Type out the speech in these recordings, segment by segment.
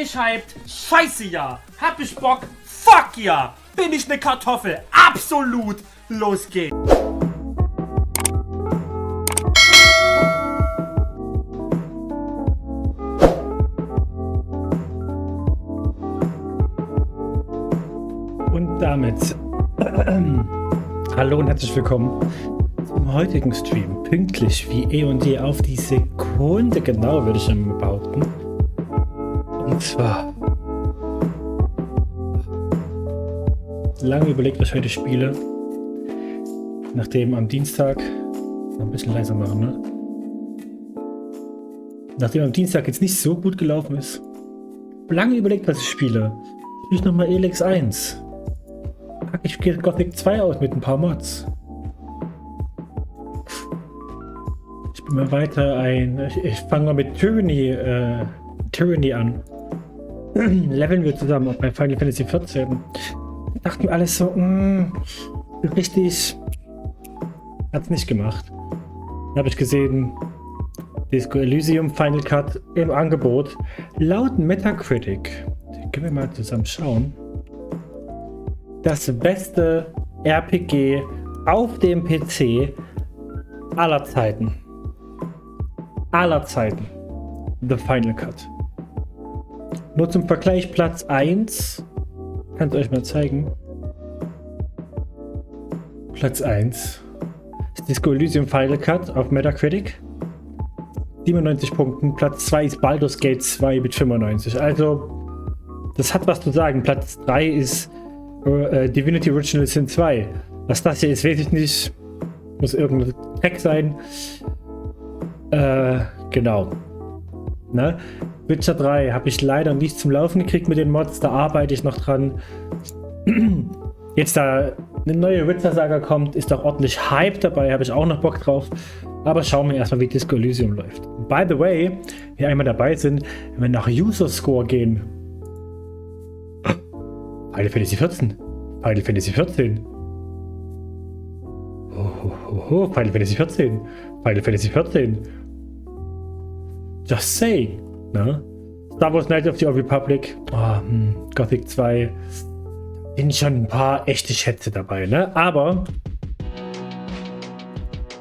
ich hyped? Scheiße ja! Hab ich Bock? Fuck ja! Bin ich ne Kartoffel? Absolut! Los geht's! Und damit hallo und herzlich willkommen zum heutigen Stream. Pünktlich wie eh und je auf die Sekunde genau, würde ich dann behaupten. Und zwar lange überlegt, was ich heute spiele. Nachdem am Dienstag noch ein bisschen leiser machen, ne? Nachdem am Dienstag jetzt nicht so gut gelaufen ist. Lange überlegt, was ich spiele. Spiele ich nochmal Elysium 1. Pack ich Gothic 2 aus mit ein paar Mods. Ich bin mal weiter ich fange mal mit Tyranny an. Leveln wir zusammen bei Final Fantasy 14. Dachten wir alles so, richtig. Hat's nicht gemacht. Dann habe ich gesehen, Elysium Final Cut im Angebot. Laut Metacritic. Können wir mal zusammen schauen. Das beste RPG auf dem PC aller Zeiten. Aller Zeiten. The Final Cut. Nur zum Vergleich Platz 1. Kann ich euch mal zeigen. Platz 1 ist Elysium Final Cut auf Metacritic. 97 Punkten. Platz 2 ist Baldur's Gate 2 mit 95. Also, das hat was zu sagen. Platz 3 ist Divinity Original Sin 2. Was das hier ist, weiß ich nicht. Muss irgendein Tag sein. Genau. Ne? Witcher 3 habe ich leider nicht zum Laufen gekriegt mit den Mods. Da arbeite ich noch dran. Jetzt da eine neue Witcher-Saga kommt, ist doch ordentlich Hype dabei. Habe ich auch noch Bock drauf. Aber schauen wir erstmal, wie Disco Elysium läuft. By the way, wir einmal dabei sind, wenn wir nach User Score gehen. Final Fantasy 14. Final Fantasy 14. Final Fantasy 14. Final Fantasy 14. Just saying. Ne? Star Wars Knights of the Old Republic. Gothic 2. Sind schon ein paar echte Schätze dabei, ne? Aber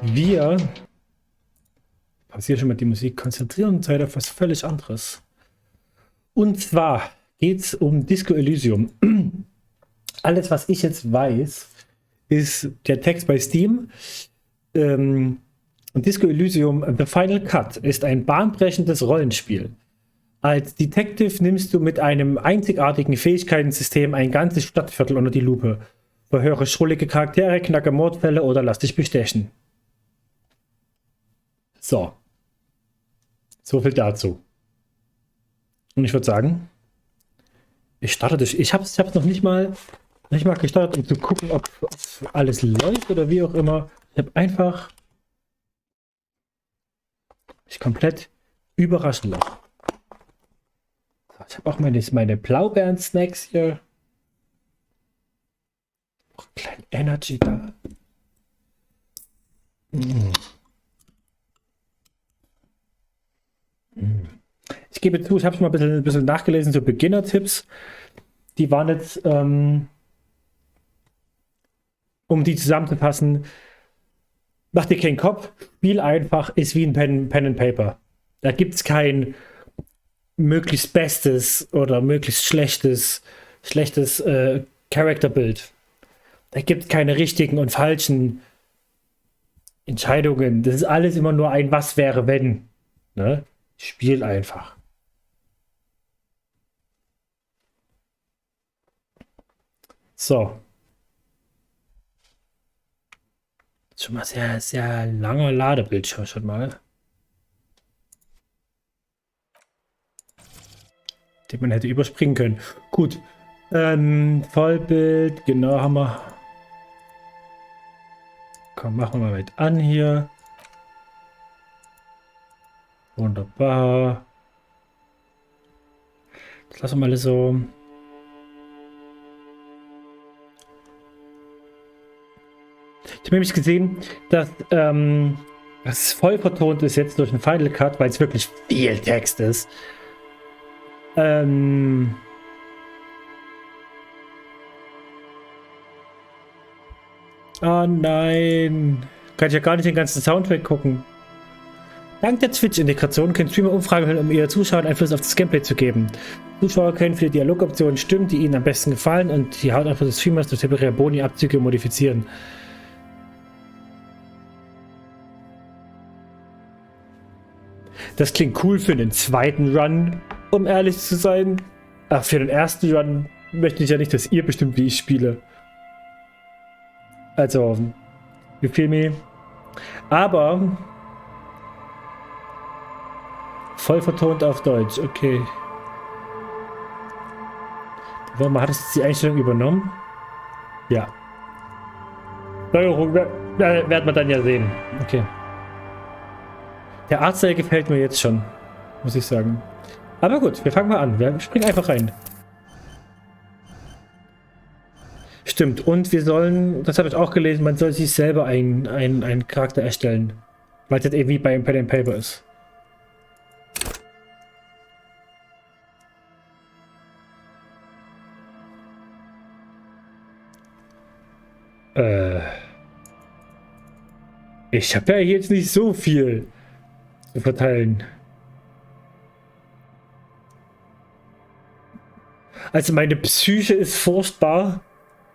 wir pausieren schon mal die Musik, konzentrieren uns auf was völlig anderes. Und zwar geht es um Disco Elysium. Alles, was ich jetzt weiß, ist der Text bei Steam. Disco Elysium The Final Cut ist ein bahnbrechendes Rollenspiel. Als Detective nimmst du mit einem einzigartigen Fähigkeitensystem ein ganzes Stadtviertel unter die Lupe. Verhöre schrullige Charaktere, knacke Mordfälle oder lass dich bestechen. So. So viel dazu. Und ich würde sagen, ich starte das. Ich hab's noch nicht mal gestartet, um zu gucken, ob alles läuft oder wie auch immer. Ich habe einfach mich komplett überraschen lassen. Ich habe auch meine Blaubeeren-Snacks hier. Noch ein kleinen Energy da. Ich gebe zu, ich habe schon mal ein bisschen nachgelesen, so Beginner-Tipps. Die waren jetzt, um die zusammenzufassen, mach dir keinen Kopf, Spiel einfach, ist wie ein Pen and Paper. Da gibt es kein möglichst bestes oder möglichst schlechtes Charakterbild. Da gibt es keine richtigen und falschen Entscheidungen. Das ist alles immer nur ein Was wäre wenn. Ne? Spiel einfach. So. Schon mal sehr, sehr langer Ladebildschirm schon mal. Den man hätte überspringen können. Gut. Vollbild, genau, haben wir. Komm, machen wir mal mit an hier. Wunderbar. Das lassen wir mal so. Ich habe nämlich gesehen, dass das voll vertont ist jetzt durch den Final Cut, weil es wirklich viel Text ist. Ähm... Oh nein. Kann ich ja gar nicht den ganzen Soundtrack gucken. Dank der Twitch-Integration können Streamer Umfragen hören, um ihren Zuschauern Einfluss auf das Gameplay zu geben. Zuschauer können für die Dialogoptionen stimmen, die ihnen am besten gefallen, und die Hautauswahl des Streamers durch temporäre Boni-Abzüge modifizieren. Das klingt cool für den zweiten Run, um ehrlich zu sein. Ach, für den ersten Run möchte ich ja nicht, dass ihr bestimmt, wie ich spiele. Also, you feel me? Aber voll vertont auf Deutsch, okay. Warte mal, hat es die Einstellung übernommen? Ja. Steuerung werden wir dann ja sehen. Okay. Der Artstyle gefällt mir jetzt schon, muss ich sagen. Aber gut, wir fangen mal an. Wir springen einfach rein. Stimmt, und wir sollen, das habe ich auch gelesen, man soll sich selber einen Charakter erstellen. Weil es jetzt irgendwie bei Pen and Paper ist. Ich habe ja jetzt nicht so viel zu verteilen. Also meine Psyche ist furchtbar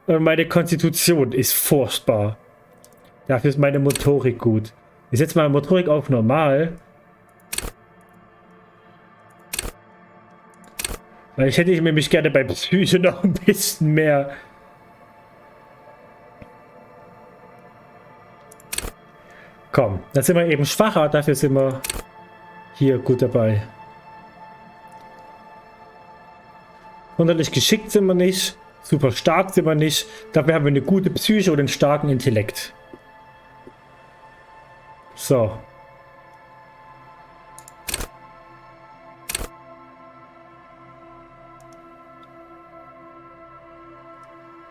und meine Konstitution ist furchtbar. Dafür ist meine Motorik gut. Ich setze meine Motorik auf normal. Weil ich hätte nämlich gerne bei Psyche noch ein bisschen mehr. Komm, da sind wir eben schwacher, dafür sind wir hier gut dabei. Sonderlich geschickt sind wir nicht, super stark sind wir nicht, dafür haben wir eine gute Psyche und einen starken Intellekt. So.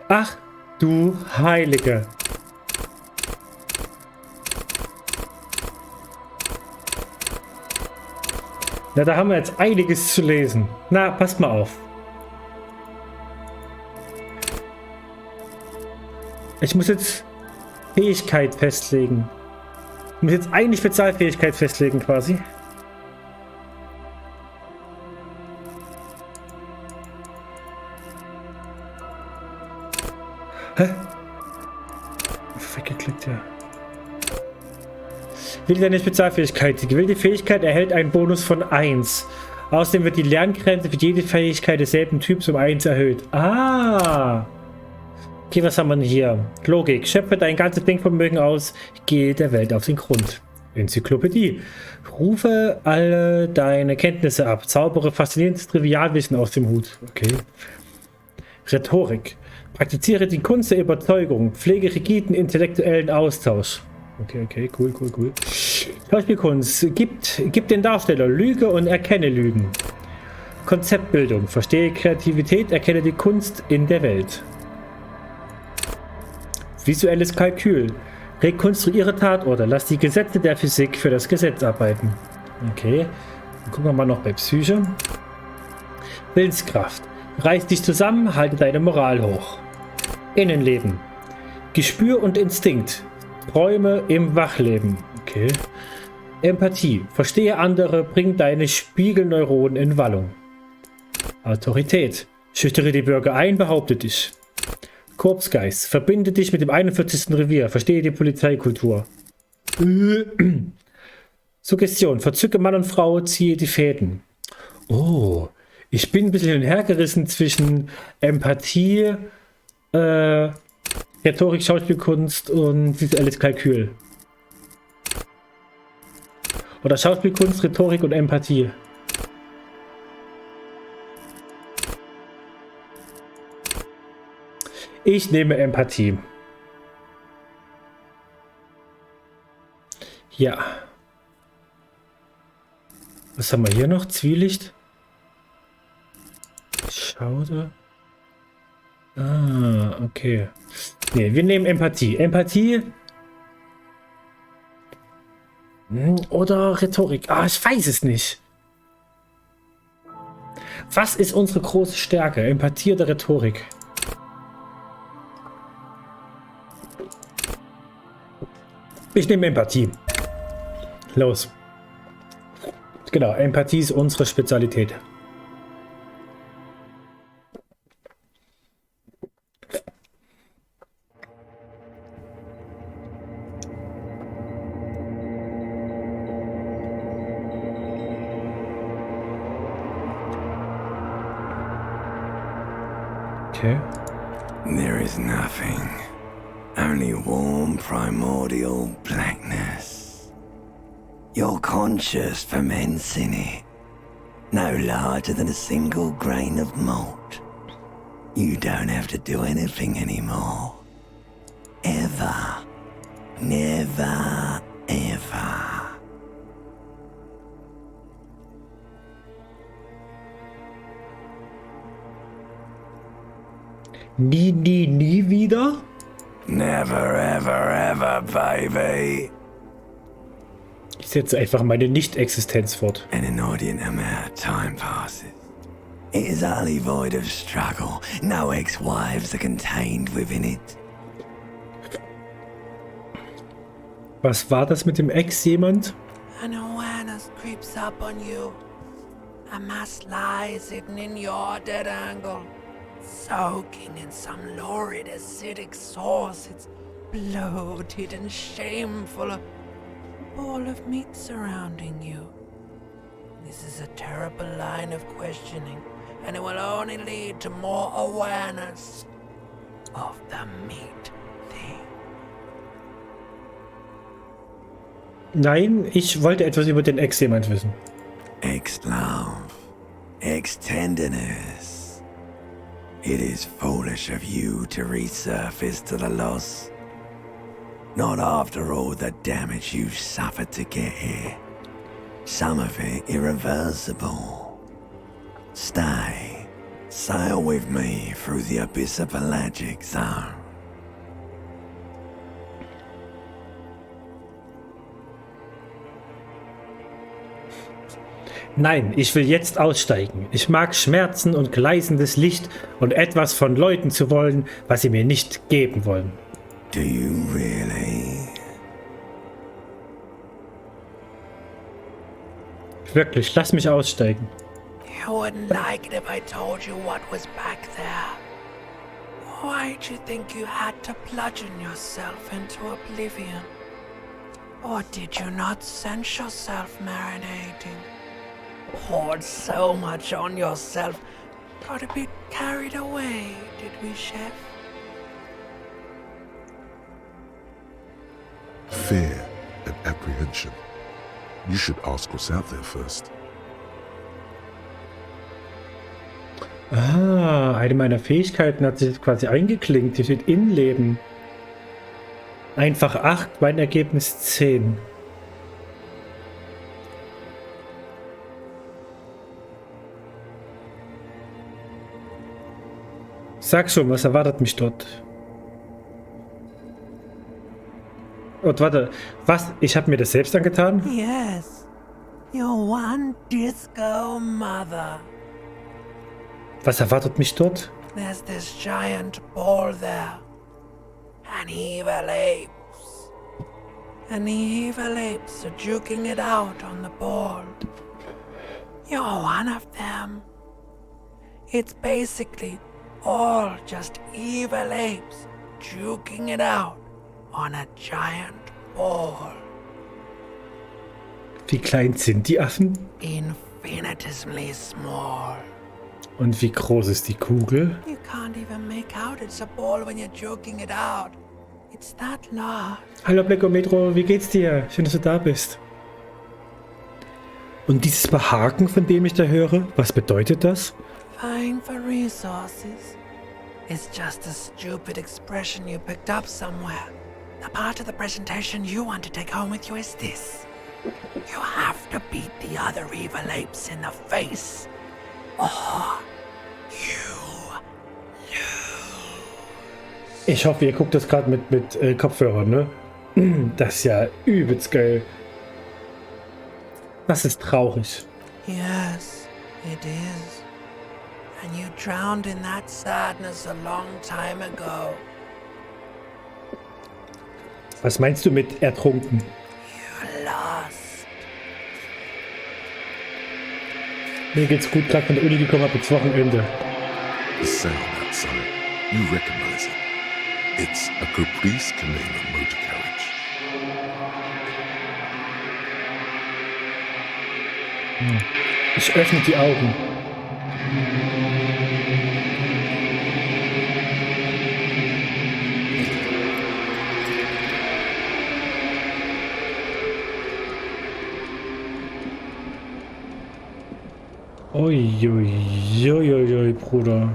Ach du Heilige. Na, da haben wir jetzt einiges zu lesen. Na, passt mal auf. Ich muss jetzt Fähigkeit festlegen. Ich muss jetzt eine Spezialfähigkeit festlegen, quasi. Hä? Weggeklickt, ja. Wähle deine Spezialfähigkeit. Die gewählte Fähigkeit erhält einen Bonus von 1. Außerdem wird die Lerngrenze für jede Fähigkeit desselben Typs um 1 erhöht. Ah! Okay, was haben wir denn hier? Logik. Schöpfe dein ganzes Denkvermögen aus. Gehe der Welt auf den Grund. Enzyklopädie. Rufe alle deine Kenntnisse ab. Zaubere faszinierendes Trivialwissen aus dem Hut. Okay. Rhetorik. Praktiziere die Kunst der Überzeugung. Pflege rigiden intellektuellen Austausch. Okay, cool. Schauspielkunst. Gib den Darsteller Lüge und erkenne Lügen. Konzeptbildung. Verstehe Kreativität, erkenne die Kunst in der Welt. Visuelles Kalkül. Rekonstruiere Tatorte. Lass die Gesetze der Physik für das Gesetz arbeiten. Okay. Dann gucken wir mal noch bei Psyche. Willenskraft. Reiß dich zusammen, halte deine Moral hoch. Innenleben. Gespür und Instinkt. Träume im Wachleben. Okay. Empathie. Verstehe andere, bring deine Spiegelneuronen in Wallung. Autorität. Schüchtere die Bürger ein, behaupte dich. Korpsgeist. Verbinde dich mit dem 41. Revier. Verstehe die Polizeikultur. Suggestion. Verzücke Mann und Frau, ziehe die Fäden. Oh. Ich bin ein bisschen hin und her gerissen zwischen Empathie, Rhetorik, Schauspielkunst und visuelles Kalkül. Oder Schauspielkunst, Rhetorik und Empathie. Ich nehme Empathie. Ja. Was haben wir hier noch? Zwielicht? Schauder. Ah, okay. Ne, wir nehmen Empathie. Empathie. Oder Rhetorik. Ah, ich weiß es nicht. Was ist unsere große Stärke? Empathie oder Rhetorik? Ich nehme Empathie. Los. Genau, Empathie ist unsere Spezialität. Okay. There is nothing. Only warm primordial blackness. Your conscious ferments in it. No larger than a single grain of malt. You don't have to do anything anymore. Ever. Never, ever. Nie, nie, nie wieder? Never, ever, ever, baby. Ich setze einfach meine Nicht-Existenz fort. An inordinate amount of time passes. It is utterly void of struggle. No ex-wives are contained within it. Was war das mit dem Ex-Jemand? An awareness creeps up on you. A mass lies hidden in your dead angle, soaking in some lurid acidic sauce. It's bloated and shameful. A ball of meat surrounding you. This is a terrible line of questioning, and it will only lead to more awareness of the meat thing. Nein, ich wollte etwas über den Ex-Jemand wissen. Ex-love. Ex-tenderness. It is foolish of you to resurface to the loss. Not after all the damage you've suffered to get here. Some of it irreversible. Stay. Sail with me through the abyss of pelagic zone. Nein, ich will jetzt aussteigen. Ich mag Schmerzen und gleißendes Licht und etwas von Leuten zu wollen, was sie mir nicht geben wollen. Do you really? Wirklich, lass mich aussteigen. You wouldn't like it if I told you what was back there. Why'd you think you had to bludgeon yourself into oblivion? Or did you not sense yourself marinating? Poured so much on yourself, got a bit carried away, did we, Chef? Fear and apprehension. You should ask what's out there first. Ah, eine meiner Fähigkeiten hat sich quasi eingeklinkt. Hier steht Innenleben. Einfach 8, mein Ergebnis 10. Sag schon, was erwartet mich dort? Und warte, was? Ich habe mir das selbst angetan? Yes, your one disco mother. Was erwartet mich dort? There's this giant ball there. And evil apes. And evil apes are juking it out on the ball. You're one of them. It's basically all just evil apes juking it out on a giant ball. Wie klein sind die Affen? Infinitesimally small. Und wie groß ist die Kugel? You can't even make out it's a ball when you're joking it out. It's that large. Hallo Blackometro, wie geht's dir? Schön, dass du da bist. Und dieses Behaken, von dem ich da höre, was bedeutet das? Vying for resources. It's just a stupid expression you picked up somewhere. The part of the presentation you want to take home with you is this. You have to beat the other evil apes in the face. Or you lose. Ich hoffe, ihr guckt das gerade mit Kopfhörern, ne? Das ist ja übelst geil. Das ist traurig. Yes, it is. And you drowned in that sadness a long time ago. Was meinst du mit ertrunken? You're lost. Mir geht's gut, gerade von der Uni gekommen, hab jetzt Wochenende. The sound outside, you recognize it. It's a Caprice Canadian motor carriage. Ich öffne die Augen. Uiuiuiui, Bruder.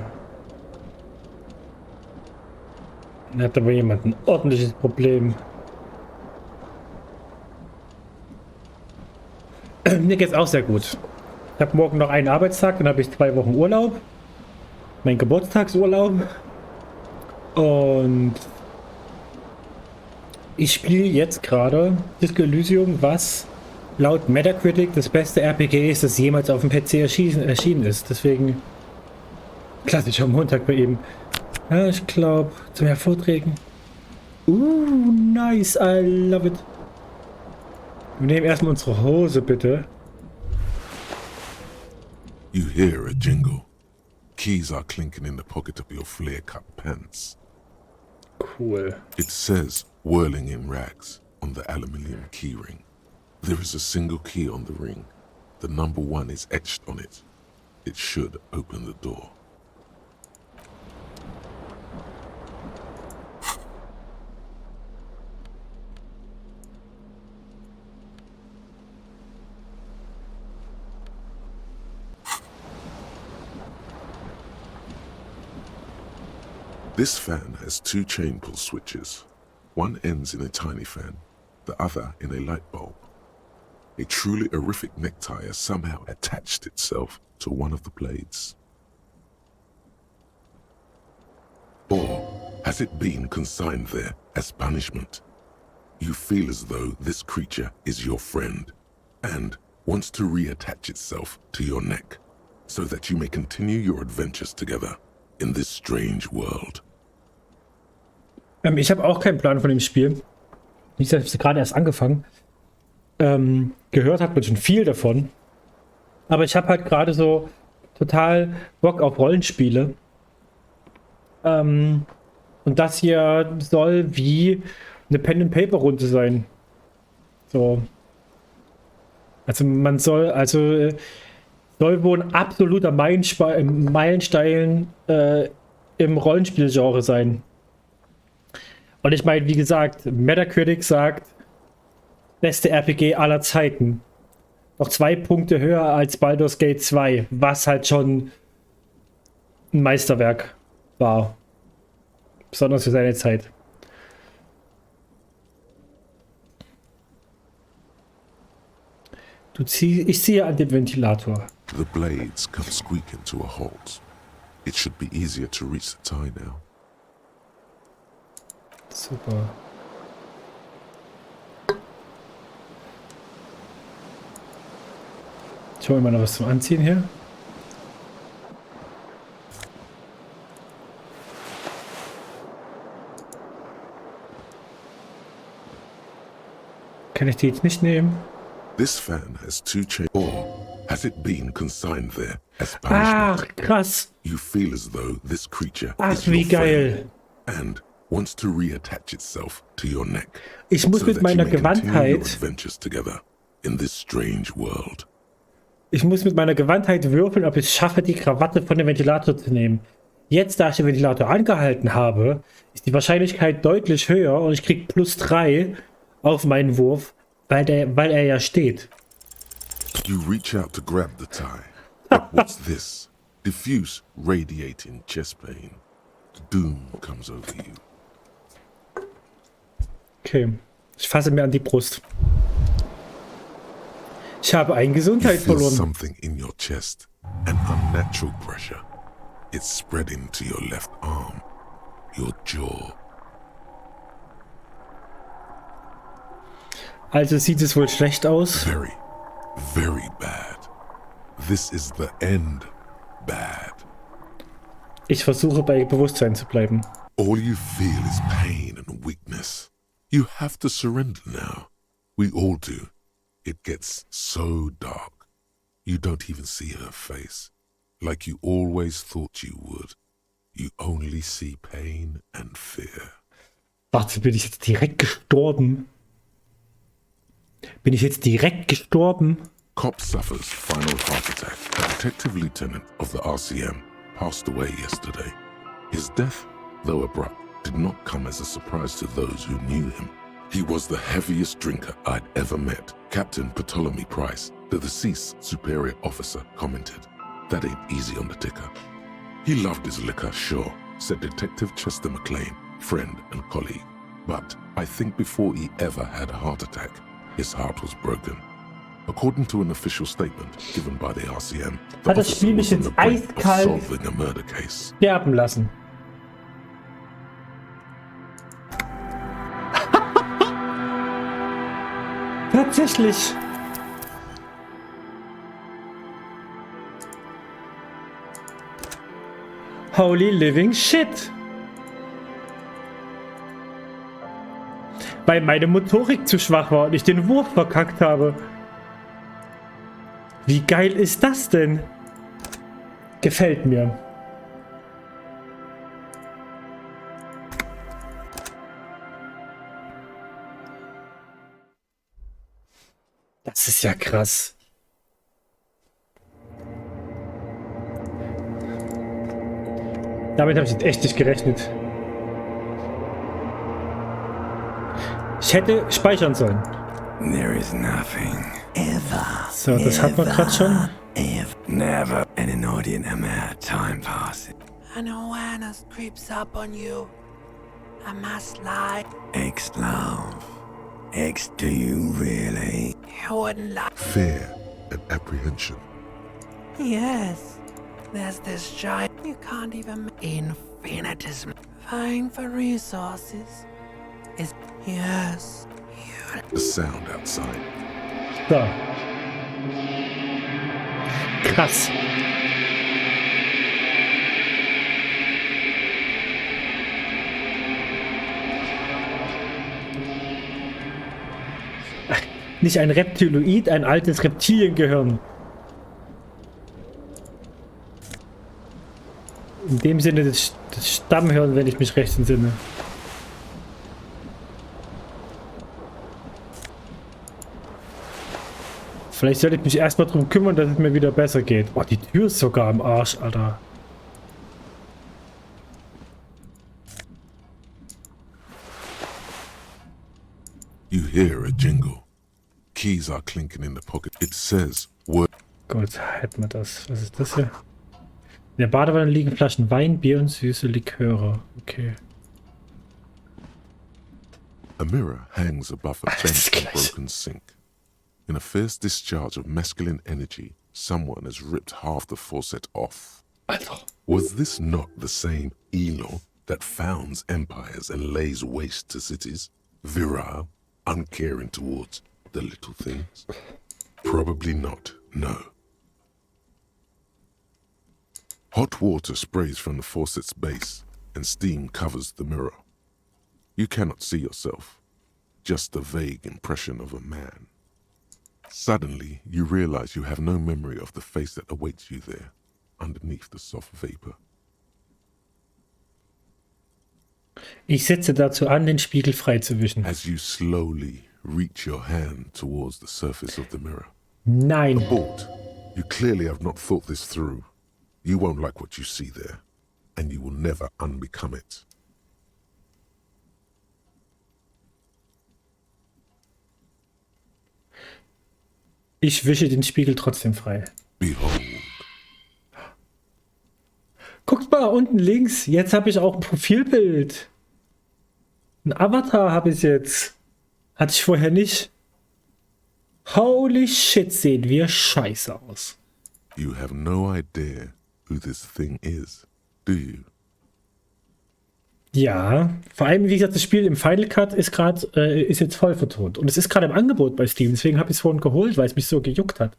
Da hat aber jemand ein ordentliches Problem. Mir geht's auch sehr gut. Ich habe morgen noch einen Arbeitstag, dann habe ich 2 Wochen Urlaub. Mein Geburtstagsurlaub. Und ich spiele jetzt gerade Elysium, was laut Metacritic das beste RPG ist, das jemals auf dem PC erschienen ist. Deswegen klassischer Montag bei ihm. Ja, ich glaube, zum Hervorträgen. Nice, I love it. Wir nehmen erstmal unsere Hose, bitte. You hear a jingle. Keys are clinking in the pocket of your flare-cut pants. Cool. It says, whirling in rags, on the aluminium keyring. There is a single key on the ring. The number 1 is etched on it. It should open the door. This fan has 2 chain pull switches. One ends in a tiny fan, the other in a light bulb. A truly horrific necktie has somehow attached itself to one of the blades. Or has it been consigned there as punishment? You feel as though this creature is your friend and wants to reattach itself to your neck so that you may continue your adventures together in this strange world. Ich habe auch keinen Plan von dem Spiel. Ich habe gerade erst angefangen. Gehört hat man schon viel davon. Aber ich habe halt gerade so total Bock auf Rollenspiele. Und das hier soll wie eine Pen-and-Paper-Runde sein. So. Also man soll wohl ein absoluter Meilenstein im Rollenspielgenre sein. Und ich meine, wie gesagt, Metacritic sagt, beste RPG aller Zeiten. Noch 2 Punkte höher als Baldur's Gate 2, was halt schon ein Meisterwerk war. Besonders für seine Zeit. Ich ziehe an den Ventilator. The blades come squeaking to a halt. It should be easier to reach the tie now. Super. Ich hole mir mal noch was zum Anziehen hier. Kann ich die jetzt nicht nehmen? This fan has 2 chains. Or has it been consigned there as punishment? Ach, krass. You feel as though this creature Ach, is your wie geil. friend and wants to reattach itself to your neck. Ich muss mit meiner Gewandtheit würfeln, ob ich es schaffe, die Krawatte von dem Ventilator zu nehmen. Jetzt, da ich den Ventilator angehalten habe, ist die Wahrscheinlichkeit deutlich höher und ich krieg +3 auf meinen Wurf, weil er ja steht. You reach out to grab the tie. But what's this? Diffuse, radiating chest pain. Doom comes over you. Okay, ich fasse mir an die Brust. Ich habe einen You Gesundheit feel verloren. something in your chest, an unnatural pressure. It's spreading to your left arm, your jaw. Also sieht es wohl schlecht aus. Very, very bad. This is the end bad. Ich versuche bei Bewusstsein zu bleiben. All you feel is pain and weakness. You have to surrender now. We all do. It gets so dark. You don't even see her face. Like you always thought you would. You only see pain and fear. Warte, bin ich jetzt direkt gestorben? Bin ich jetzt direkt gestorben? Cop suffers final heart attack. A detective lieutenant of the RCM passed away yesterday. His death, though abrupt, did not come as a surprise to those who knew him. He was the heaviest drinker I'd ever met. Captain Ptolemy Price, the deceased superior officer, commented, "That ain't easy on the ticker." He loved his liquor, sure, said Detective Chester McLean, friend and colleague. But I think before he ever had a heart attack, his heart was broken. According to an official statement given by the RCM, the Hat das officer Spiel was mich on the jetzt brink of eiskalt solving a murder case. sterben lassen? Tatsächlich. Holy living shit. Weil meine Motorik zu schwach war und ich den Wurf verkackt habe. Wie geil ist das denn? Gefällt mir. Das ist ja krass. Damit habe ich jetzt echt nicht gerechnet. Ich hätte speichern sollen. There is nothing ever. So, das hat man gerade schon. Ever. Never an inordinate amount of time passes. An awareness creeps up on you. I must lie. Ex-love. Ex, do you really? You wouldn't lie. Fear and apprehension. Yes. There's this giant. You can't even. Infinitesimal. Vying for resources. Is. Yes. You. The sound outside. So. Krass. Nicht ein Reptiloid, ein altes Reptiliengehirn. In dem Sinne das Stammhirn, wenn ich mich recht entsinne. Vielleicht sollte ich mich erstmal darum kümmern, dass es mir wieder besser geht. Boah, die Tür ist sogar am Arsch, Alter. You hear a jingle. Keys are clinking in the pocket. It says, "Word." Gut, hätten wir das. Was ist das hier? In der Badewanne liegen Flaschen Wein, Bier und süße Liköre. Okay. A mirror hangs above a Das bent ist and gleich. broken sink. In a fierce discharge of masculine energy, someone has ripped half the faucet off. Alter. Was this not the same Elo that founds empires and lays waste to cities? Virile, uncaring towards the little things? Probably not, no. Hot water sprays from the faucet's base, and steam covers the mirror. You cannot see yourself, just a vague impression of a man. Suddenly, you realize you have no memory of the face that awaits you there, underneath the soft vapor. Ich setze dazu an, den Spiegel freizuwischen. As you slowly reach your hand towards the surface of the mirror. Nein. Abort, you clearly have not thought this through. You won't like what you see there, and you will never unbecome it. Ich wische den Spiegel trotzdem frei. Behold, Guckt mal unten links. Jetzt habe ich auch ein Profilbild. Ein Avatar habe ich jetzt. Hatte ich vorher nicht. Holy shit, sehen wir scheiße aus. you have no idea who this thing is, do you? Ja, vor allem, wie gesagt, das Spiel im Final Cut ist gerade, ist jetzt voll vertont. Und es ist gerade im Angebot bei Steam, deswegen habe ich es vorhin geholt, weil es mich so gejuckt hat.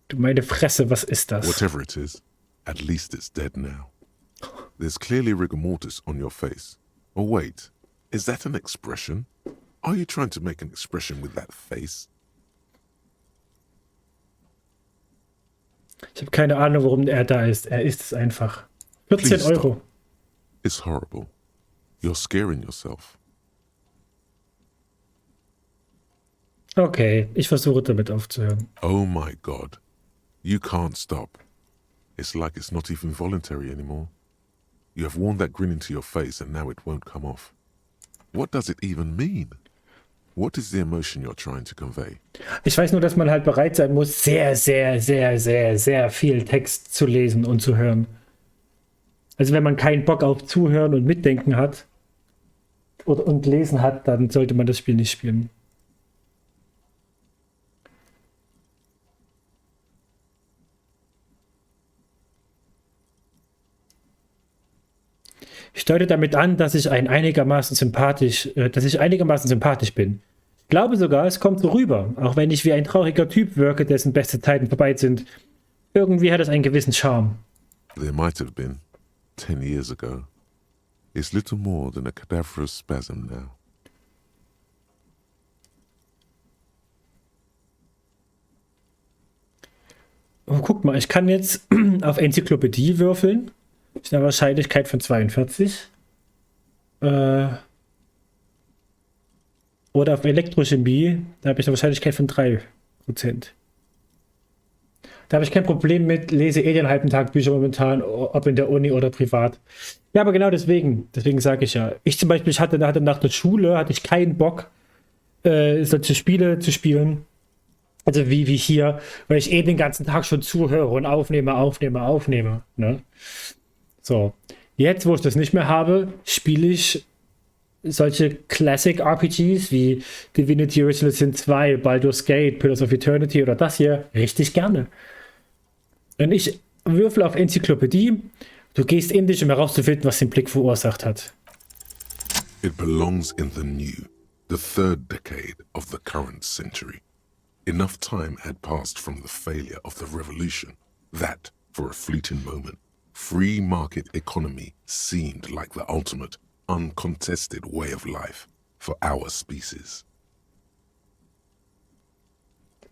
Du meine Fresse, was ist das? Whatever it is, at least it's dead now. There's clearly rigor mortis on your face. Oh wait, is that an expression? Are you trying to make an expression with that face? Ich habe keine Ahnung, warum er da ist. Er ist es einfach. 14 Please Euro. stop. It's horrible. You're scaring yourself. Okay, ich versuche damit aufzuhören. Oh my God. You can't stop. It's like it's not even voluntary anymore. You have worn that grin into your face and now it won't come off. What does it even mean? What is the emotion you're trying to convey? Ich weiß nur, dass man halt bereit sein muss, sehr, sehr, sehr, sehr, sehr viel Text zu lesen und zu hören. Also wenn man keinen Bock auf Zuhören und Mitdenken hat und Lesen hat, dann sollte man das Spiel nicht spielen. Ich deute damit an, dass ich einigermaßen sympathisch bin. Ich glaube sogar, es kommt so rüber, auch wenn ich wie ein trauriger Typ wirke, dessen beste Zeiten vorbei sind. Irgendwie hat es einen gewissen Charme. There might have been 10 years ago. It's little more than a cadaverous spasm now. Oh, guck mal, ich kann jetzt auf Enzyklopädie würfeln. Ist eine Wahrscheinlichkeit von 42. Oder auf Elektrochemie, da habe ich eine Wahrscheinlichkeit von 3%. Da habe ich kein Problem mit, lese den halben Tag Bücher momentan, ob in der Uni oder privat. Ja, aber genau deswegen sage ich ja. Ich zum Beispiel hatte nach der Schule hatte ich keinen Bock, solche Spiele zu spielen. Also wie hier, weil ich den ganzen Tag schon zuhöre und aufnehme. Ne? So, jetzt, wo ich das nicht mehr habe, spiele ich solche Classic-RPGs wie Divinity Original Sin 2, Baldur's Gate, Pillars of Eternity oder das hier richtig gerne. Und ich würfel auf Enzyklopädie, du gehst in dich, um herauszufinden, was den Blick verursacht hat. It belongs in the new, the third decade of the current century. Enough time had passed from the failure of the revolution that, for a fleeting moment, free market economy seemed like the ultimate, uncontested way of life for our species.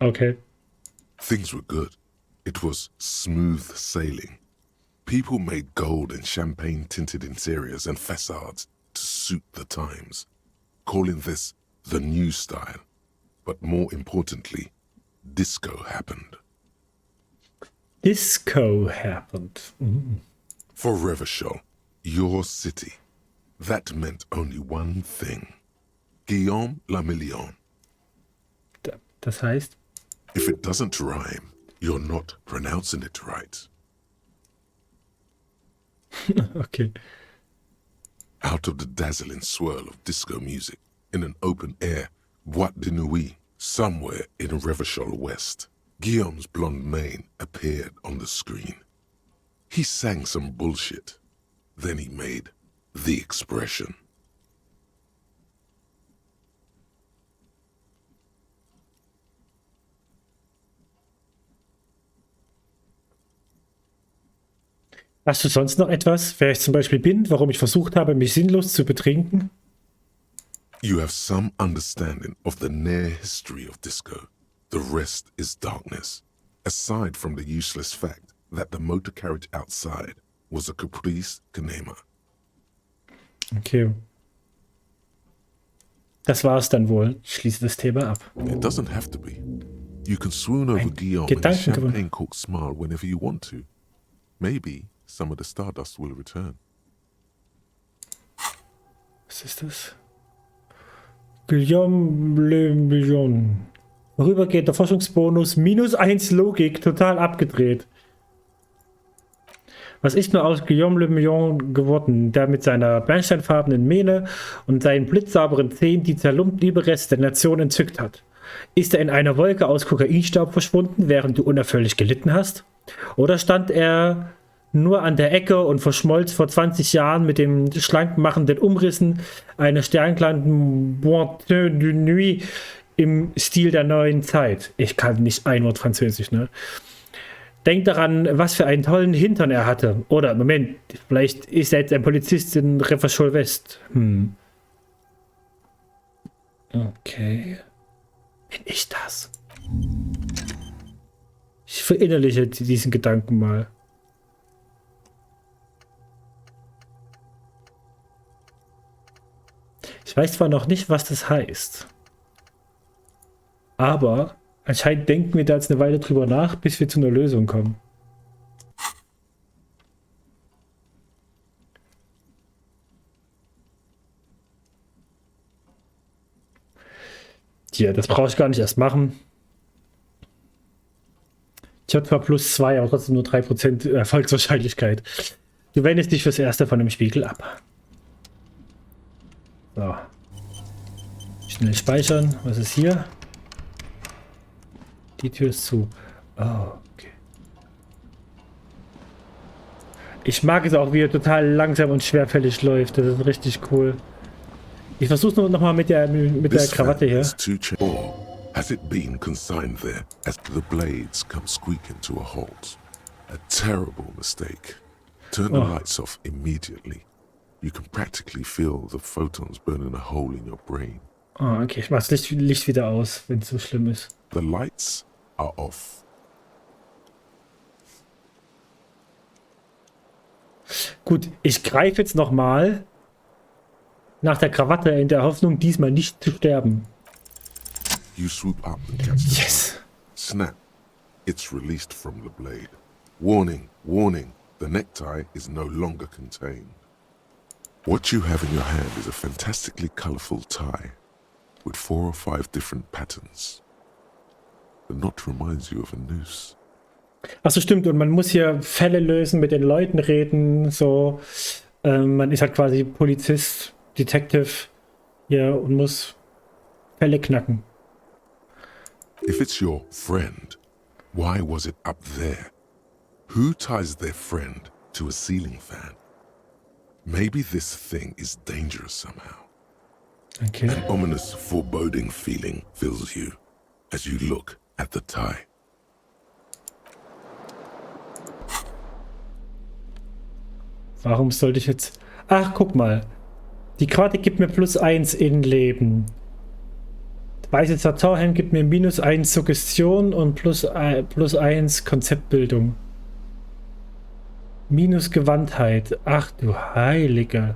Okay. Things were good. It was smooth sailing. People made gold and champagne-tinted interiors and facades to suit the times, calling this the new style. But more importantly, disco happened. Disco happened. Mm. For Revachol, your city, that meant only one thing. Guillaume le Million. Das heißt? If it doesn't rhyme, you're not pronouncing it right. Okay. Out of the dazzling swirl of disco music, in an open-air boîte de nuit, somewhere in Revachol West, Guillaume's blonde mane appeared on the screen. He sang some bullshit. Then he made the expression. Hast du sonst noch etwas, wer ich zum Beispiel bin, warum ich versucht habe, mich sinnlos zu betrinken? You have some understanding of the near history of disco. The rest is darkness. Aside from the useless fact that the motor carriage outside was a caprice Kanema. Okay. Das war's dann wohl. Ich schließe das Thema ab. It doesn't have to be. You can swoon over Guillaume and his champagne-corked smile whenever you want to. Maybe some of the stardust will return. Was ist das? Guillaume le Million. Vorübergehender Forschungsbonus, -1 Logik, total abgedreht. Was ist nur aus Guillaume le Million geworden, der mit seiner bernsteinfarbenen Mähne und seinen blitzsauberen Zähnen die zerlumpten Überreste der Nation entzückt hat? Ist er in einer Wolke aus Kokainstaub verschwunden, während du unerfüllig gelitten hast? Oder stand er nur an der Ecke und verschmolz vor 20 Jahren mit den schlank machenden Umrissen einer sternklaren Boîte de Nuit im Stil der neuen Zeit? Ich kann nicht ein Wort Französisch, ne? Denk daran, was für einen tollen Hintern er hatte. Oder, Moment, vielleicht ist er jetzt ein Polizist in Reverschol West. Okay. Bin ich das? Ich verinnerliche diesen Gedanken mal. Ich weiß zwar noch nicht, was das heißt. Aber anscheinend denken wir da jetzt eine Weile drüber nach, bis wir zu einer Lösung kommen. Hier, das brauche ich gar nicht erst machen. Ich habe zwar +2, aber trotzdem nur 3% Erfolgswahrscheinlichkeit. Du wendest dich fürs Erste von dem Spiegel ab. So. Schnell speichern. Was ist hier? Die Tür ist zu. Oh, okay. Ich mag es auch, wie er total langsam und schwerfällig läuft. Das ist richtig cool. Ich versuche noch mal mit der Krawatte hier. Has it been consigned there as the blades come squeaking to a halt? A terrible mistake. Turn the lights off immediately. You can practically feel the photons burning a hole in your brain. Oh, okay, ich mach das Licht wieder aus, wenn es so schlimm ist. The lights are off. Gut, ich greife jetzt noch mal nach der Krawatte in der Hoffnung, diesmal nicht zu sterben. You swoop up and catch the Yes. snap. It's released from the blade. Warning, warning. The necktie is no longer contained. What you have in your hand is a fantastically colorful tie with 4 or 5 different patterns. The knot reminds you of a noose. Achso, stimmt. Und man muss hier Fälle lösen, mit den Leuten reden. So, man ist halt quasi Polizist, Detective hier und muss Fälle knacken. If it's your friend, why was it up there? Who ties their friend to a ceiling fan? Maybe this thing is dangerous somehow. Okay. An ominous, foreboding feeling fills you as you look at the tie. Warum sollte ich jetzt... Ach, guck mal. Die Karte gibt mir +1 in Leben. Weiße Satorhelm gibt mir -1 Suggestion und +1 Konzeptbildung. Minus Gewandtheit. Ach du Heilige.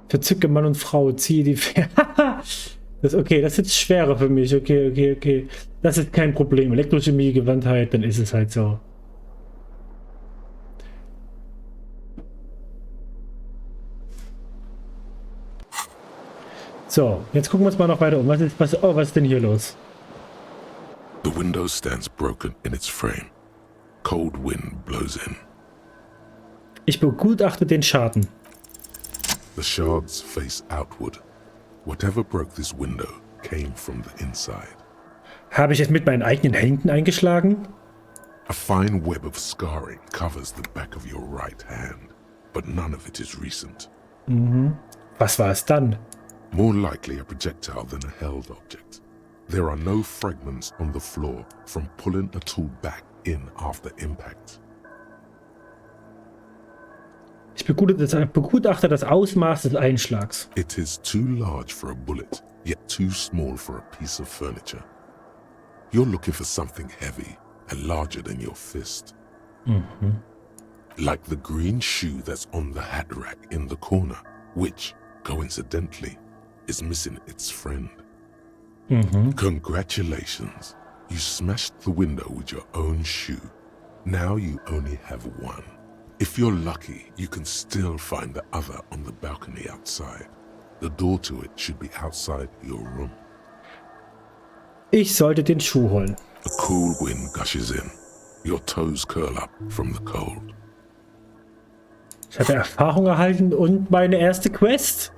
Verzücke Mann und Frau, ziehe die das okay, das ist jetzt schwerer für mich. Okay. Das ist kein Problem. Elektrochemie, Gewandtheit, dann ist es halt so. So, jetzt gucken wir uns mal noch weiter um. Was ist denn hier los? The window stands broken in its frame. Cold wind blows in. Ich begutachte den Schaden. The shards face outward. Whatever broke this window came from the inside. Habe ich es mit meinen eigenen Händen eingeschlagen? A fine web of scarring covers the back of your right hand, but none of it is recent. Was war es dann? More likely a projectile than a held object. There are no fragments on the floor from pulling a tool back in after impact. Ich begutachte das Ausmaß des Einschlags. It is too large for a bullet, yet too small for a piece of furniture. You're looking for something heavy and larger than your fist. Like the green shoe that's on the hat rack in the corner, which, coincidentally, is missing its friend. Congratulations. You smashed the window with your own shoe. Now you only have one. If you're lucky, you can still find the other on the balcony outside. The door to it should be outside your room. Ich sollte den Schuh holen. A cool wind gushes in. Your toes curl up from the cold. Ich habe Erfahrung erhalten und meine erste Quest.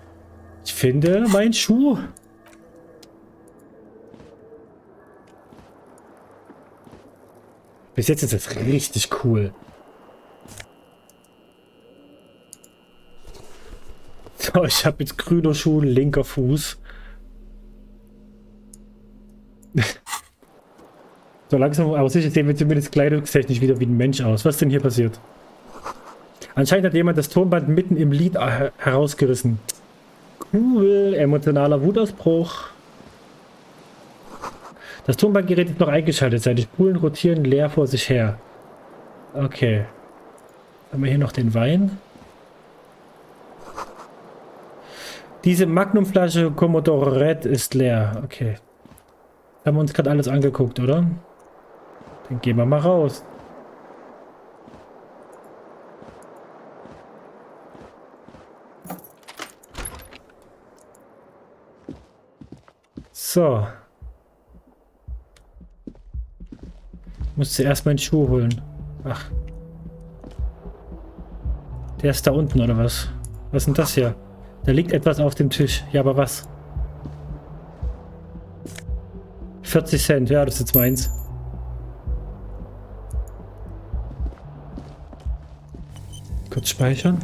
Ich finde meinen Schuh. Bis jetzt ist das richtig cool. So, ich habe jetzt grüner Schuh, linker Fuß. So langsam, aber sicher sehen wir zumindest kleidungstechnisch wieder wie ein Mensch aus. Was ist denn hier passiert? Anscheinend hat jemand das Tonband mitten im Lied herausgerissen. Cool, emotionaler Wutausbruch. Das Tonbandgerät ist noch eingeschaltet. Seine Spulen rotieren leer vor sich her. Okay. Haben wir hier noch den Wein? Diese Magnumflasche Commodore Red ist leer. Okay. Haben wir uns gerade alles angeguckt, oder? Dann gehen wir mal raus. So. Muss zuerst meinen Schuh holen. Ach. Der ist da unten, oder was? Was ist denn das hier? Da liegt etwas auf dem Tisch. Ja, aber was? 40 Cent. Ja, das ist jetzt meins. Kurz speichern.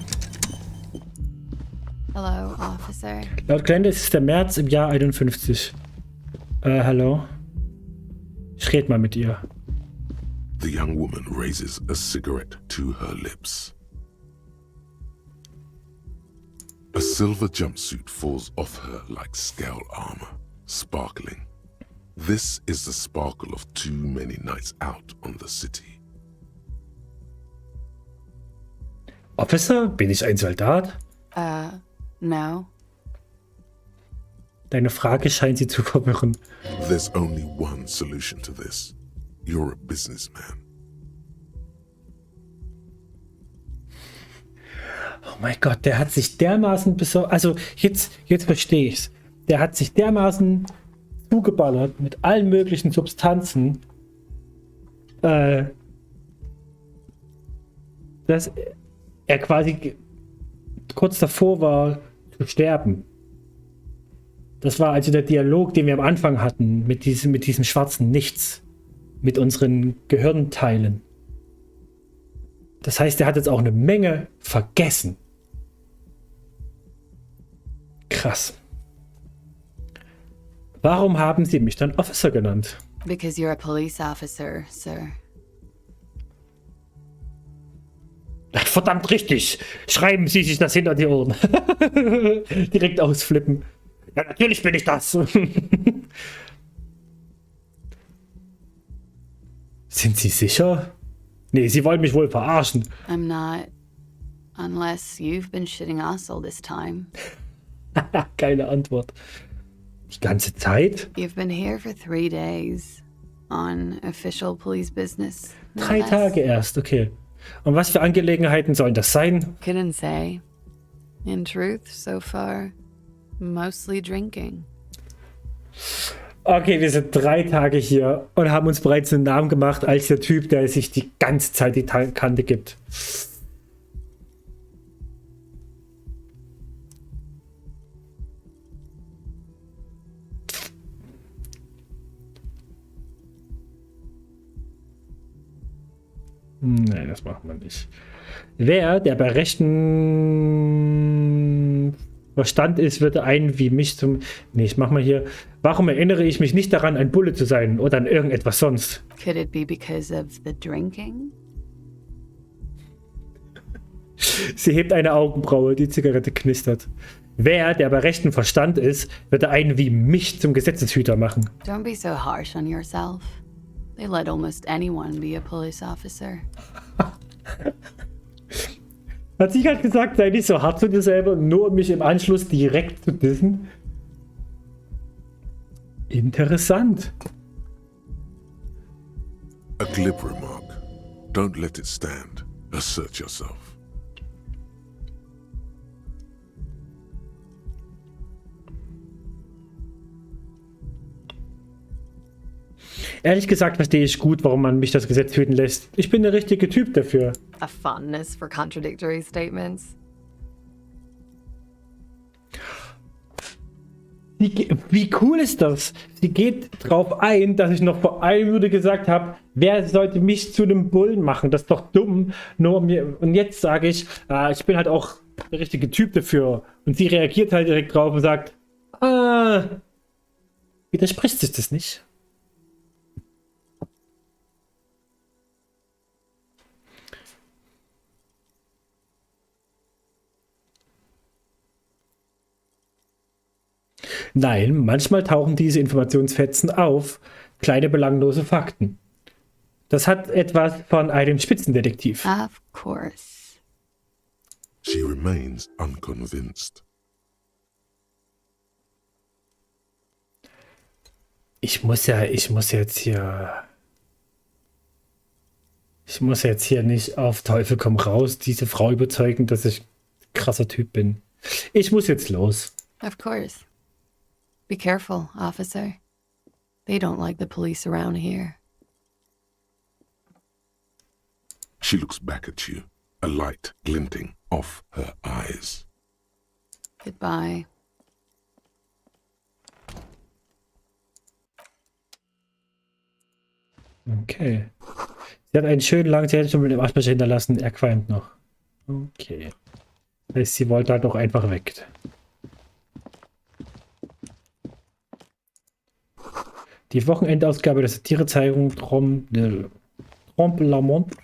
Hello, officer. Laut Glenda ist es der März im Jahr 51. Hallo? Ich red mal mit ihr. The young woman raises a cigarette to her lips. A silver jumpsuit falls off her like scale armor, sparkling. This is the sparkle of too many nights out on the city. Officer, bin ich ein Soldat? No. Deine Frage scheint sie zu verwirren. There's only one solution to this. You're a businessman. Oh mein Gott, der hat sich dermaßen besorgt. Also, jetzt verstehe ich's. Der hat sich dermaßen zugeballert mit allen möglichen Substanzen, dass er quasi kurz davor war zu sterben. Das war also der Dialog, den wir am Anfang hatten mit diesem schwarzen Nichts, mit unseren Gehirnteilen. Das heißt, er hat jetzt auch eine Menge vergessen. Krass. Warum haben Sie mich dann Officer genannt? Because you're a police officer, sir. Verdammt richtig. Schreiben Sie sich das hinter die Ohren. Direkt ausflippen. Ja, natürlich bin ich das. Sind Sie sicher? Nee, Sie wollen mich wohl verarschen. I'm not. Unless you've been shitting us all this time. Keine Antwort. Die ganze Zeit? You've been here for 3 days. On official police business. no 3 less. Tage erst, okay. Und was für Angelegenheiten sollen das sein? Couldn't say. In truth, so far, mostly drinking. Okay, wir sind 3 Tage hier und haben uns bereits einen Namen gemacht als der Typ, der sich die ganze Zeit die Kante gibt. Nein, das macht man nicht. Wer, der bei rechten Verstand ist, würde einen wie mich zum... Nee, ich mach mal hier. Warum erinnere ich mich nicht daran, ein Bulle zu sein oder an irgendetwas sonst? Could it be because of the drinking? Sie hebt eine Augenbraue, die Zigarette knistert. Wer, der bei rechtem Verstand ist, würde einen wie mich zum Gesetzeshüter machen. Don't be so harsh on yourself. They let almost anyone be a police officer. Hat sie gerade gesagt, sei nicht so hart zu dir selber, nur um mich im Anschluss direkt zu dissen? Interessant. A glib remark. Don't let it stand. Assert yourself. Ehrlich gesagt verstehe ich gut, warum man mich das Gesetz töten lässt. Ich bin der richtige Typ dafür. A fondness for contradictory statements. Wie cool ist das? Sie geht drauf ein, dass ich noch vor einer Minute gesagt habe, wer sollte mich zu einem Bullen machen? Das ist doch dumm. Und jetzt sage ich, ich bin halt auch der richtige Typ dafür. Und sie reagiert halt direkt drauf und sagt, widerspricht sich das nicht? Nein, manchmal tauchen diese Informationsfetzen auf, kleine belanglose Fakten. Das hat etwas von einem Spitzendetektiv. Of course. She remains unconvinced. Ich muss jetzt hier nicht auf Teufel komm raus diese Frau überzeugen, dass ich ein krasser Typ bin. Ich muss jetzt los. Of course. Be careful, officer. They don't like the police around here. She looks back at you, a light glinting off her eyes. Goodbye. Okay. Sie hat einen schönen langen Zählchen mit dem Aschenbecher hinterlassen. Er qualmt noch. Okay. Das heißt, sie wollte halt auch einfach weg. Die Wochenendausgabe der Satirezeitung Trompe-la-Monde.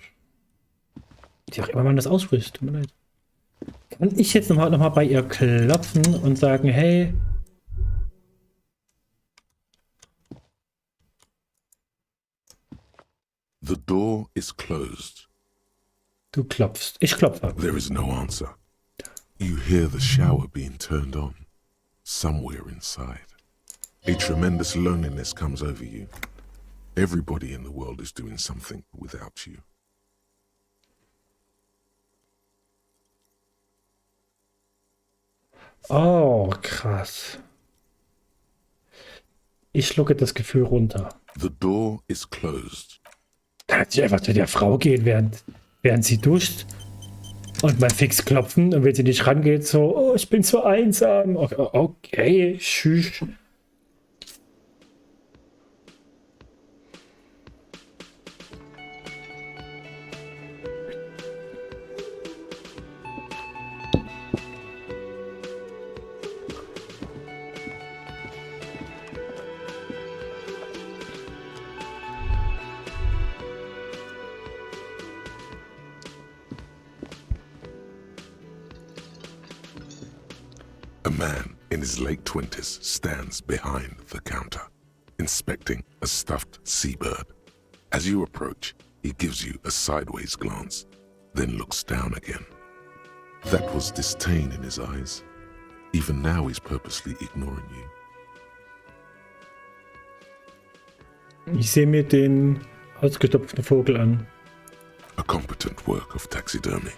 Wie auch immer man das ausspricht. Tut mir leid. Kann ich jetzt noch mal bei ihr klopfen und sagen, hey, The door is closed. du klopfst. Ich klopfe. There is no answer. You hear the shower being turned on, somewhere inside. A tremendous loneliness comes over you. Everybody in the world is doing something without you. Oh, krass. Ich schlucke das Gefühl runter. The door is closed. Dann hätte ich einfach zu der Frau gehen, während sie duscht und mal fix klopfen und wenn sie nicht rangeht, so, oh, ich bin so einsam. Okay, tschüss. A man in his late 20s stands behind the counter, inspecting a stuffed seabird. As you approach, he gives you a sideways glance, then looks down again. That was disdain in his eyes. Even now he's purposely ignoring you. Ich sehe mir den ausgestopften Vogel an. A competent work of taxidermy.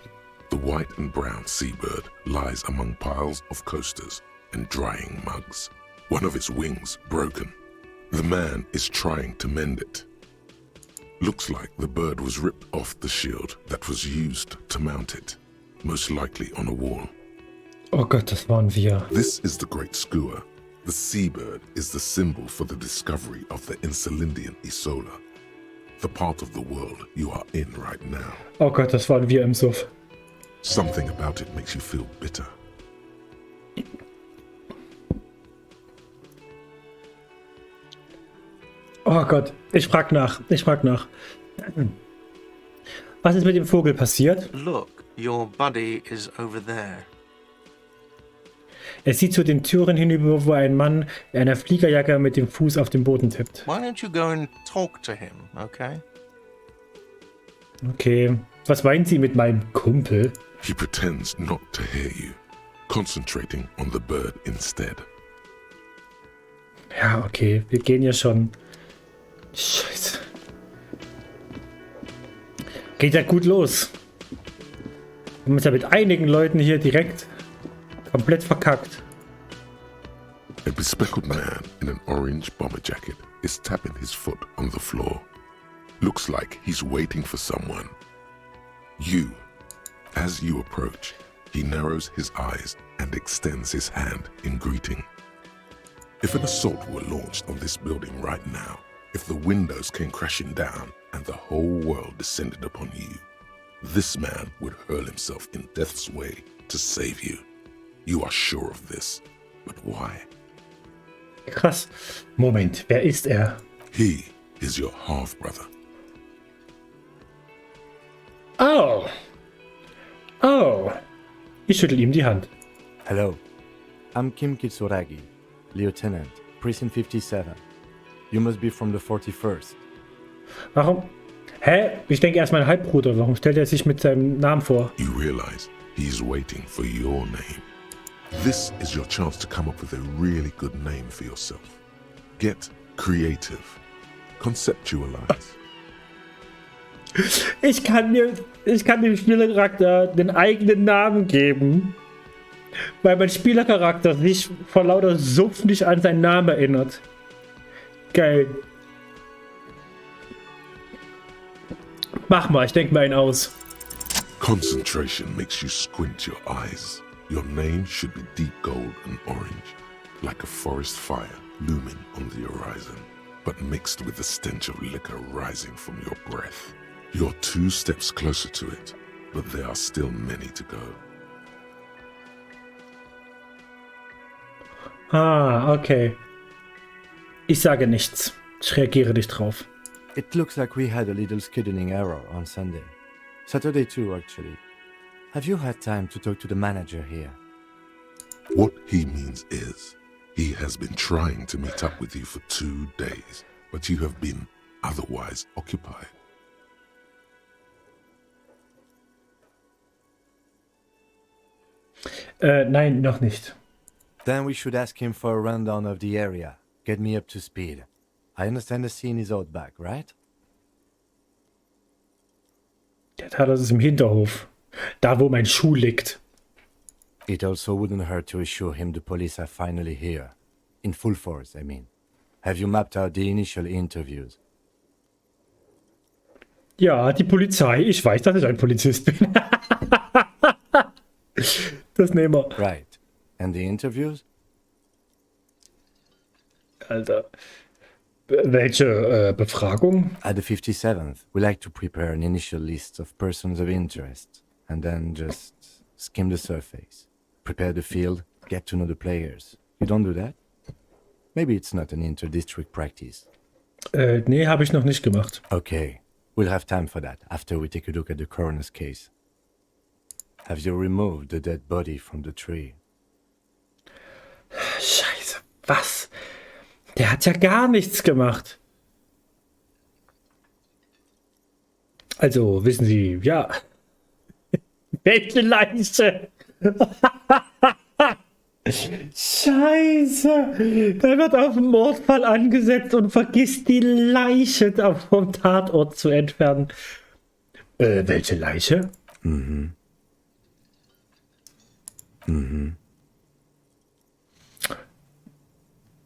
The white and brown seabird lies among piles of coasters and drying mugs. One of its wings broken. The man is trying to mend it. Looks like the bird was ripped off the shield that was used to mount it, most likely on a wall. Oh Gott, das waren wir. This is the great skua. The seabird is the symbol for the discovery of the Insulindian Isola, the part of the world you are in right now. Oh Gott, das waren wir im Suff. Something about it makes you feel bitter. Oh Gott, ich frag nach. Was ist mit dem Vogel passiert? Look, your buddy is over there. Er sieht zu den Türen hinüber, wo ein Mann in einer Fliegerjacke mit dem Fuß auf den Boden tippt. Why don't you go and talk to him, okay? Okay, was meint sie mit meinem Kumpel? He pretends not to hear you, concentrating on the bird instead. Ja, okay, wir gehen ja schon. Scheiße. Geht ja gut los. Wir haben es ja mit einigen Leuten hier direkt komplett verkackt. A bespectacled man in an orange bomber jacket is tapping his foot on the floor. Looks like he's waiting for someone. As you approach, he narrows his eyes and extends his hand in greeting. If an assault were launched on this building right now, if the windows came crashing down and the whole world descended upon you, this man would hurl himself in death's way to save you. You are sure of this, but why? Krass. Moment, wer ist er? He is your half-brother. Oh. Oh. Ich schüttel ihm die Hand. Hello, I'm Kim Kitsuragi, Lieutenant, Precinct 57. You must be from the 41st. Warum? Hä? Ich denke erstmal ein Halbbruder. Warum stellt er sich mit seinem Namen vor? You realize he's waiting for your name. This is your chance to come up with a really good name for yourself. Get creative. Conceptualize. Ich kann dem Spielercharakter den eigenen Namen geben, weil mein Spielercharakter sich vor lauter Sumpf nicht an seinen Namen erinnert. Geil. Mach mal, ich denke mir einen aus. Concentration makes you squint your eyes. Your name should be deep gold and orange, like a forest fire looming on the horizon, but mixed with the stench of liquor rising from your breath. You're 2 steps closer to it, but there are still many to go. Ah, okay. Ich sage nichts. Ich reagiere nicht drauf. It looks like we had a little scheduling error on Sunday. Saturday too, actually. Have you had time to talk to the manager here? What he means is, he has been trying to meet up with you for 2 days, but you have been otherwise occupied. Nein, noch nicht. Then we should ask him for a rundown of the area. Get me up to speed. I understand the scene is out back, right? Der Tatort ist im Hinterhof. Da, wo mein Schuh liegt. It also wouldn't hurt to assure him the police are finally here. In full force, I mean. Have you mapped out the initial interviews? Ja, die Polizei. Ich weiß, dass ich ein Polizist bin. Das nehmen wir. Right. And the interviews? Alter. Welche Befragung? At the 57th, we like to prepare an initial list of persons of interest, and then just skim the surface. Prepare the field, get to know the players. You don't do that? Maybe it's not an inter-district practice. Nee, habe ich noch nicht gemacht. Okay, we'll have time for that after we take a look at the coroner's case. Have you removed the dead body from the tree? Scheiße, was? Der hat ja gar nichts gemacht. Also, wissen Sie, ja. Welche Leiche? Scheiße. Er wird auf den Mordfall angesetzt und vergisst die Leiche vom Tatort zu entfernen. Welche Leiche?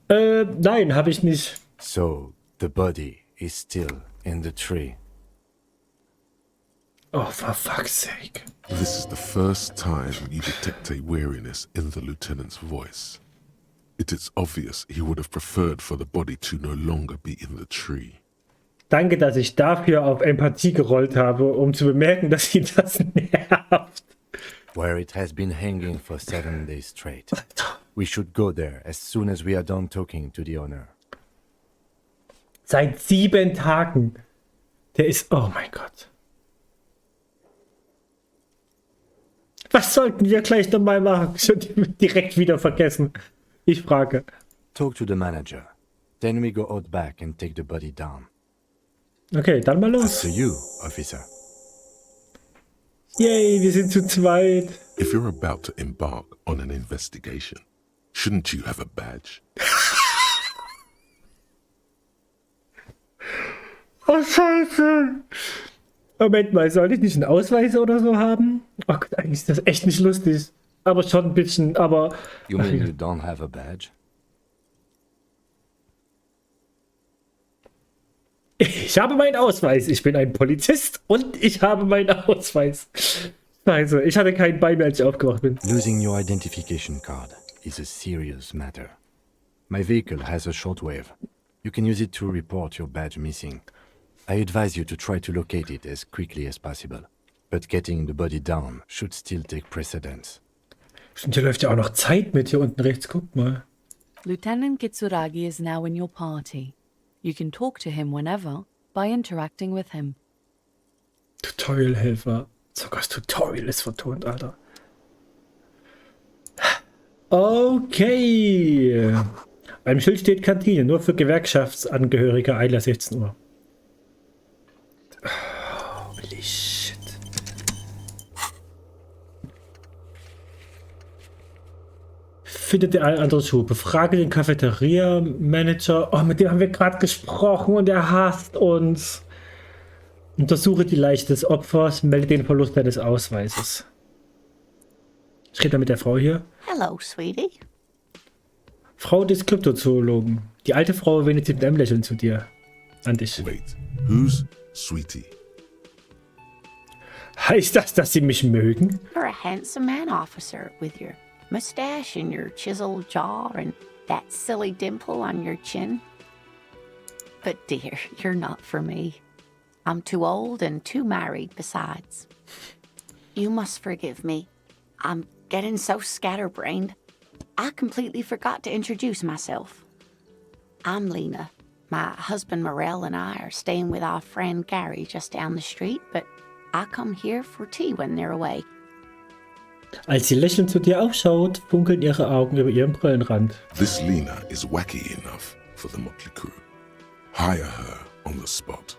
Nein, habe ich nicht. So, the body is still in the tree. Oh, for fuck's sake. This is the first time you detect a weariness in the lieutenant's voice. It is obvious he would have preferred for the body to no longer be in the tree. Danke, dass ich dafür auf Empathie gerollt habe, um zu bemerken, dass ihn das nervt. Where it has been hanging for 7 days straight. We should go there as soon as we are done talking to the owner. Seit 7 Tagen. Der ist... Oh mein Gott. Was sollten wir gleich nochmal machen? Schon direkt wieder vergessen. Ich frage. Talk to the manager. Then we go out back and take the body down. Okay, dann mal los. After you, officer. Yay, wir sind zu zweit. If you're about to embark on an investigation, shouldn't you have a badge? Oh, Scheiße. Moment mal, soll ich nicht einen Ausweis oder so haben? Oh Gott, eigentlich ist das echt nicht lustig. Aber schon ein bisschen, aber... You mean you don't have a badge? Ich habe meinen Ausweis. Ich bin ein Polizist und ich habe meinen Ausweis. Also, ich hatte keinen bei mir, als ich aufgewacht bin. Losing your identification card is a serious matter. My vehicle has a shortwave. You can use it to report your badge missing. I advise you to try to locate it as quickly as possible. But getting the body down should still take precedence. Stimmt, hier läuft ja auch noch Zeit mit. Hier unten rechts, guck mal. Lieutenant Kitsuragi is now in your party. You can talk to him whenever by interacting with him. Tutorial-Helfer. Sogar das Tutorial ist vertont, Alter. Okay. Beim Schild steht Kantine, nur für Gewerkschaftsangehörige, Eiler 16 Uhr. Holy shit. Findet ihr alle andere Schuhe? Befrage den Cafeteria-Manager. Oh, mit dem haben wir gerade gesprochen und er hasst uns. Untersuche die Leiche des Opfers, melde den Verlust deines Ausweises. Ich rede da mit der Frau hier. Hello, sweetie. Frau des Kryptozoologen. Die alte Frau wendet sich mit einem Lächeln zu dir. An dich. Wait, who's Sweetie? Heißt das, dass sie mich mögen? You're a handsome man, officer, with your mustache and your chiseled jaw and that silly dimple on your chin. But dear, you're not for me. I'm too old and too married besides. You must forgive me. I'm getting so scatterbrained. I completely forgot to introduce myself. I'm Lena. My husband Morel and I are staying with our friend Gary just down the street, but I come here for tea when they're away. Als sie lächelnd zu dir aufschaut, funkeln ihre Augen über ihren Brillenrand. This Lena is wacky enough for the motley crew. Hire her on the spot.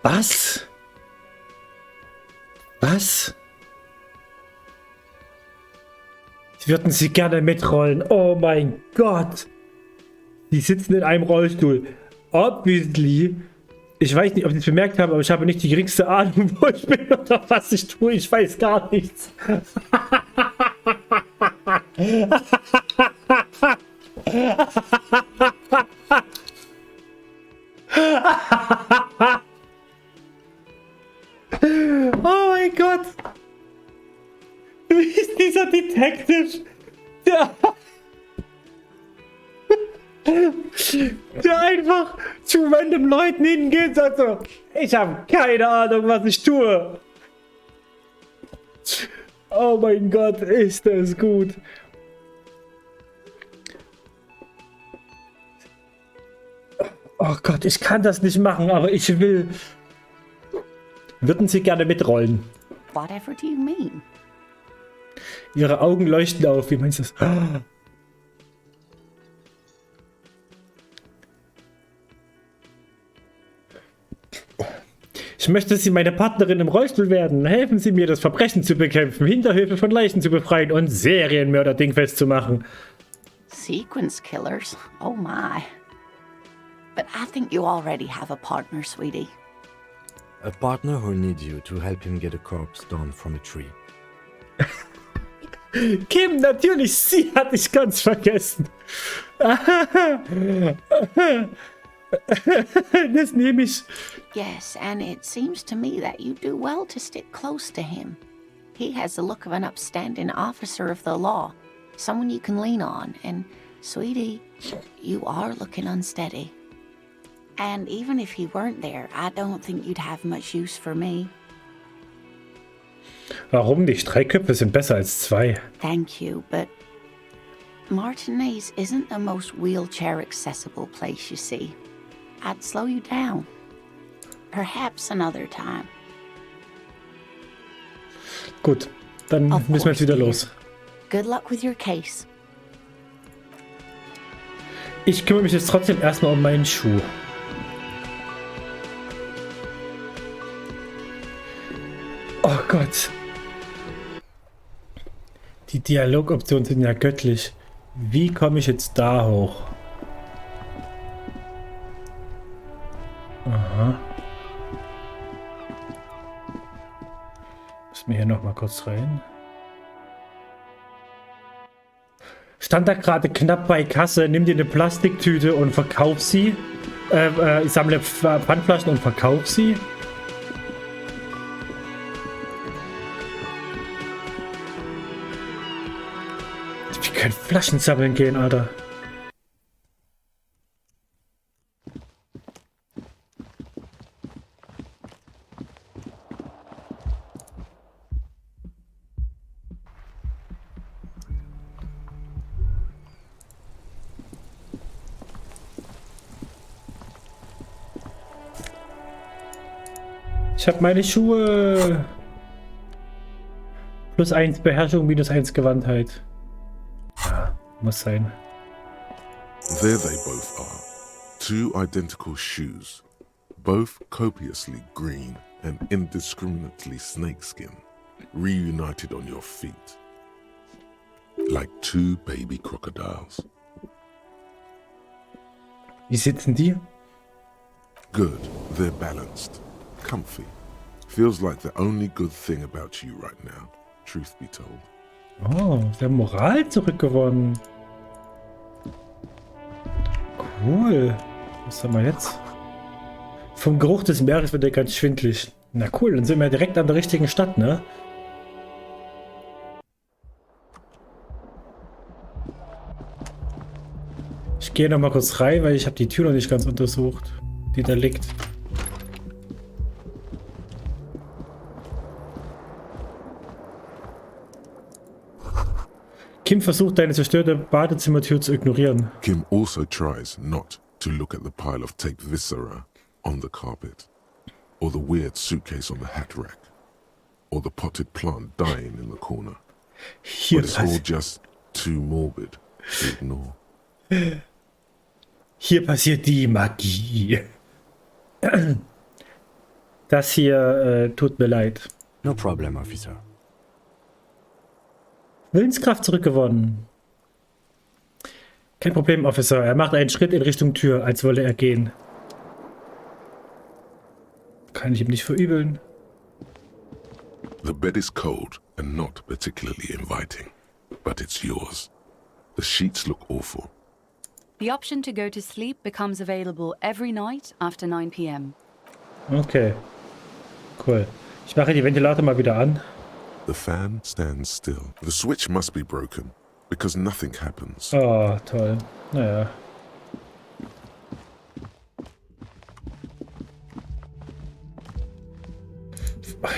Was? Was? Würden sie gerne mitrollen? Oh mein Gott! Die sitzen in einem Rollstuhl. Obviously. Ich weiß nicht, ob sie es bemerkt haben, aber ich habe nicht die geringste Ahnung, wo ich bin oder was ich tue. Ich weiß gar nichts. Oh mein Gott! Wie ist dieser Detective? Der einfach zu random Leuten hingeht und sagt so, ich habe keine Ahnung, was ich tue. Oh mein Gott, ist das gut. Oh Gott, ich kann das nicht machen, aber ich will. Würden Sie gerne mitrollen? Whatever do you mean? Ihre Augen leuchten auf. Wie meinst du das? Ich möchte, dass Sie meine Partnerin im Rollstuhl werden. Helfen Sie mir, das Verbrechen zu bekämpfen, Hinterhöfe von Leichen zu befreien und Serienmörder dingfest zu machen. Sequence killers? Oh my. But I think you already have a partner, sweetie. A partner who'll need you to help him get a corpse down from a tree. Kim, natürlich, sie hatte ich ganz vergessen. Das nehme ich. Yes, and it seems to me that you do well to stick close to him. He has the look of an upstanding officer of the law, someone you can lean on, and, sweetie, you are looking unsteady. And even if he weren't there, I don't think you'd have much use for me. Warum nicht? 3 Köpfe sind besser als 2. Thank you, but Martinez isn't the most wheelchair-accessible place, you see. I'd slow you down. Perhaps another time. Gut, dann müssen wir jetzt wieder los. Good luck with your case. Ich kümmere mich jetzt trotzdem erstmal um meinen Schuh. Oh Gott. Die Dialogoptionen sind ja göttlich. Wie komme ich jetzt da hoch? Aha. Müssen wir hier noch mal kurz rein. Stand da gerade knapp bei Kasse, nimm dir eine Plastiktüte und verkauf sie. Ich sammle Pfandflaschen und verkauf sie. Wir können Flaschen sammeln gehen, Alter. Ich habe meine Schuhe. +1 Beherrschung, -1 Gewandtheit. Ja, muss sein. There they both are. 2 identical shoes, both copiously green and indiscriminately snakeskin, reunited on your feet. Like 2 baby crocodiles. Wie sitzen die? Good, they're balanced, comfy. Feels like the only good thing about you right now, truth be told. Oh, sie haben Moral zurückgewonnen. Cool. Was haben wir jetzt? Vom Geruch des Meeres wird er ganz schwindlig. Na cool, dann sind wir direkt an der richtigen Stadt, ne? Ich gehe noch mal kurz rein, weil ich habe die Tür noch nicht ganz untersucht, die da liegt. Kim versucht, deine zerstörte Badezimmertür zu ignorieren. Kim also tries not to look at the pile of taped viscera on the carpet, or the weird suitcase on the hat rack, or the potted plant dying in the corner. But it's all just too morbid to ignore. Hier passiert die Magie. Das hier tut mir leid. No problem, officer. Willenskraft zurückgewonnen. Kein Problem, Officer. Er macht einen Schritt in Richtung Tür, als wolle er gehen. Kann ich ihm nicht verübeln. The bed is cold and not particularly inviting, but it's yours. The sheets look awful. The option to go to sleep becomes available every night after 9 p.m. Okay. Cool. Ich mache die Ventilator mal wieder an. The fan stands still. The switch must be broken, because nothing happens. Oh, toll. Naja.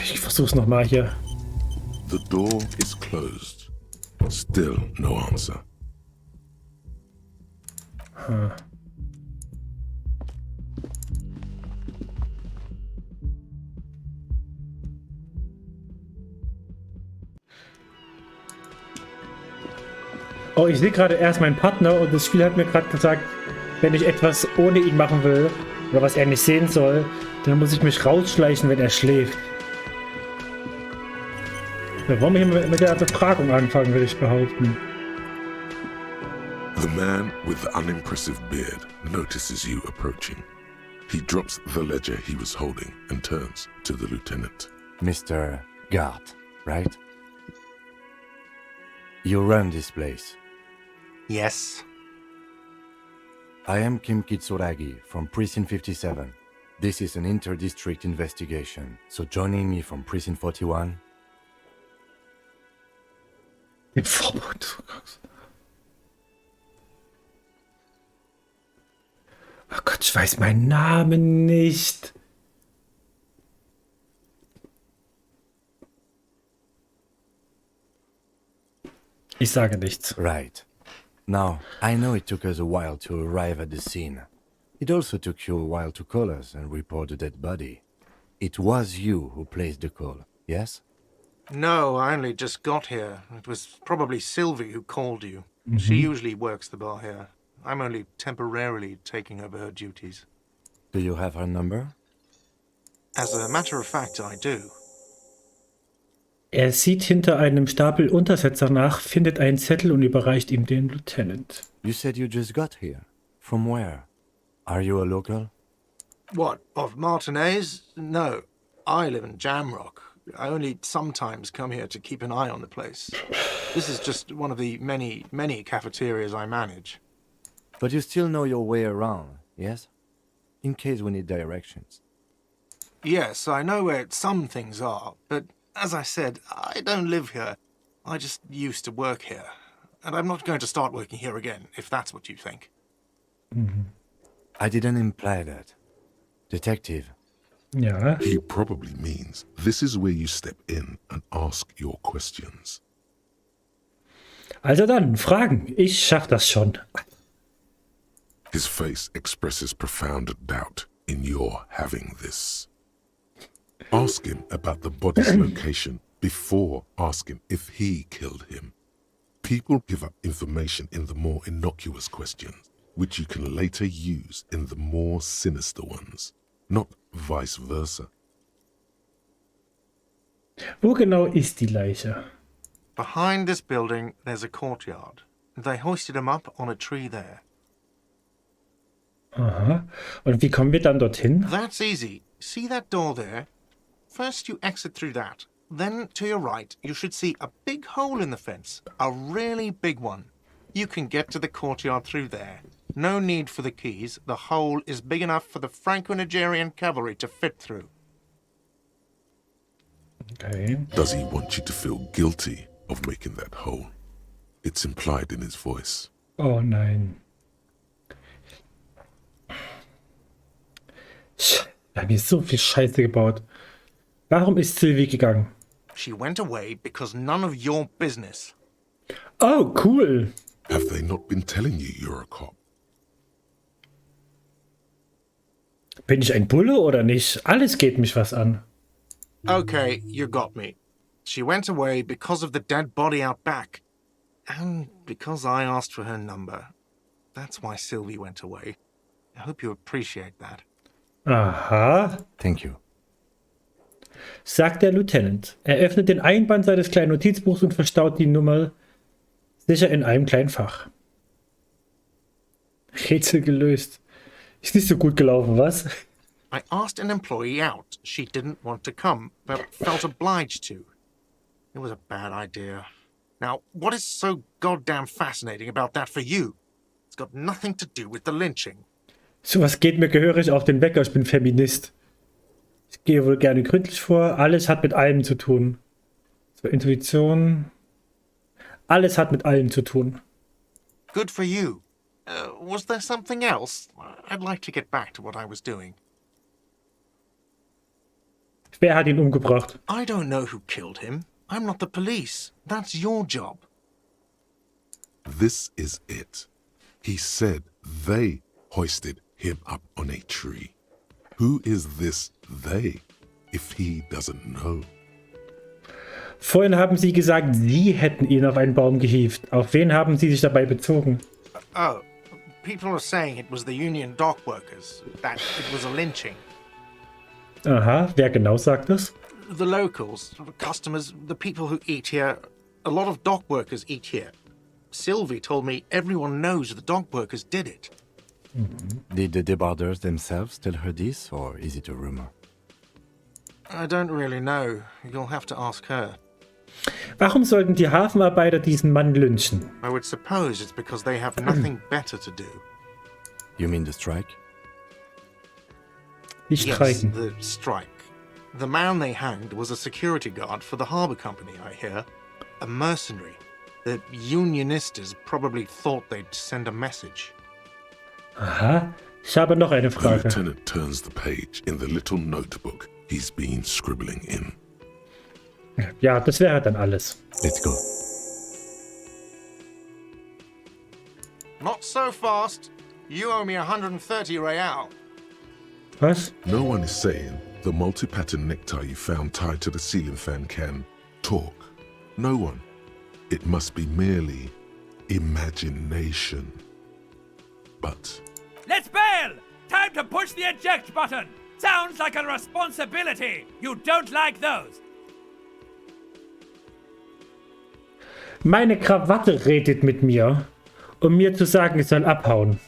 Ich versuch's nochmal hier. The door is closed. Still no answer. Hm. Oh, ich sehe gerade erst meinen Partner und das Spiel hat mir gerade gesagt, wenn ich etwas ohne ihn machen will, oder was er nicht sehen soll, dann muss ich mich rausschleichen, wenn er schläft. Wir wollen hier mit der Befragung anfangen, würde ich behaupten. The man with the unimpressive beard notices you approaching. He drops the ledger he was holding and turns to the lieutenant. Mr. Gart, right? You run this place. Yes. I am Kim Kitsuragi from Precinct 57. This is an inter-district investigation, so joining me from Precinct 41. Im Verbund. Oh Gott, ich weiß meinen Namen nicht. Ich sage nichts. Right. Now, I know it took us a while to arrive at the scene. It also took you a while to call us and report the dead body. It was you who placed the call, yes? No, I only just got here. It was probably Sylvie who called you. She usually works the bar here. I'm only temporarily taking over her duties. Do you have her number? As a matter of fact, I do. Er sieht hinter einem Stapel Untersetzer nach, findet einen Zettel und überreicht ihm den Lieutenant. You said you just got here. From where? Are you a local? What, of Martinez? No, I live in Jamrock. I only sometimes come here to keep an eye on the place. This is just one of the many, many cafeterias I manage. But you still know your way around, yes? In case we need directions. Yes, I know where some things are, but as I said, I don't live here. I just used to work here. And I'm not going to start working here again, if that's what you think. I didn't imply that. Detective. Ja. He probably means this is where you step in and ask your questions. Also dann, Fragen. Ich schaff das schon. His face expresses profound doubt in your having this. Ask him about the body's location before asking if he killed him. People give up information in the more innocuous questions. which you can later use in the more sinister ones, not vice versa. Wo genau ist die Leiche? Behind this building, there's a courtyard. They hoisted him up on a tree there. Aha. Und wie kommen wir dann dorthin? That's easy. See that door there? First you exit through that. Then to your right, you should see a big hole in the fence. A really big one. You can get to the courtyard through there. No need for the keys. The hole is big enough for the Franco-Nigerian cavalry to fit through. Okay. Does he want you to feel guilty of making that hole? It's implied in his voice. Oh nein. Wir haben hier so viel Scheiße gebaut. Warum ist Sylvie gegangen? She went away because none of your business. Oh, cool. Have they not been telling you you're a cop? Bin ich ein Bulle oder nicht? Alles geht mich was an. Okay, you got me. She went away because of the dead body out back. And because I asked for her number. That's why Sylvie went away. I hope you appreciate that. Aha, Thank you. sagt der Lieutenant. Er öffnet den Einband seines kleinen Notizbuchs und verstaut die Nummer sicher in einem kleinen Fach. Rätsel gelöst. Ist nicht so gut gelaufen, was? I asked an employee out. She didn't want to come, but felt obliged to. It was a bad idea. Now, what is so goddamn fascinating about that for you? It's got nothing to do with the lynching. Sowas geht mir gehörig auf den Wecker. Ich bin Feminist. Ich gehe wohl gerne gründlich vor. Alles hat mit allem zu tun. So, Intuition. Alles hat mit allem zu tun. Good for you. Was there something else? I'd like to get back to what I was doing. Wer hat ihn umgebracht? I don't know who killed him. I'm not the police. That's your job. This is it. He said they hoisted him up on a tree. Who is this they, if he doesn't know? Vorhin haben Sie gesagt, Sie hätten ihn auf einen Baum gehievt. Auf wen haben Sie sich dabei bezogen? Oh, people are saying it was the union dock workers, that it was a lynching. Aha, wer genau sagt das? The locals, customers, the people who eat here, a lot of dock workers eat here. Sylvie told me everyone knows the dock workers did it. Did the debarders themselves tell her this, or is it a rumor? I don't really know. You'll have to ask her. Warum sollten die Hafenarbeiter diesen Mann lynchen? I would suppose it's because they have nothing better to do. You mean the strike? Die Yes, streiken. the strike. The man they hanged was a security guard for the harbour company, I hear. A mercenary. The unionistas probably thought they'd send a message. Aha, ich habe noch eine The Frage. lieutenant turns the page in the little notebook he's been scribbling in. Ja, das wäre dann alles. Let's go. Not so fast. You owe me 130 real. Was? No one is saying the multi-pattern necktie you found tied to the ceiling fan can talk. No one. It must be merely imagination. But Let's bail! Time to push the eject button! Sounds like a responsibility! You don't like those! Meine Krawatte redet mit mir, um mir zu sagen, ich soll abhauen.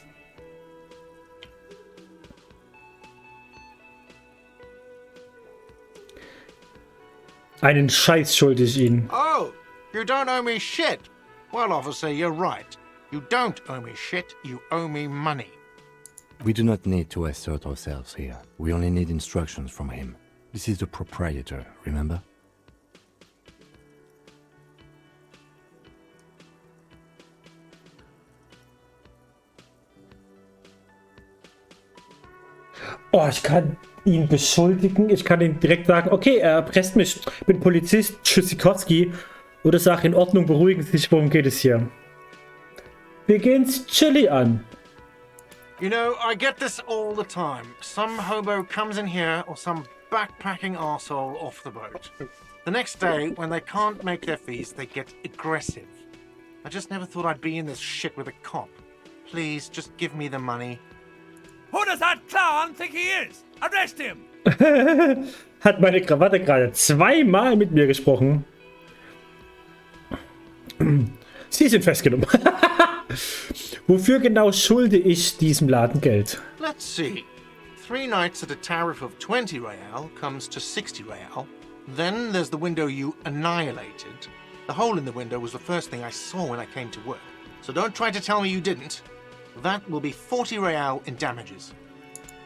Einen Scheiß schulde ich Ihnen. Oh, you don't owe me shit. Well, officer, you're right. You don't owe me shit, you owe me money. We do not need to assert ourselves here. We only need instructions from him. This is the proprietor, remember? Oh, ich kann ihn beschuldigen. Ich kann ihm direkt sagen, okay, er erpresst mich. Ich bin Polizist, Tschüssikowski. Oder sag, in Ordnung, beruhigen Sie sich, worum geht es hier? Wir gehen's chilly an. You know, I get this all the time. Some hobo comes in here or some backpacking arsehole off the boat. The next day, when they can't make their fees, they get aggressive. I just never thought I'd be in this shit with a cop. Please, just give me the money. Who does that clown think he is? Arrest him! Hat meine Krawatte gerade zweimal mit mir gesprochen. Sie sind festgenommen. Wofür genau schulde ich diesem Laden Geld? Let's see. 3 nights at a tariff of 20 real comes to 60 real. Then there's the window you annihilated. The hole in the window was the first thing I saw when I came to work. So don't try to tell me you didn't. That will be 40 real in damages.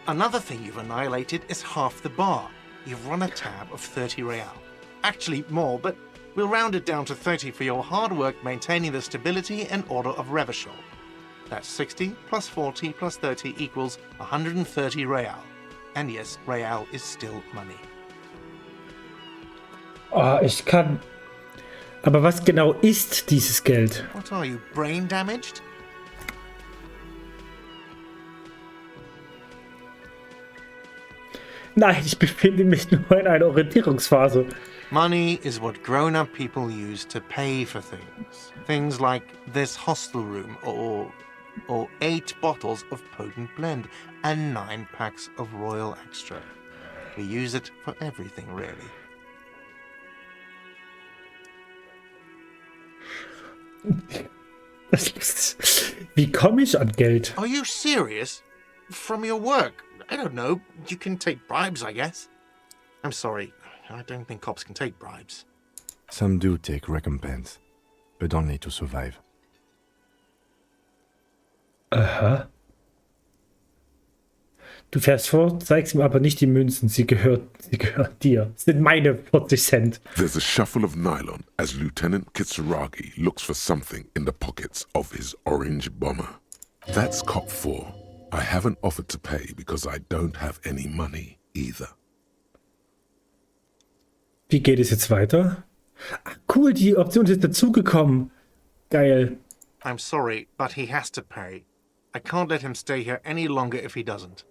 Another thing you've annihilated is half the bar. You've run a tab of 30 real. Actually more, but we'll round it down to 30 for your hard work maintaining the stability and order of Revachol. That's 60 plus 40 plus 30 equals 130 real. And yes, real is still money. Oh, ich kann... Aber was genau ist dieses Geld? What are you, brain damaged? Nein, ich befinde mich nur in einer Orientierungsphase. Money is what grown-up people use to pay for things. Things like this hostel room or 8 bottles of potent blend and 9 packs of Royal Extra. We use it for everything, really. Wie komme ich an Geld? Are you serious? From your work? I don't know. You can take bribes, I guess. I'm sorry. I don't think cops can take bribes. Some do take recompense, but only to survive. Aha. Du fährst vor, zeigst ihm aber nicht die Münzen. Sie gehört dir. Das sind meine 40 Cent. There's a shuffle of nylon as Lieutenant Kitsuragi looks for something in the pockets of his orange bomber. That's cop 4. I haven't offered to pay because I don't have any money either. Wie geht es jetzt weiter? Ach, cool, die Option ist jetzt dazugekommen. Geil. I'm sorry, but he has to pay. I can't let him stay here any longer if he doesn't.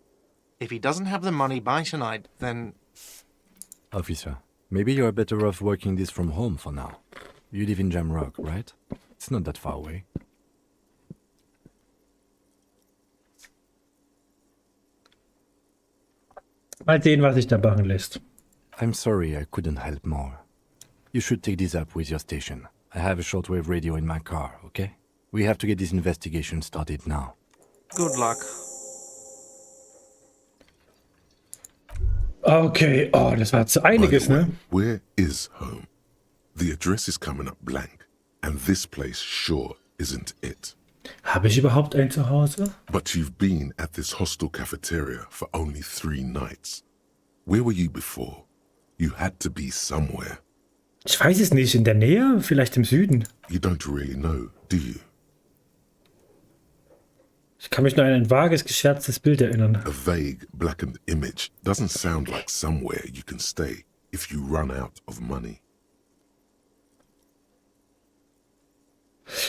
If he doesn't have the money by tonight, then... Officer, maybe you're better off working this from home for now. You live in Jamrock, right? It's not that far away. Mal sehen, was sich da machen lässt. I'm sorry I couldn't help more. You should take this up with your station. I have a shortwave radio in my car, okay? We have to get this investigation started now. Good luck. Okay, oh, das war zu einiges, By the way, ne? where is home? The address is coming up blank, and this place sure isn't it. Habe ich überhaupt ein Zuhause? But you've been at this hostel cafeteria for only 3 nights. Where were you before? You had to be somewhere. Ich weiß es nicht. In der Nähe? Vielleicht im Süden? You don't really know, do you? Ich kann mich nur an ein vages, gescherztes Bild erinnern. A vague, blackened image doesn't sound like somewhere you can stay if you run out of money.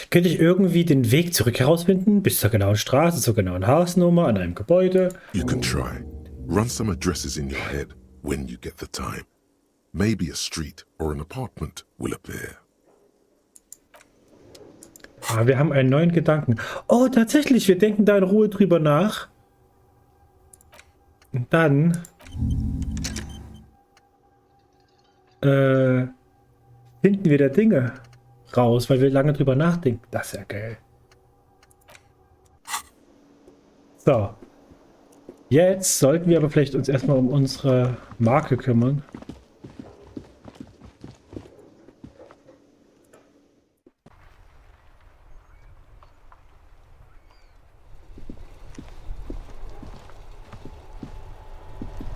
Könnte ich irgendwie den Weg zurück herausfinden? Bis zur genauen Straße, zur genauen Hausnummer, an einem Gebäude? You can try. Run some addresses in your head when you get the time. Maybe a street or an apartment will appear. Ah, wir haben einen neuen Gedanken. Oh, tatsächlich, wir denken da in Ruhe drüber nach. Und dann finden wir da Dinge raus, weil wir lange drüber nachdenken. Das ist ja geil. So. Jetzt sollten wir aber vielleicht uns erstmal um unsere Marke kümmern.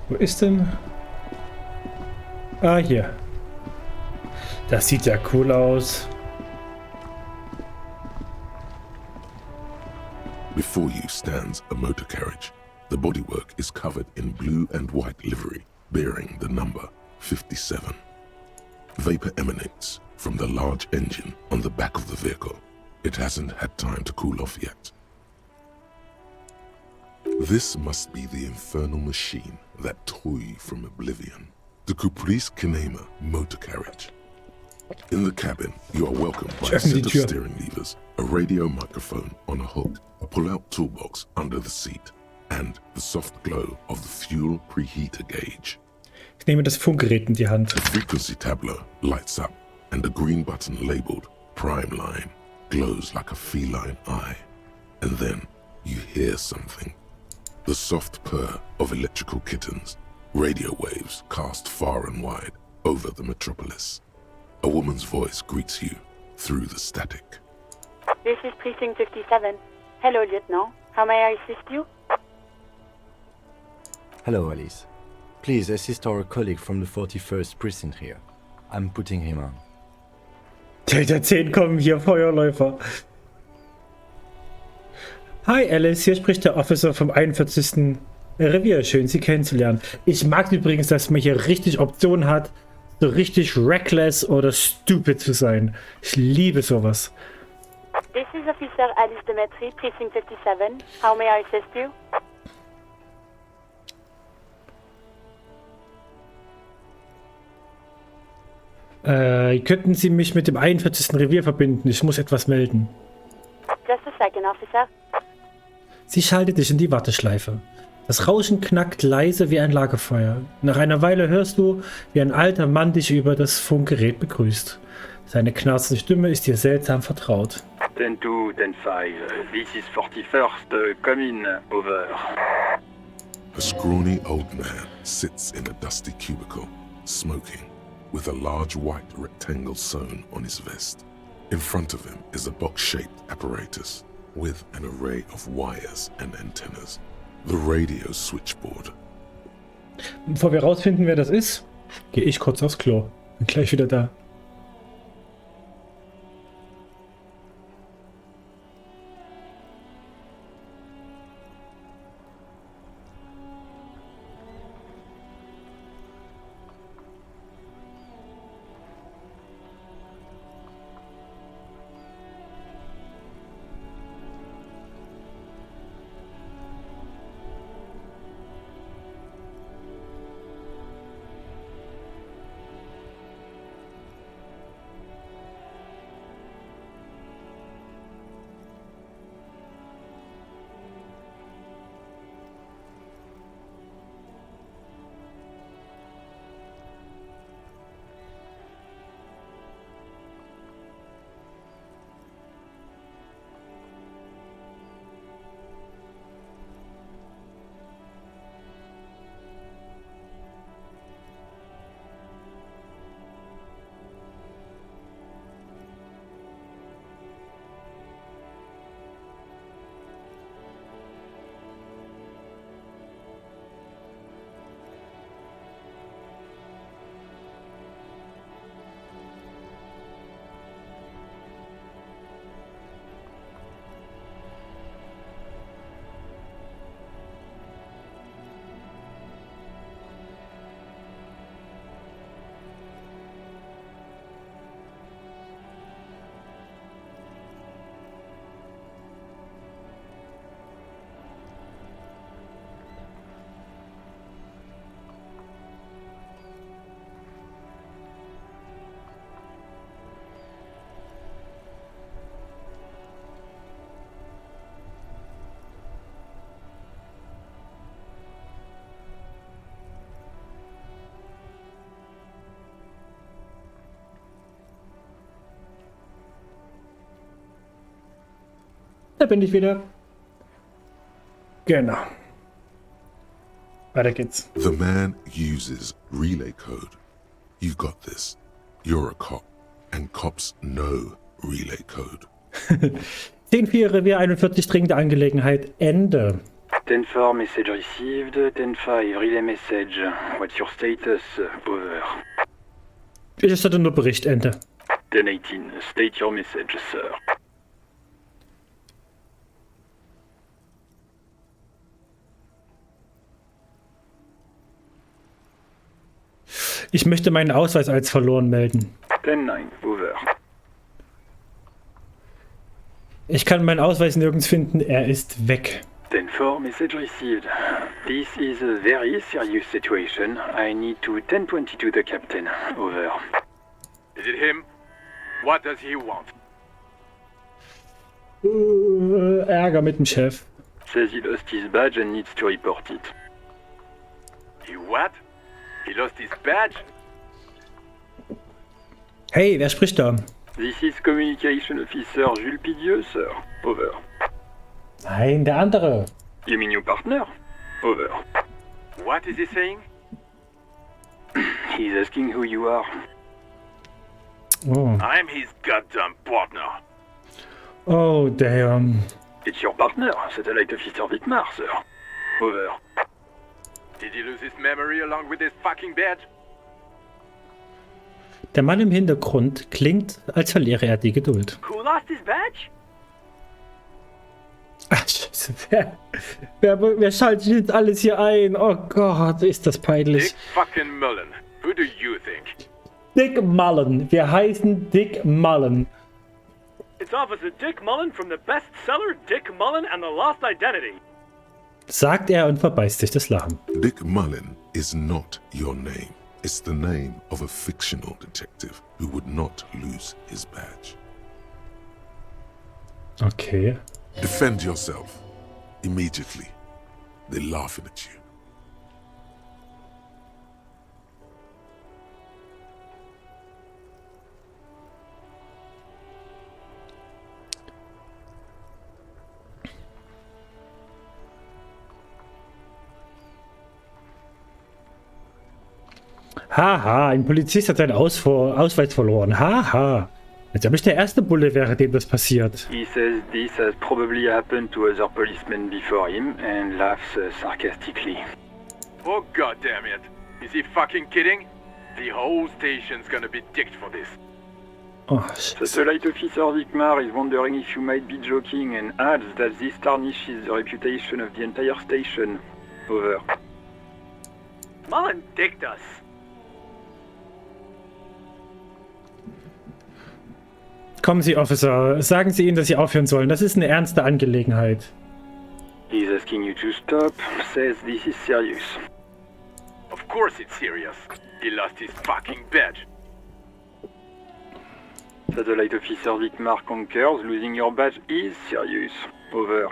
Wo ist denn? Ah, hier. Das sieht ja cool aus. Before you stands a motor carriage. The bodywork is covered in blue and white livery, bearing the number 57. Vapor emanates from the large engine on the back of the vehicle. It hasn't had time to cool off yet. This must be the infernal machine that tore you from oblivion. The Caprice Kinema motor carriage. In the cabin, you are welcomed by a öffne die set of Tür. steering levers, a radio microphone on a hook, a pull-out toolbox under the seat, and the soft glow of the fuel preheater gauge. Ich nehme das Funkgerät in die Hand. The frequency tableau lights up, and a green button labeled Prime Line glows like a feline eye. And then you hear something. The soft purr of electrical kittens, radio waves cast far and wide over the metropolis. A woman's voice greets you through the static. This is Precinct 57. Hello, Lieutenant. How may I assist you? Hello, Alice. Please assist our colleague from the 41st Precinct here. I'm putting him on. Delta 10 kommen hier, Feuerläufer. Hi Alice, hier spricht der Officer vom 41. Revier. Schön, Sie kennenzulernen. Ich mag übrigens, dass man hier richtig Optionen hat, so richtig reckless oder stupid zu sein. Ich liebe sowas. This is Officer Alice Demetri, Precinct 57. How may I assist you? Könnten Sie mich mit dem 41. Revier verbinden? Ich muss etwas melden. Just a second, Officer. Sie schaltet dich in die Warteschleife. Das Rauschen knackt leise wie ein Lagerfeuer. Nach einer Weile hörst du, wie ein alter Mann dich über das Funkgerät begrüßt. Seine knarzende Stimme ist dir seltsam vertraut. 10-2, 10-5, this is 41st, come in, over. A scrawny old man sits in a dusty cubicle, smoking, with a large white rectangle sewn on his vest. In front of him is a box-shaped apparatus with an array of wires and antennas. The radio switchboard. Bevor wir rausfinden, wer das ist, gehe ich kurz aufs Klo. Bin gleich wieder da. Da bin ich wieder. Genau. Weiter geht's. The man uses relay code. You've got this. You're a cop, and cops know relay code. 10-4 Revier 41 dringende Angelegenheit. Ende. 10-4 message received, 10-5 relay message. What's your status? Over. Ich hatte nur Bericht. Ende. 10-18, state your message, sir. Ich möchte meinen Ausweis als verloren melden. 10-9, over. Ich kann meinen Ausweis nirgends finden. Er ist weg. 10-4 message received. This is a very serious situation. I need to 10-22 the captain. Over. Is it him? What does he want? Ärger mit dem Chef. Says he lost his badge and needs to report it. He what? He lost his badge? Hey, wer spricht da? This is Communication Officer Jules Pidieux, sir. Over. Nein, der andere. You mean your partner? Over. What is he saying? He's asking who you are. Oh. I'm his goddamn partner. Oh, damn. It's your partner, Satellite Officer Dietmar, sir. Over. Did he lose his memory along with his fucking badge? Der Mann im Hintergrund klingt, als verliere er die Geduld. Who lost his badge? Ach, scheiße. Wer schaltet jetzt alles hier ein? Oh Gott, ist das peinlich. Dick fucking Mullen. Who do you think? Dick Mullen. Wir heißen Dick Mullen. It's Officer Dick Mullen from the bestseller Dick Mullen and the Lost Identity. Sagt er und verbeißt sich das Lachen. Dick Mullen is not your name. It's the name of a fictional detective who would not lose his badge. Okay. Defend yourself. Immediately. They're laughing at you. Haha, ein Polizist hat seinen Ausweis verloren. Haha. Als ob ich der erste Bulle wäre, dem das passiert. He says this has probably happened to other policemen before him and laughs sarcastically. Oh god damn it. Is he fucking kidding? The whole station's gonna be dicked for this. Oh, Scheiße. Satellite Officer Dietmar is wondering if you might be joking and adds that this tarnishes the reputation of the entire station. Over. Mullen dicked us. Kommen Sie, Officer. Sagen Sie ihnen, dass Sie aufhören sollen. Das ist eine ernste Angelegenheit. He's asking you to stop, says this is serious. Of course it's serious. He lost his fucking badge. Satellite Officer Dietmar concurs, losing your badge is serious. Over.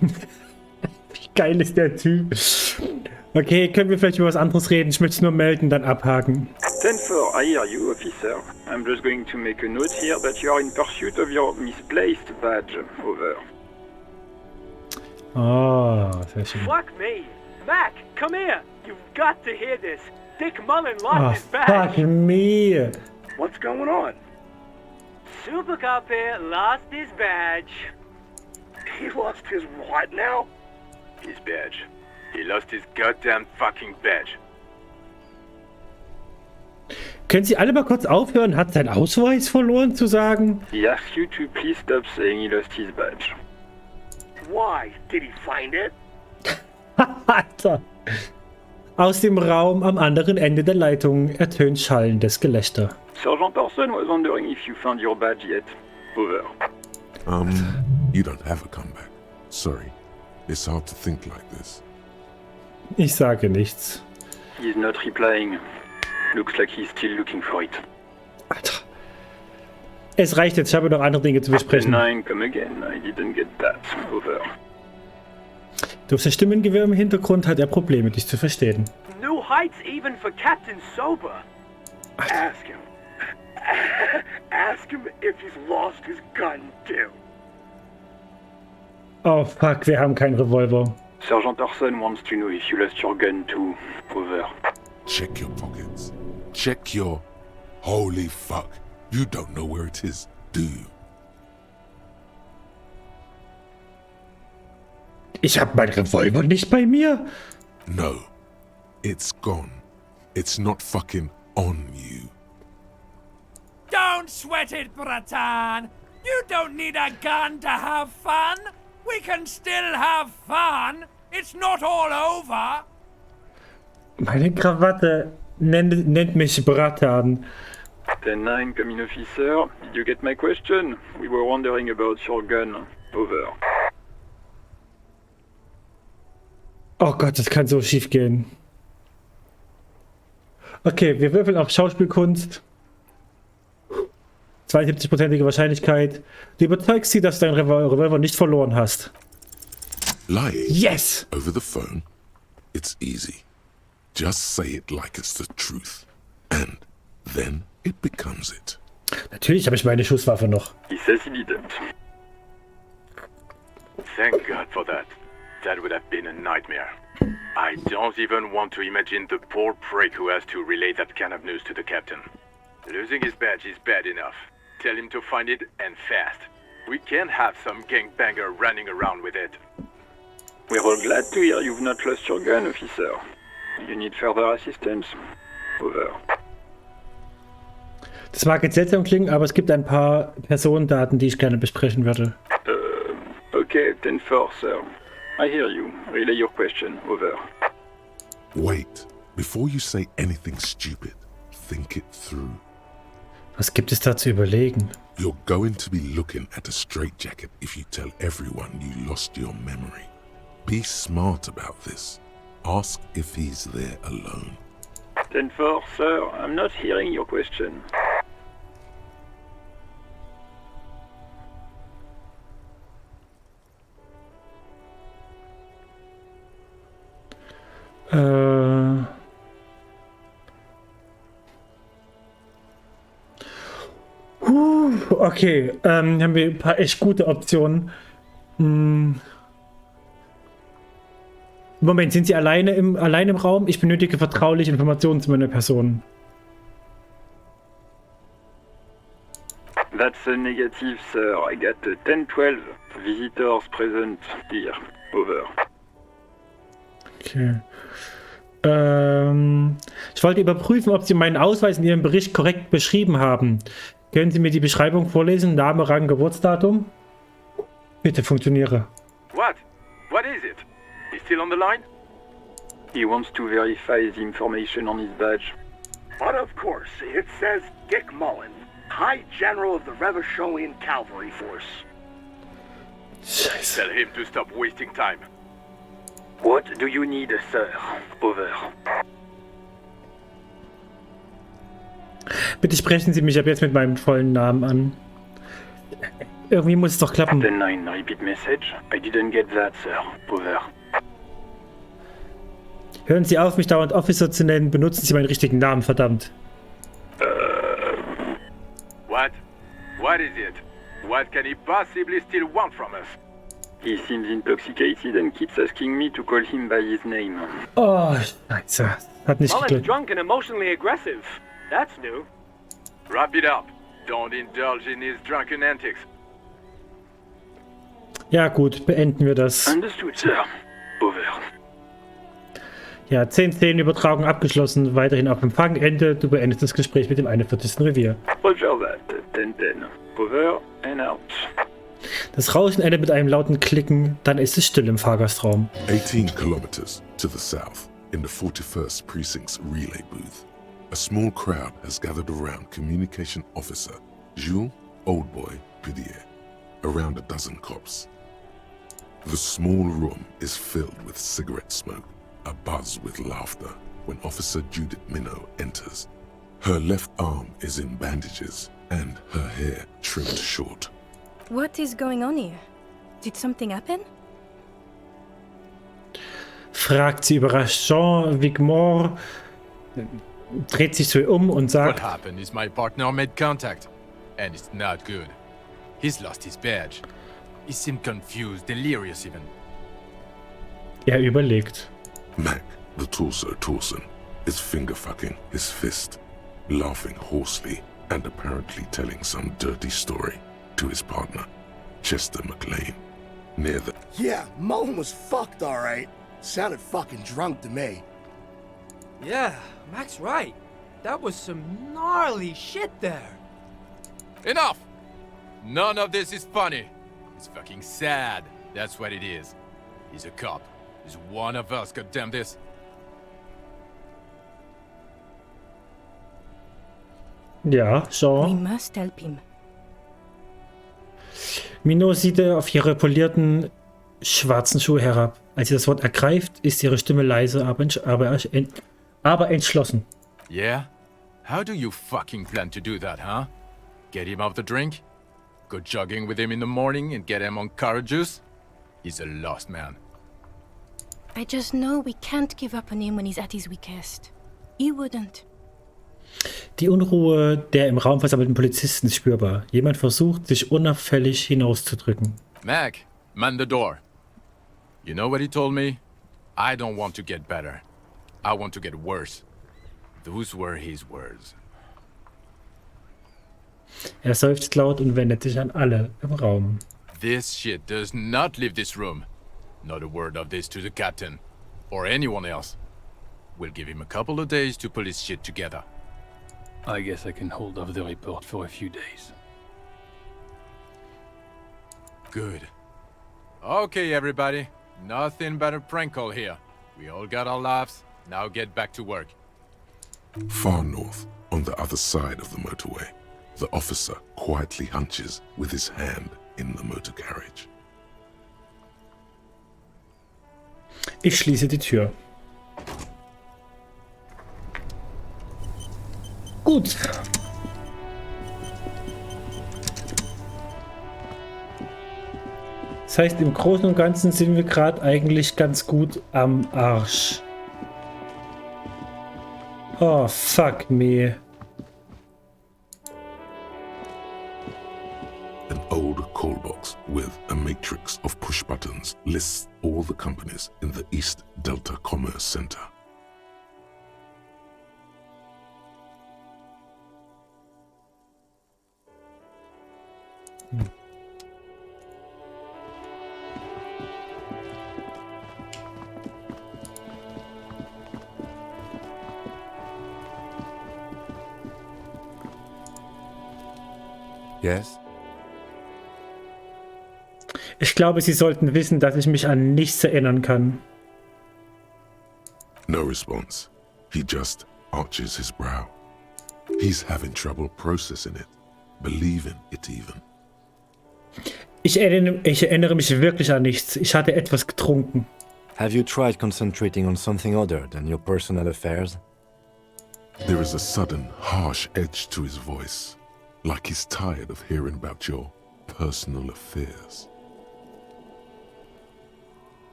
Wie geil ist der Typ? Okay, können wir vielleicht über was anderes reden? Ich möchte es nur melden, dann abhaken. 10-4, I hear you, officer. I'm just going to make a note here that you are in pursuit of your misplaced badge. Over. Oh, sehr schön. Fuck me. Mac, come here. You've got to hear this. Dick Mullen lost Oh, his badge. fuck me. What's going on? Super Cop here lost his badge. He lost his what now? His badge. He lost his goddamn fucking badge. Können Sie alle mal kurz aufhören, hat sein Ausweis verloren zu sagen? He asks you to please stop saying he lost his badge. Why? Did he find it? Alter. Aus dem Raum am anderen Ende der Leitung ertönt schallendes Gelächter. Sergeant Person was wondering if you found your badge yet. Over. You don't have a comeback. Sorry. It's hard to think like this. Ich sage nichts. He's not replying. Looks like he's still looking for it. Alter. Es reicht jetzt, ich habe noch andere Dinge zu besprechen. 9, come again. I didn't get that. Over. Durch das Stimmengewirr im Hintergrund hat er Probleme, dich zu verstehen. New heights even for Captain Sober. Ask him. Ask him if he's lost his gun too. Oh fuck, wir haben keinen Revolver. Sergeant Orson wants to know if you lost your gun too. Over. Check your pockets. Check your... Holy fuck. You don't know where it is, do you? Ich habe meinen Revolver nicht bei mir. No. It's gone. It's not fucking on you. Don't sweat it, Bratan. You don't need a gun to have fun. We can still have fun. It's not all over. Meine Krawatte nennt mich Bratan. 10-9, coming officer. Did you get my question? We were wondering about your gun. Over. Oh Gott, das kann so schief gehen. Okay, wir würfeln auf Schauspielkunst. 72%ige Wahrscheinlichkeit. Du überzeugst sie, dass du deinen Revolver nicht verloren hast. Lying Yes! over the phone? It's easy. Just say it like it's the truth. And then it becomes it. Natürlich habe ich meine Schusswaffe noch. He says he didn't. Thank God for that. That would have been a nightmare. I don't even want to imagine the poor prick who has to relay that kind of news to the captain. Losing his badge is bad enough. Tell him to find it, and fast. We can't have some gangbanger running around with it. We're all glad to hear you've not lost your gun, officer. You need further assistance? Over. Das mag jetzt seltsam klingen, aber es gibt ein paar Personendaten, die ich gerne besprechen würde. Okay, 10-4, sir. I hear you. Relay your question. Over. Wait. Before you say anything stupid, think it through. Was gibt es da zu überlegen? You're going to be looking at a straitjacket if you tell everyone you lost your memory. Be smart about this. Ask if he's there alone. 10-4, sir. I'm not hearing your question. Okay, haben wir ein paar echt gute Optionen. Moment, sind Sie alleine im Raum? Ich benötige vertrauliche Informationen zu meiner Person. That's a negative, sir. I got 10-12 visitors present here. Over. Okay. Ich wollte überprüfen, ob Sie meinen Ausweis in Ihrem Bericht korrekt beschrieben haben. Können Sie mir die Beschreibung vorlesen? Name, Rang, Geburtsdatum? Bitte, funktioniere. What? What is it? He's still on the line? He wants to verify the information on his badge. But of course, it says Dick Mullen, High General of the Revacholian Cavalry Force. Scheiße. Tell him to stop wasting time. What do you need, sir? Over. Bitte sprechen Sie mich ab jetzt mit meinem vollen Namen an. Irgendwie muss es doch klappen. Captain 9, repeat message. I didn't get that, sir. Over. Hören Sie auf, mich dauernd Officer zu nennen. Benutzen Sie meinen richtigen Namen, verdammt. What? What is it? What can he possibly still want from us? He seems intoxicated and keeps asking me to call him by his name. Oh, Scheiße. Hat nicht Mullen's geklappt. drunk and emotionally aggressive. That's new. Wrap it up. Don't indulge in his drunken antics. Ja gut, beenden wir das. Understood, sir. Over. Ja, 10-10-Übertragung abgeschlossen. Weiterhin auf Empfang. Ende. Du beendest das Gespräch mit dem 41. Revier. Roger that. 10-10. Over and out. Das Rauschen endet mit einem lauten Klicken. Dann ist es still im Fahrgastraum. 18 kilometers to the south, in the 41st Precinct's relay booth, a small crowd has gathered around Communication Officer Jules Oldboy Pidier, around a dozen cops. The small room is filled with cigarette smoke, abuzz with laughter, when Officer Judith Minnow enters. Her left arm is in bandages, and her hair trimmed short. What is going on here? Did something happen? Fragt sie überrascht. Jean Wigmore dreht sich zu ihr um und sagt: What happened is my partner made contact, and it's not good. He's lost his badge. He seemed confused, delirious even. Er überlegt. Mac, the torso Torson, is finger-fucking his fist, laughing hoarsely and apparently telling some dirty story to his partner, Chester McLean, near the... Yeah, Mullen was fucked, all right. Sounded fucking drunk to me. Yeah, Mac's right. That was some gnarly shit there. Enough! None of this is funny. It's fucking sad. That's what it is. He's a cop. He's one of us, goddamn this. Ja, We Jean. must help him. Minot sieht auf ihre polierten schwarzen Schuhe herab. Als sie das Wort ergreift, ist ihre Stimme leise, aber entschlossen. Yeah? How do you fucking plan to do that, huh? Get him off the drink? Go jogging with him in the morning and get him on carrot juice? He's a lost man. I just know we can't give up on him when he's at his weakest. You wouldn't. Die Unruhe der im Raum versammelten Polizisten ist spürbar. Jemand versucht, sich unauffällig hinauszudrücken. Mac, man the door. You know what he told me? I don't want to get better. I want to get worse. Those were his words. Er seufzt laut und wendet sich an alle im Raum. This shit does not leave this room. Not a word of this to the captain. Or anyone else. We'll give him a couple of days to pull his shit together. I guess I can hold off the report for a few days. Good. Okay, everybody. Nothing but a prank call here. We all got our laughs. Now get back to work. Far north, on the other side of the motorway, the officer quietly hunches with his hand in the motor carriage. Ich schließe die Tür. Gut. Das heißt, im Großen und Ganzen sind wir gerade eigentlich ganz gut am Arsch. Oh, fuck me. An old call box with a matrix of push buttons lists all the companies in the East Delta Commerce Center. Yes? Ich glaube, Sie sollten wissen, dass ich mich an nichts erinnern kann. No response. He just arches his brow. He's having trouble processing it, believing it even. Ich erinnere mich wirklich an nichts. Ich hatte etwas getrunken. Have you tried concentrating on something other than your personal affairs? There is a sudden, harsh edge to his voice, like he's tired of hearing about your personal affairs.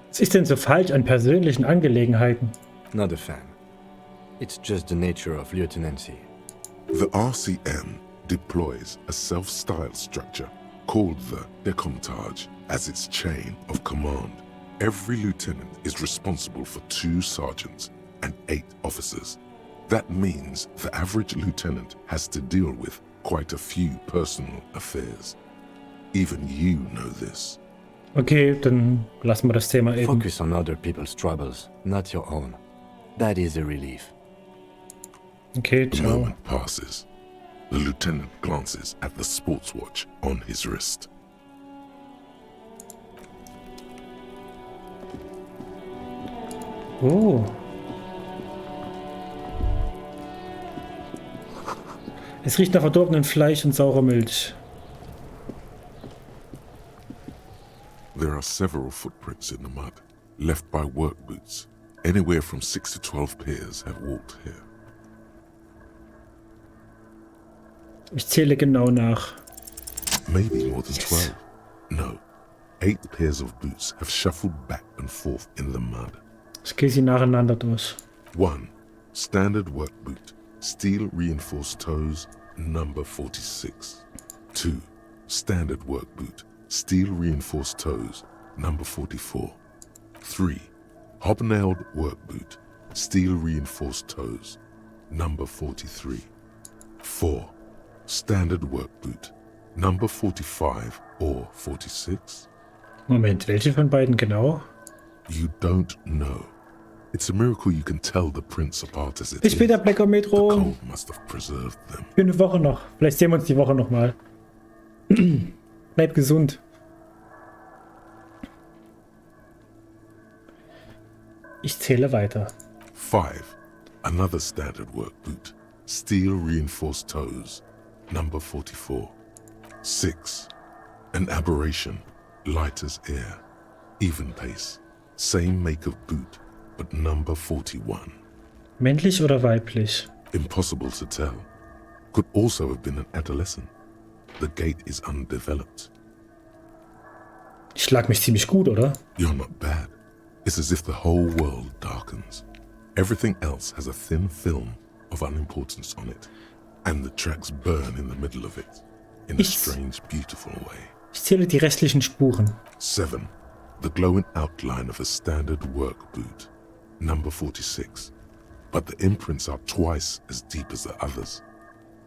Was ist denn so falsch an persönlichen Angelegenheiten? Not a fan. It's just the nature of lieutenancy. The RCM deploys a self-styled structure called the Decomptage as its chain of command. Every lieutenant is responsible for 2 sergeants and 8 officers. That means the average lieutenant has to deal with quite a few personal affairs. Even you know this. Okay, dann lassen wir das Thema eben. Focus on other people's troubles, not your own. That is a relief. Okay, The ciao. moment passes. The lieutenant glances at the sports watch on his wrist. Oh. Es riecht nach verdorbenem Fleisch und saurer Milch. There are several footprints in the mud, left by work boots. Anywhere from 6 to 12 pairs have walked here. Ich zähle genau nach. Maybe more than 12. No. 8 pairs of boots have shuffled back and forth in the mud. Ich gehe sie nacheinander durch. 1. Standard work boot. Steel reinforced toes, number 46. 2. Standard work boot. Steel reinforced toes, number 44. 3. Hobnailed work boot. Steel reinforced toes, number 43. 4. Standard work boot. Number 45 or 46? Moment, welche von beiden genau? You don't know. It's a miracle you can tell the prints apart as it Bis später, is. Blacker The Metro. cold must have preserved them. Für eine Woche noch. Vielleicht sehen wir uns die Woche noch mal. Bleib gesund. Ich zähle weiter. 5. Another standard work boot. Steel reinforced toes, number 44. 6. An aberration, light as air. Even pace. Same make of boot, but number 41. Männlich oder weiblich? Impossible to tell. Could also have been an adolescent. The gate is undeveloped. Ich schlag mich ziemlich gut, oder? You're not bad. It's as if the whole world darkens. Everything else has a thin film of unimportance on it, and the tracks burn in the middle of it, in a strange, beautiful way. Ich zähle die restlichen Spuren. 7. The glowing outline of a standard work boot. Number 46. But the imprints are twice as deep as the others.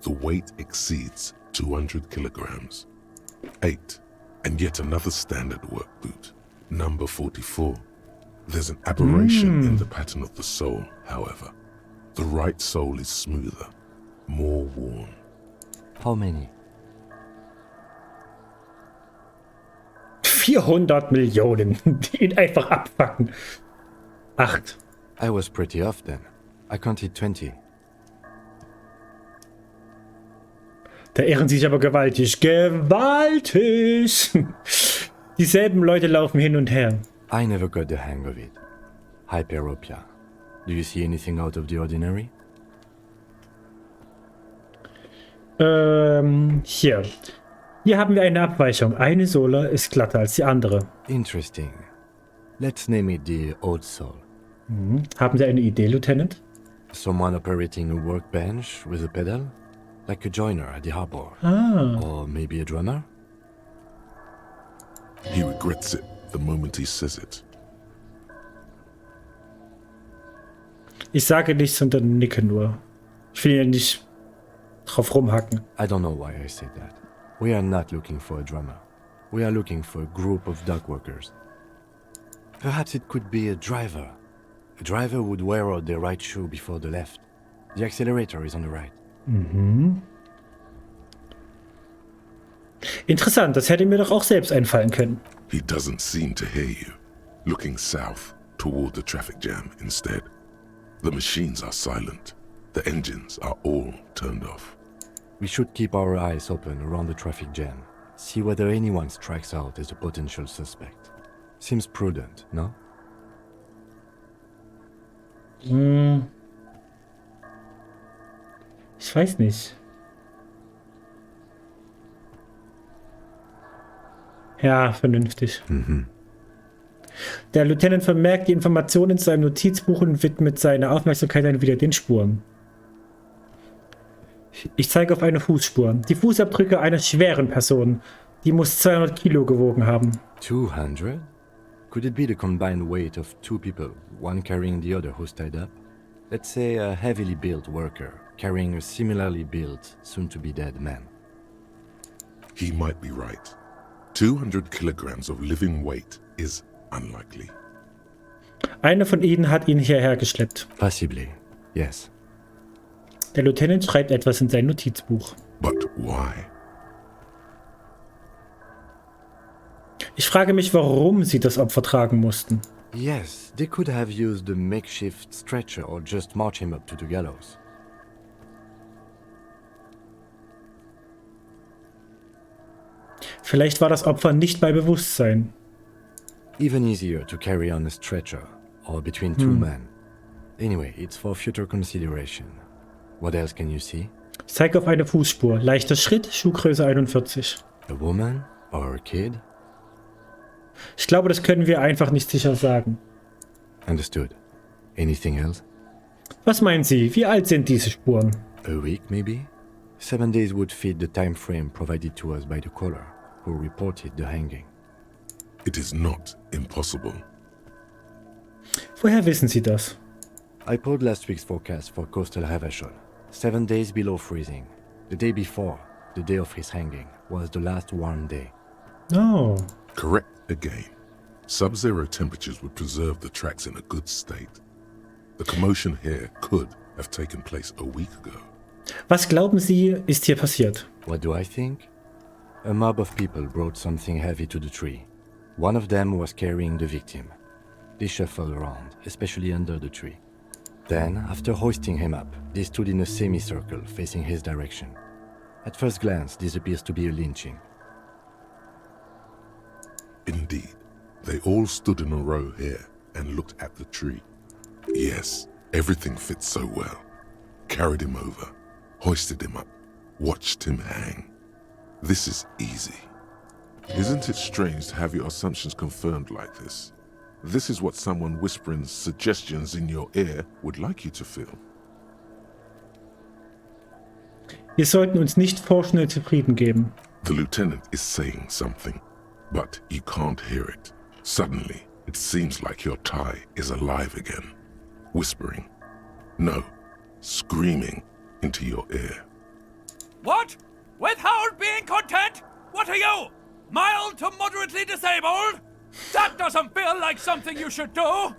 The weight exceeds 200 kilograms. 8. And yet another standard work boot. Number 44. There's an aberration in the pattern of the sole, however. The right sole is smoother, more worn. How many? 400 Millionen, die ihn einfach abfacken. 8. I was pretty off then. I counted 20. Da ehren sie sich aber gewaltig. Gewaltig! Dieselben Leute laufen hin und her. I never got the hang of it. Hyperopia. Do you see anything out of the ordinary? Hier. Hier haben wir eine Abweichung. Eine Sohle ist glatter als die andere. Interesting. Let's name it the old soul. Haben Sie eine Idee, Lieutenant? Someone operating a workbench with a pedal? Like a joiner at the harbor. Ah. Or maybe a drummer? He regrets it the moment he says it. Ich sage nichts, sondern nicke nur. Ich will ja nicht drauf rumhacken. I don't know why I said that. We are not looking for a drummer. We are looking for a group of dock workers. Perhaps it could be a driver. A driver would wear out the right shoe before the left. The accelerator is on the right. Interessant, das hätte mir doch auch selbst einfallen können. He doesn't seem to hear you, looking south toward the traffic jam instead. The machines are silent. The engines are all turned off. We should keep our eyes open around the traffic jam. See whether anyone strikes out as a potential suspect. Seems prudent, no? Ich weiß nicht. Ja, vernünftig. Der Lieutenant vermerkt die Informationen in seinem Notizbuch und widmet seine Aufmerksamkeit dann wieder den Spuren. Ich zeige auf eine Fußspur. Die Fußabdrücke einer schweren Person. Die muss 200 Kilo gewogen haben. 200? Could it be the combined weight of two people, one carrying the other who's tied up? Let's say a heavily built worker carrying a similarly built, soon-to-be-dead man. He might be right. 200 kilograms of living weight is unlikely. Einer von ihnen hat ihn hierher geschleppt. Possibly, yes. Der Lieutenant schreibt etwas in sein Notizbuch. But why? Ich frage mich, warum sie das Opfer tragen mussten. Yes, they could have used a makeshift stretcher or just march him up to the gallows. Vielleicht war das Opfer nicht bei Bewusstsein. Even easier to carry on a stretcher or between two men. Anyway, it's for future consideration. What else can you see? Ich zeige auf eine Fußspur. Leichter Schritt, Schuhgröße 41. A woman or a kid? Ich glaube, das können wir einfach nicht sicher sagen. Understood. Anything else? Was meinen Sie? Wie alt sind diese Spuren? A week, maybe? 7 days would fit the time frame provided to us by the caller, who reported the hanging. It is not impossible. Woher wissen Sie das? I pulled last week's forecast for coastal Havashol. 7 days below freezing. The day before, the day of his hanging, was the last warm day. Oh. Correct again. Sub-zero temperatures would preserve the tracks in a good state. The commotion here could have taken place a week ago. Was glauben Sie, ist hier passiert? What do I think? A mob of people brought something heavy to the tree. One of them was carrying the victim. They shuffled around, especially under the tree. Then, after hoisting him up, they stood in a semicircle facing his direction. At first glance, this appears to be a lynching. Indeed. They all stood in a row here and looked at the tree. Yes, everything fits so well. Carried him over, hoisted him up, watched him hang. This is easy. Isn't it strange to have your assumptions confirmed like this? This is what someone whispering suggestions in your ear would like you to feel. Wir sollten uns nicht vorschnell zufrieden geben. The lieutenant is saying something, but you can't hear it. Suddenly, it seems like your tie is alive again, whispering, no, screaming into your ear. What? Withhold being content? What are you? Mild to moderately disabled? That doesn't feel like something you should do.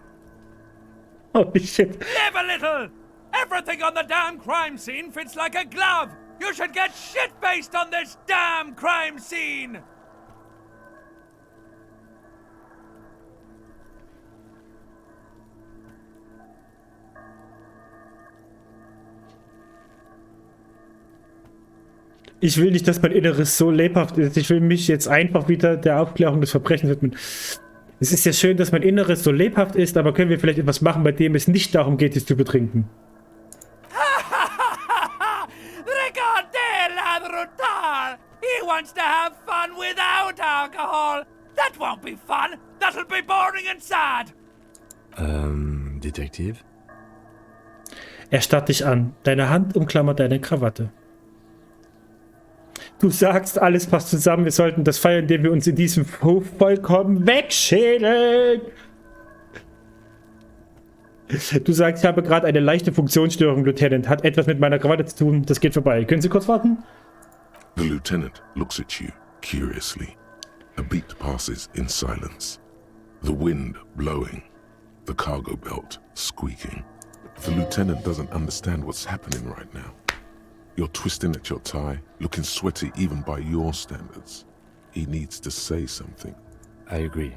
Holy shit. Live a little. Everything on the damn crime scene fits like a glove. You should get shit-faced on this damn crime scene. Ich will nicht, dass mein Inneres so lebhaft ist. Ich will mich jetzt einfach wieder der Aufklärung des Verbrechens widmen. Es ist ja schön, dass mein Inneres so lebhaft ist, aber können wir vielleicht etwas machen, bei dem es nicht darum geht, es zu betrinken? Regardez la brutal. He wants to have fun without alcohol. That won't be fun. That'll be boring and sad. Detektiv? Er starrt dich an. Deine Hand umklammert deine Krawatte. Du sagst, alles passt zusammen. Wir sollten das feiern, indem wir uns in diesem Hof vollkommen wegschälen. Du sagst, ich habe gerade eine leichte Funktionsstörung, Lieutenant. Hat etwas mit meiner Krawatte zu tun. Das geht vorbei. Können Sie kurz warten? The lieutenant looks at you curiously. A beat passes in silence. The wind blowing. The cargo belt squeaking. The lieutenant doesn't understand what's happening right now. You're twisting at your tie, looking sweaty even by your standards. He needs to say something. I agree.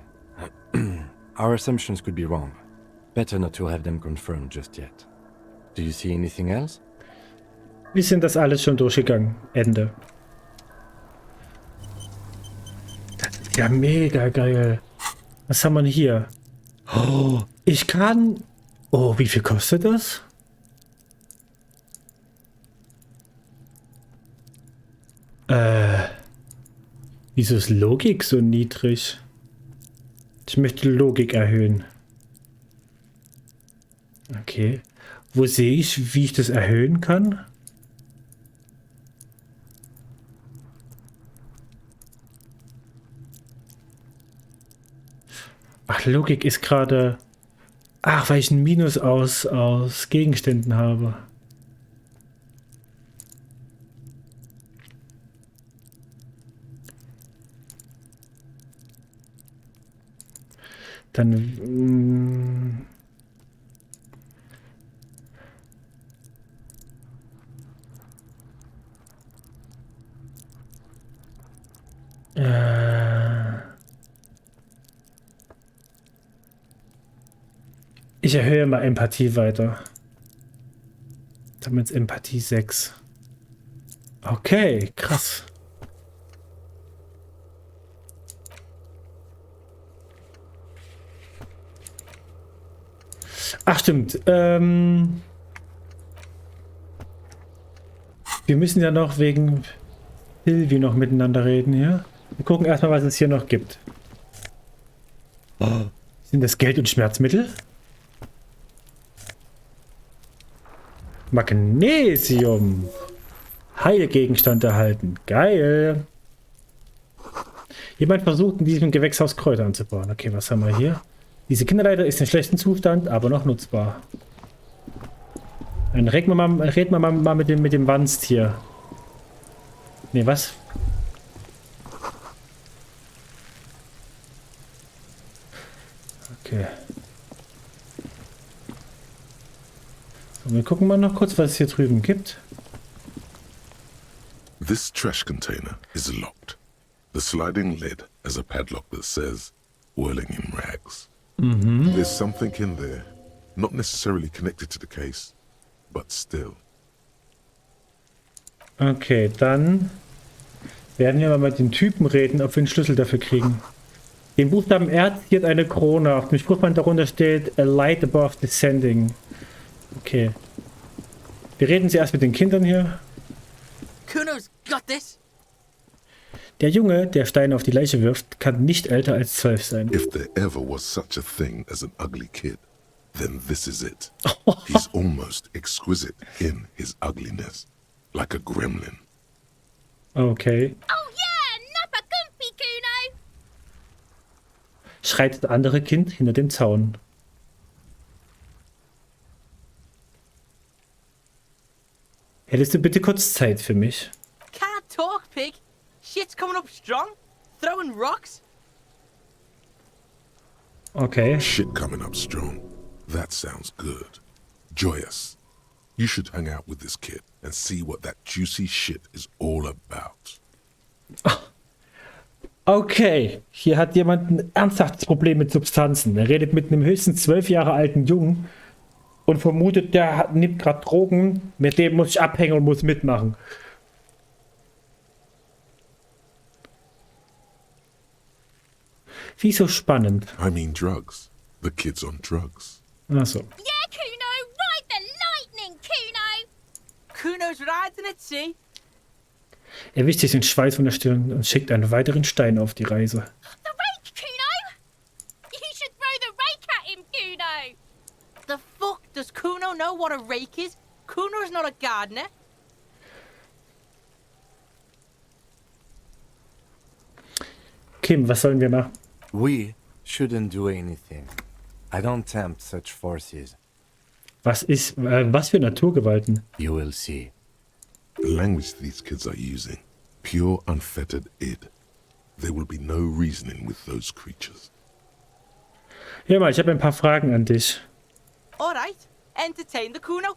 Our assumptions could be wrong. Better not to have them confirmed just yet. Do you see anything else? Wir sind das alles schon durchgegangen. Ende. Das ist ja mega geil. Was haben wir denn hier? Oh, ich kann... Oh, wie viel kostet das? Wieso ist Logik so niedrig? Ich möchte Logik erhöhen. Okay. Wo sehe ich, wie ich das erhöhen kann? Ach, Logik ist gerade... Ach, weil ich ein Minus aus Gegenständen habe. Dann... Ich erhöhe mal Empathie weiter. Damit Empathie 6. Okay, krass. Ach stimmt. Wir müssen ja noch wegen Sylvie noch miteinander reden hier. Wir gucken erstmal, was es hier noch gibt. Oh. Sind das Geld- und Schmerzmittel? Magnesium. Heilgegenstand erhalten. Geil. Jemand versucht in diesem Gewächshaus Kräuter anzubauen. Okay, was haben wir hier? Diese Kinderleiter ist in schlechtem Zustand, aber noch nutzbar. Dann reden wir mal mit dem Wanst hier. Ne, was? Okay. So, wir gucken mal noch kurz, was es hier drüben gibt. This trash container is locked. The sliding lid has a padlock that says, whirling in rags. Mhm. There's something in there, not necessarily connected to the case, but still. Okay, dann werden wir mal mit den Typen reden, ob wir einen Schlüssel dafür kriegen. Den Buchstaben R ziert eine Krone. Auf dem Spruchband darunter steht A light above descending. Okay. Wir reden zuerst mit den Kindern hier. Kuno's got this. Der Junge, der Steine auf die Leiche wirft, kann nicht älter als 12 sein. If there ever was such a thing as an ugly kid, then this is it. He's almost exquisite in his ugliness, like a gremlin. Okay. Oh yeah, nappa gumpy, Kuno. Schreit das andere Kind hinter dem Zaun. Hättest du bitte kurz Zeit für mich? Can't talk, pig. Shit's coming up strong. Throwing rocks. Okay. Shit coming up strong. That sounds good. Joyous. You should hang out with this kid and see what that juicy shit is all about. Okay, hier hat jemand ein ernsthaftes Problem mit Substanzen. Er redet mit einem höchstens 12 Jahre alten Jungen und vermutet, der nimmt gerade Drogen, mit dem muss ich abhängen und muss mitmachen. Wieso spannend? I mean drugs. The kid's on drugs. Achso. Yeah, Kuno, ride the lightning, Kuno. Kuno's riding it, see? Er wischt sich den Schweiß von der Stirn und schickt einen weiteren Stein auf die Reise. The rake, Kuno. You should throw the rake at him, Kuno. The fuck does Kuno know what a rake is? Kuno's not a gardener. Kim, was sollen wir machen? We shouldn't do anything. I don't tempt such forces. Was für Naturgewalten? You will see. The language these kids are using, pure unfettered id. There will be no reasoning with those creatures. Hör mal, ich habe ein paar Fragen an dich. Alright, entertain the Kuno.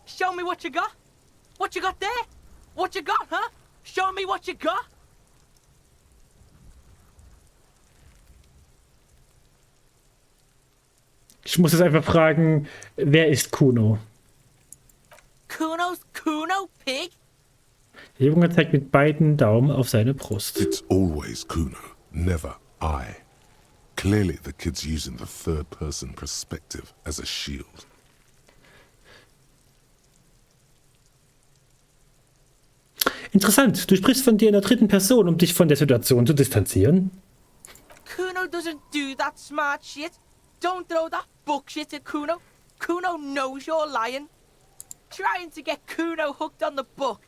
Show me what you got. What you got there? What you got, huh? Show me what you got. Ich muss jetzt einfach fragen, wer ist Kuno? Kuno's Kuno, pig? Der Junge zeigt mit beiden Daumen auf seine Brust. It's always Kuno, never I. Clearly the kid's using the third-person perspective as a shield. Interessant, du sprichst von dir in der dritten Person, um dich von der Situation zu distanzieren. Kuno doesn't do that smart shit. Don't throw that bullshit at Kuno. Kuno knows you're lying. Trying to get Kuno hooked on the book.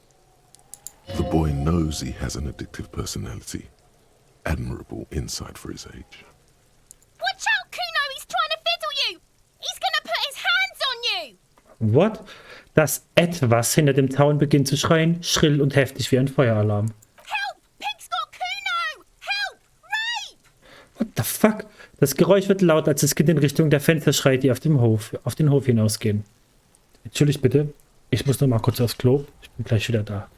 The boy knows he has an addictive personality. Admirable insight for his age. Watch out, Kuno, he's trying to fiddle you. He's gonna put his hands on you. What? Das Etwas hinter dem Zaun beginnt zu schreien, schrill und heftig wie ein Feueralarm. Help! Pig's got Kuno! Help! Rape! What the fuck? Das Geräusch wird laut, als das Kind in Richtung der Fenster schreit, die auf den Hof hinausgehen. Entschuldigt bitte, ich muss noch mal kurz aufs Klo. Ich bin gleich wieder da.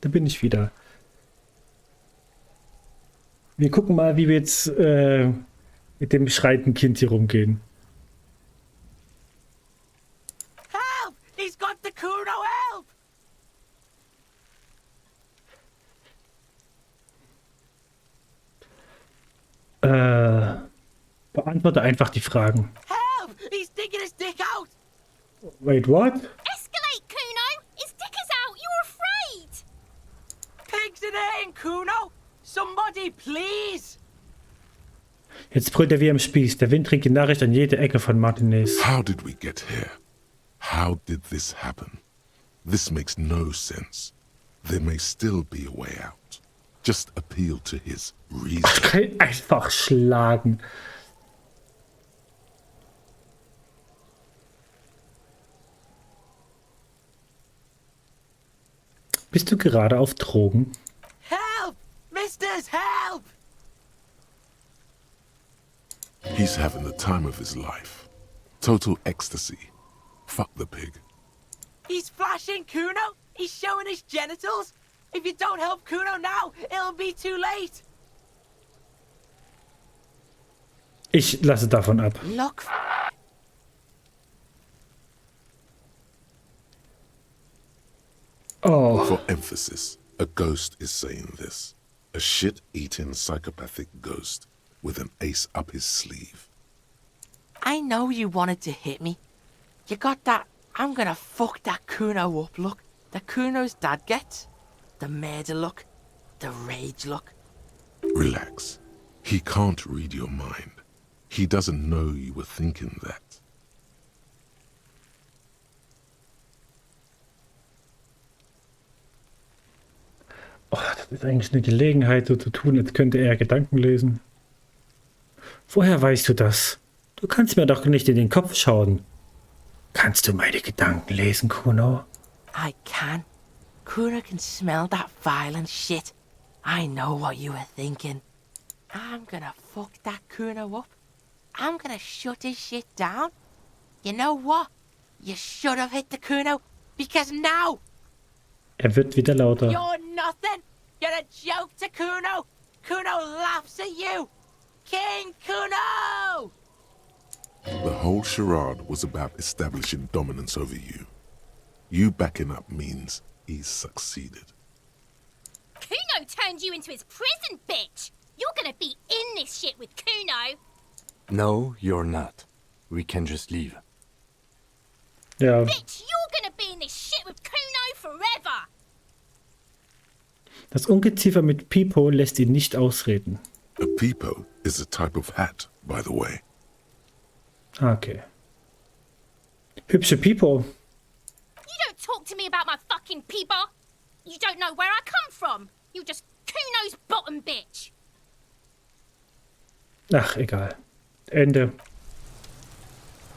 da bin ich wieder. Wir gucken mal, wie wir jetzt mit dem schreienden Kind hier rumgehen. Help! He's got the Kuno, help! Beantworte einfach die Fragen. Help! He's digging his dick out! Wait, what? Escalate, Kuno! His dick is out! You're afraid! Pigs in eating, Kuno! Somebody, please! Jetzt brüllt er wie am Spieß. Der Wind trägt die Nachricht an jede Ecke von Martinez. How did we get here? How did this happen? This makes no sense. There may still be a way out. Just appeal to his reason. Ich kann ihn einfach schlagen. Bist du gerade auf Drogen? Help! Misters, help! He's having the time of his life. Total ecstasy. Fuck the pig. He's flashing Kuno! He's showing his genitals! If you don't help Kuno now, it'll be too late! Ich lasse davon ab. Look. Oh. For emphasis, a ghost is saying this. A shit-eating psychopathic ghost with an ace up his sleeve. I know you wanted to hit me. You got that I'm gonna fuck that Kuno up look that Kuno's dad gets. The murder look. The rage look. Relax. He can't read your mind. He doesn't know you were thinking that. Oh, das ist eigentlich eine Gelegenheit, so zu tun, als könnte er Gedanken lesen. Woher weißt du das? Du kannst mir doch nicht in den Kopf schauen. Kannst du meine Gedanken lesen, Kuno? I can. Kuno can smell that violent shit. I know what you were thinking. I'm gonna fuck that Kuno up. I'm gonna shut his shit down. You know what? You should have hit the Kuno, because now Er wird wieder lauter. you're nothing. You're a joke to Kuno. Kuno laughs at you. King Kuno! The whole charade was about establishing dominance over you. You backing up means he's succeeded. Kuno turned you into his prison, bitch! You're gonna be in this shit with Kuno! No, you're not. We can just leave. Ja. Bitch, you're gonna be in this shit with Kuno forever! Das Ungeziefer mit Pipo lässt ihn nicht ausreden. A peepo is a type of hat, by the way. Okay. Hübsche Pipo. You don't talk to me about my fucking peeper! You don't know where I come from! You're just Kuno's bottom bitch! Ach, egal. Ende.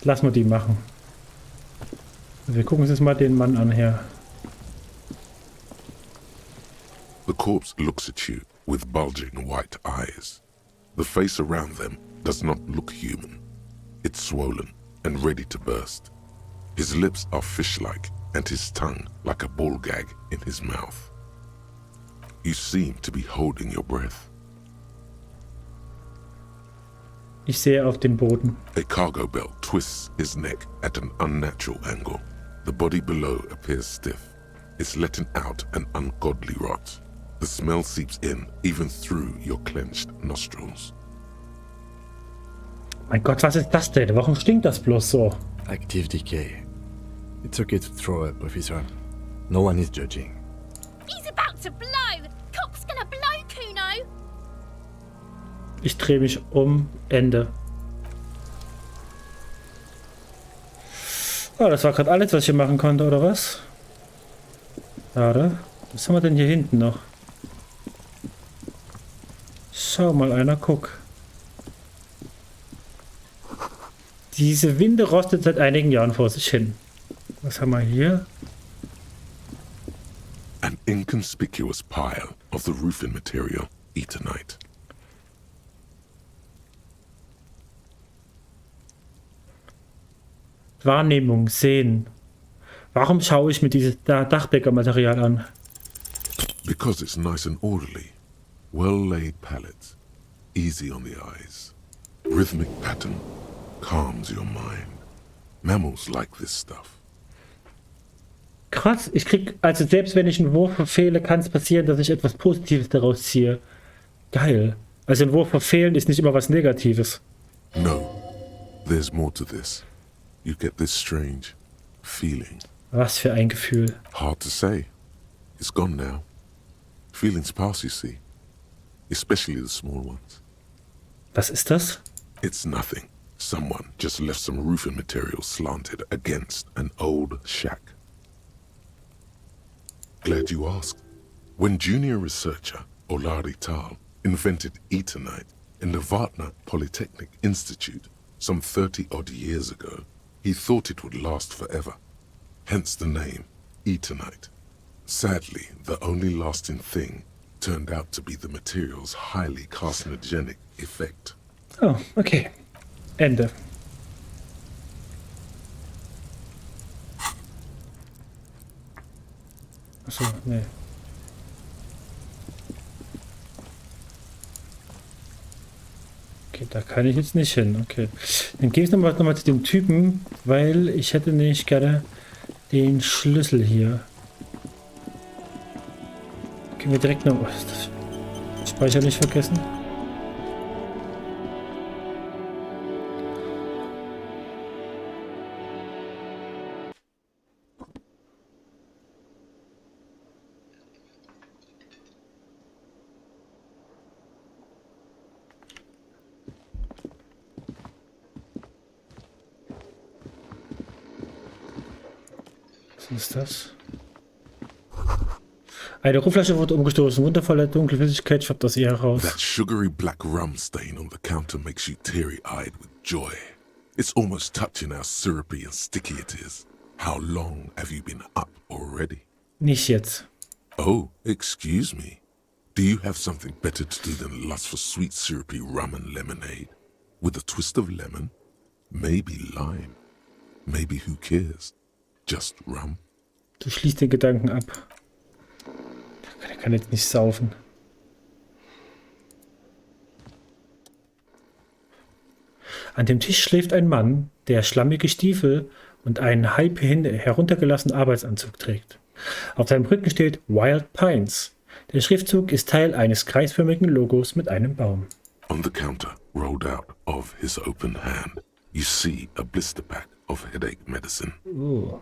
Lass mal die machen. Wir gucken uns jetzt mal den Mann an hier. The corpse looks at you with bulging white eyes. The face around them does not look human. It's swollen and ready to burst. His lips are fish-like and his tongue like a ball gag in his mouth. You seem to be holding your breath. Ich sehe auf den Boden. A cargo belt twists his neck at an unnatural angle. The body below appears stiff. It's letting out an ungodly rot. The smell seeps in, even through your clenched nostrils. Mein Gott, was ist das denn? Warum stinkt das bloß so? Active decay. It's okay to throw up, officer. No one is judging. He's about to blow! Cock's gonna blow, Kuno! Ich drehe mich um. Ende. Oh, das war gerade alles, was ich hier machen konnte, oder was? Schade. Was haben wir denn hier hinten noch? Schau mal einer, guck. Diese Winde rostet seit einigen Jahren vor sich hin. Was haben wir hier? An inconspicuous pile of the roofing material, Eternite. Wahrnehmung, Sehen. Warum schaue ich mir dieses Dachdeckermaterial an? Because it's nice and orderly. Well-laid palettes, easy on the eyes. Rhythmic pattern calms your mind. Mammals like this stuff. Krass, ich krieg, also selbst wenn ich einen Wurf verfehle, kann es passieren, dass ich etwas Positives daraus ziehe. Geil. Also ein Wurf verfehlen ist nicht immer was Negatives. No, there's more to this. You get this strange feeling. Was für ein Gefühl. Hard to say. It's gone now. Feelings pass, you see. Especially the small ones. Was ist das? It's nothing. Someone just left some roofing material slanted against an old shack. Glad you asked. When junior researcher Olari Tal invented Eternite in the Vartna Polytechnic Institute some 30-odd years ago, he thought it would last forever. Hence the name, Eternite. Sadly, the only lasting thing turned out to be the material's highly carcinogenic effect. Oh, okay. Ende. Achso, nee. Okay, da kann ich jetzt nicht hin. Okay. Dann gehe ich nochmal zu dem Typen, weil ich hätte nicht gerne den Schlüssel hier. Können wir direkt noch... Speicher nicht vergessen. Was ist das? Eine Rumflasche wurde umgestoßen. Wundervolle dunkle Flüssigkeit schwappt aus ihr heraus. That sugary black rum stain on the counter makes you teary-eyed with joy. It's almost touching how syrupy and sticky it is. How long have you been up already? Nicht jetzt. Oh, excuse me. Do you have something better to do than lust for sweet syrupy rum and lemonade? With a twist of lemon? Maybe lime. Maybe who cares? Just rum. Du schließt den Gedanken ab. Der kann jetzt nicht saufen. An dem Tisch schläft ein Mann, der schlammige Stiefel und einen halb heruntergelassenen Arbeitsanzug trägt. Auf seinem Rücken steht Wild Pines. Der Schriftzug ist Teil eines kreisförmigen Logos mit einem Baum. On the counter, rolled out of his open hand, you see a blister pack of headache medicine. Oh.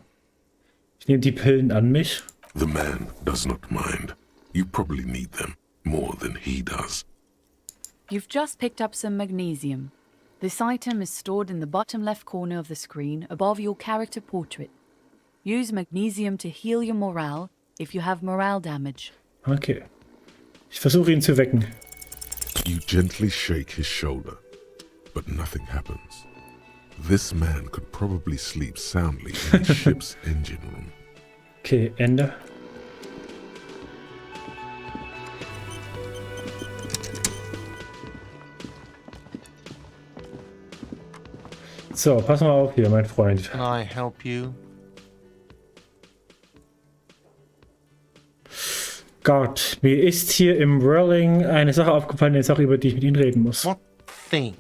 Ich nehme die Pillen an mich. The man does not mind. You probably need them more than he does. You've just picked up some magnesium. This item is stored in the bottom left corner of the screen above your character portrait. Use magnesium to heal your morale if you have morale damage. Okay. Ich versuche ihn zu wecken. You gently shake his shoulder, but nothing happens. This man could probably sleep soundly in the ship's engine room. Okay, Ende. So, pass mal auf hier, mein Freund. Can I help you? Gott, mir ist hier im Whirling eine Sache aufgefallen, eine Sache, über die ich mit Ihnen reden muss. What thing?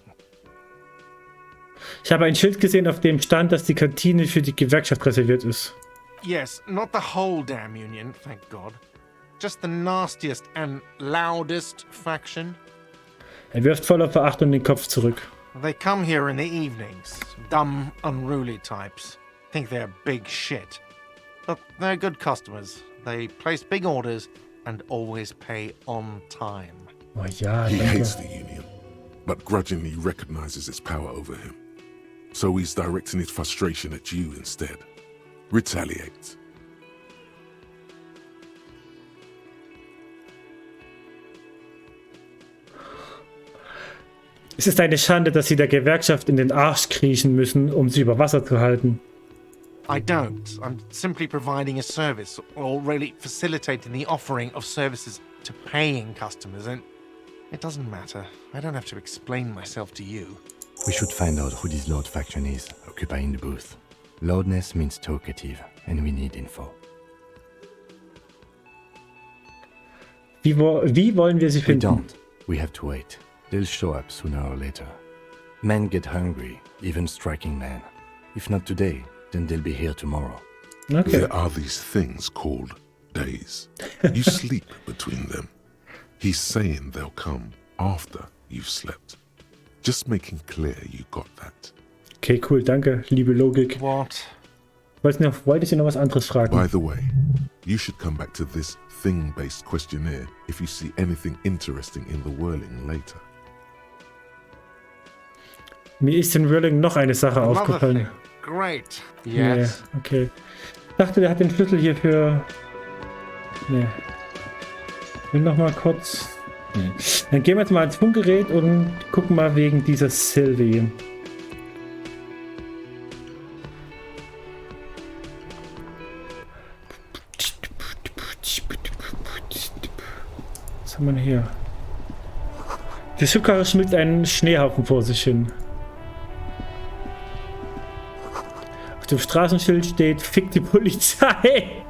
Ich habe ein Schild gesehen, auf dem stand, dass die Kantine für die Gewerkschaft reserviert ist. Yes, not the whole damn union, thank God. Just the nastiest and loudest faction. Er wirft voller Verachtung den Kopf zurück. They come here in the evenings. Dumb, unruly types. Think they're big shit. But they're good customers. They place big orders and always pay on time. Oh ja, He danke. hates the union, but grudgingly recognizes its power over him. So he's directing his frustration at you instead. Retaliates. Es ist eine Schande, dass Sie der Gewerkschaft in den Arsch kriechen müssen, um sie über Wasser zu halten. I don't. I'm simply providing a service, or really facilitating the offering of services to paying customers, and it doesn't matter. I don't have to explain myself to you. We should find out who this Lord faction is, occupying the booth. Loudness means talkative, and we need info. Wie wollen wir sie We finden? don't. We have to wait. They'll show up sooner or later. Men get hungry, even striking men. If not today, then they'll be here tomorrow. Okay. There are these things called days. You sleep between them. He's saying they'll come after you've slept. Just making clear you got that. Okay, cool, danke, liebe Logik. What? Wollte ich noch was anderes fragen? By the way, you should come back to this thing-based questionnaire if you see anything interesting in the whirling later. Mir ist in Whirling noch eine Sache Another aufgefallen. thing. Great. Yes. Nee, okay. Ich dachte, der hat den Schlüssel hier für... Nee. Ich will noch mal kurz... Nee. Dann gehen wir jetzt mal ans Funkgerät und gucken mal wegen dieser Sylvie. Was haben wir denn hier? Die Schubkarre schmilzt einen Schneehaufen vor sich hin. Auf dem Straßenschild steht, fick die Polizei.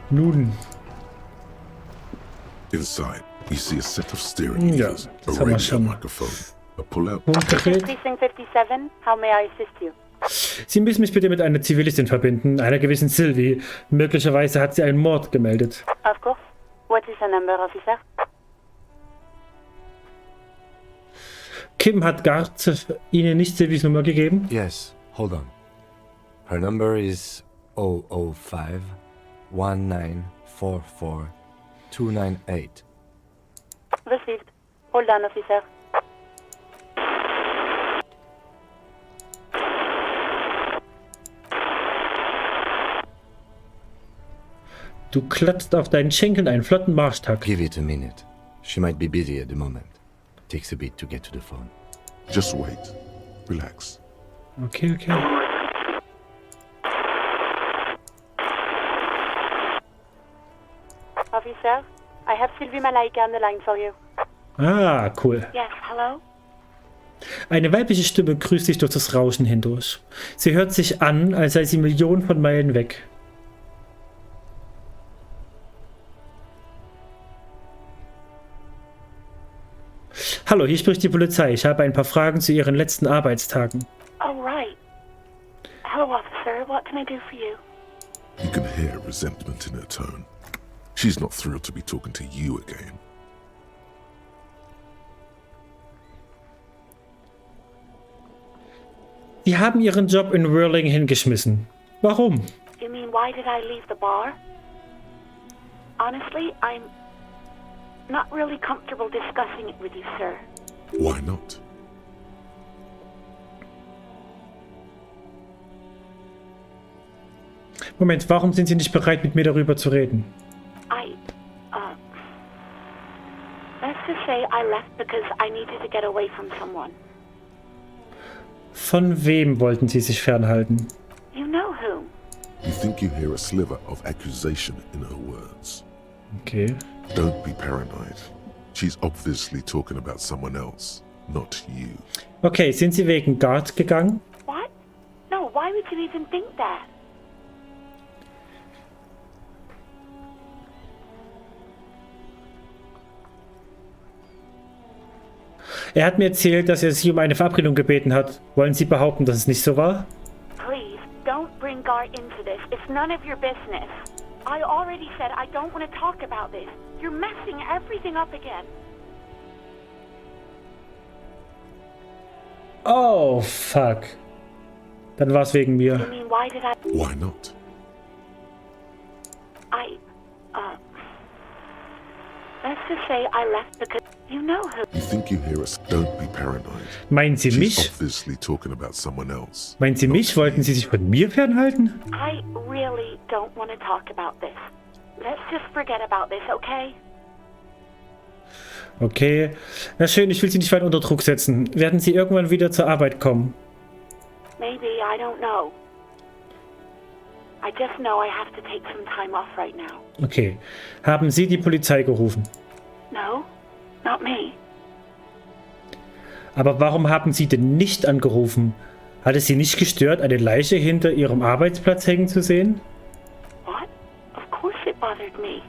Nun. Inside, you see a set of steering wheels, a das haben wir radio schon. microphone, a pull-out. Funkgerät. Precinct 57, how may I assist you? Sie müssen mich bitte mit einer Zivilistin verbinden, einer gewissen Sylvie. Möglicherweise hat sie einen Mord gemeldet. Of course. What is her number, officer? Kim hat Gart Ihnen nicht Sylvies Nummer gegeben? Yes, hold on. Her number is 005 1944 298. Received. Hold on, officer. Du klappst auf deinen Schenkeln einen flotten Marschtag. Give it a minute. She might be busy at the moment. Takes a bit to get to the phone. Just wait. Relax. Okay, okay. Officer, I have Sylvie Malaika on the line for you. Ah, cool. Yes, hello? Eine weibliche Stimme grüßt dich durch das Rauschen hindurch. Sie hört sich an, als sei sie Millionen von Meilen weg. Hallo, hier spricht die Polizei. Ich habe ein paar Fragen zu Ihren letzten Arbeitstagen. Oh, right. Hello, officer. What can I do for you? You can hear resentment in her tone. She's not thrilled to be talking to you again. Sie haben Ihren Job in Whirling hingeschmissen. Warum? You mean, why did I leave the bar? Honestly, I'm not really comfortable discussing it with you, sir. Why not? Moment, warum sind Sie nicht bereit, mit mir darüber zu reden? Let's just say I left because I needed to get away from someone. Von wem wollten Sie sich fernhalten? You know whom? You think you hear a sliver of accusation in her words. Okay. Don't be paranoid. She's obviously talking about someone else, not you. Okay, sind Sie wegen Gart gegangen? What? No, why would you even think that? Er hat mir erzählt, dass er Sie um eine Verabredung gebeten hat. Wollen Sie behaupten, dass es nicht so war? Please, don't bring Gart into this. It's none of your business. I already said I don't want to talk about this. You're messing everything up again. Oh, fuck. Dann war es wegen mir. You mean, why did I... Why not? Let's just say I left because you know who. You think you hear us? Don't be paranoid. Meinen Sie She's mich? obviously talking about someone else. Meinen Sie mich? Wollten Sie sich von mir fernhalten? I really don't want to talk about this. Let's just forget about this, okay? Okay. Na schön, ich will Sie nicht weiter unter Druck setzen. Werden Sie irgendwann wieder zur Arbeit kommen? Maybe, I don't know. I just know I have to take some time off right now. Okay. Haben Sie die Polizei gerufen? No, not me. Aber warum haben Sie denn nicht angerufen? Hat es Sie nicht gestört, eine Leiche hinter Ihrem Arbeitsplatz hängen zu sehen? What? Of course it bothered me.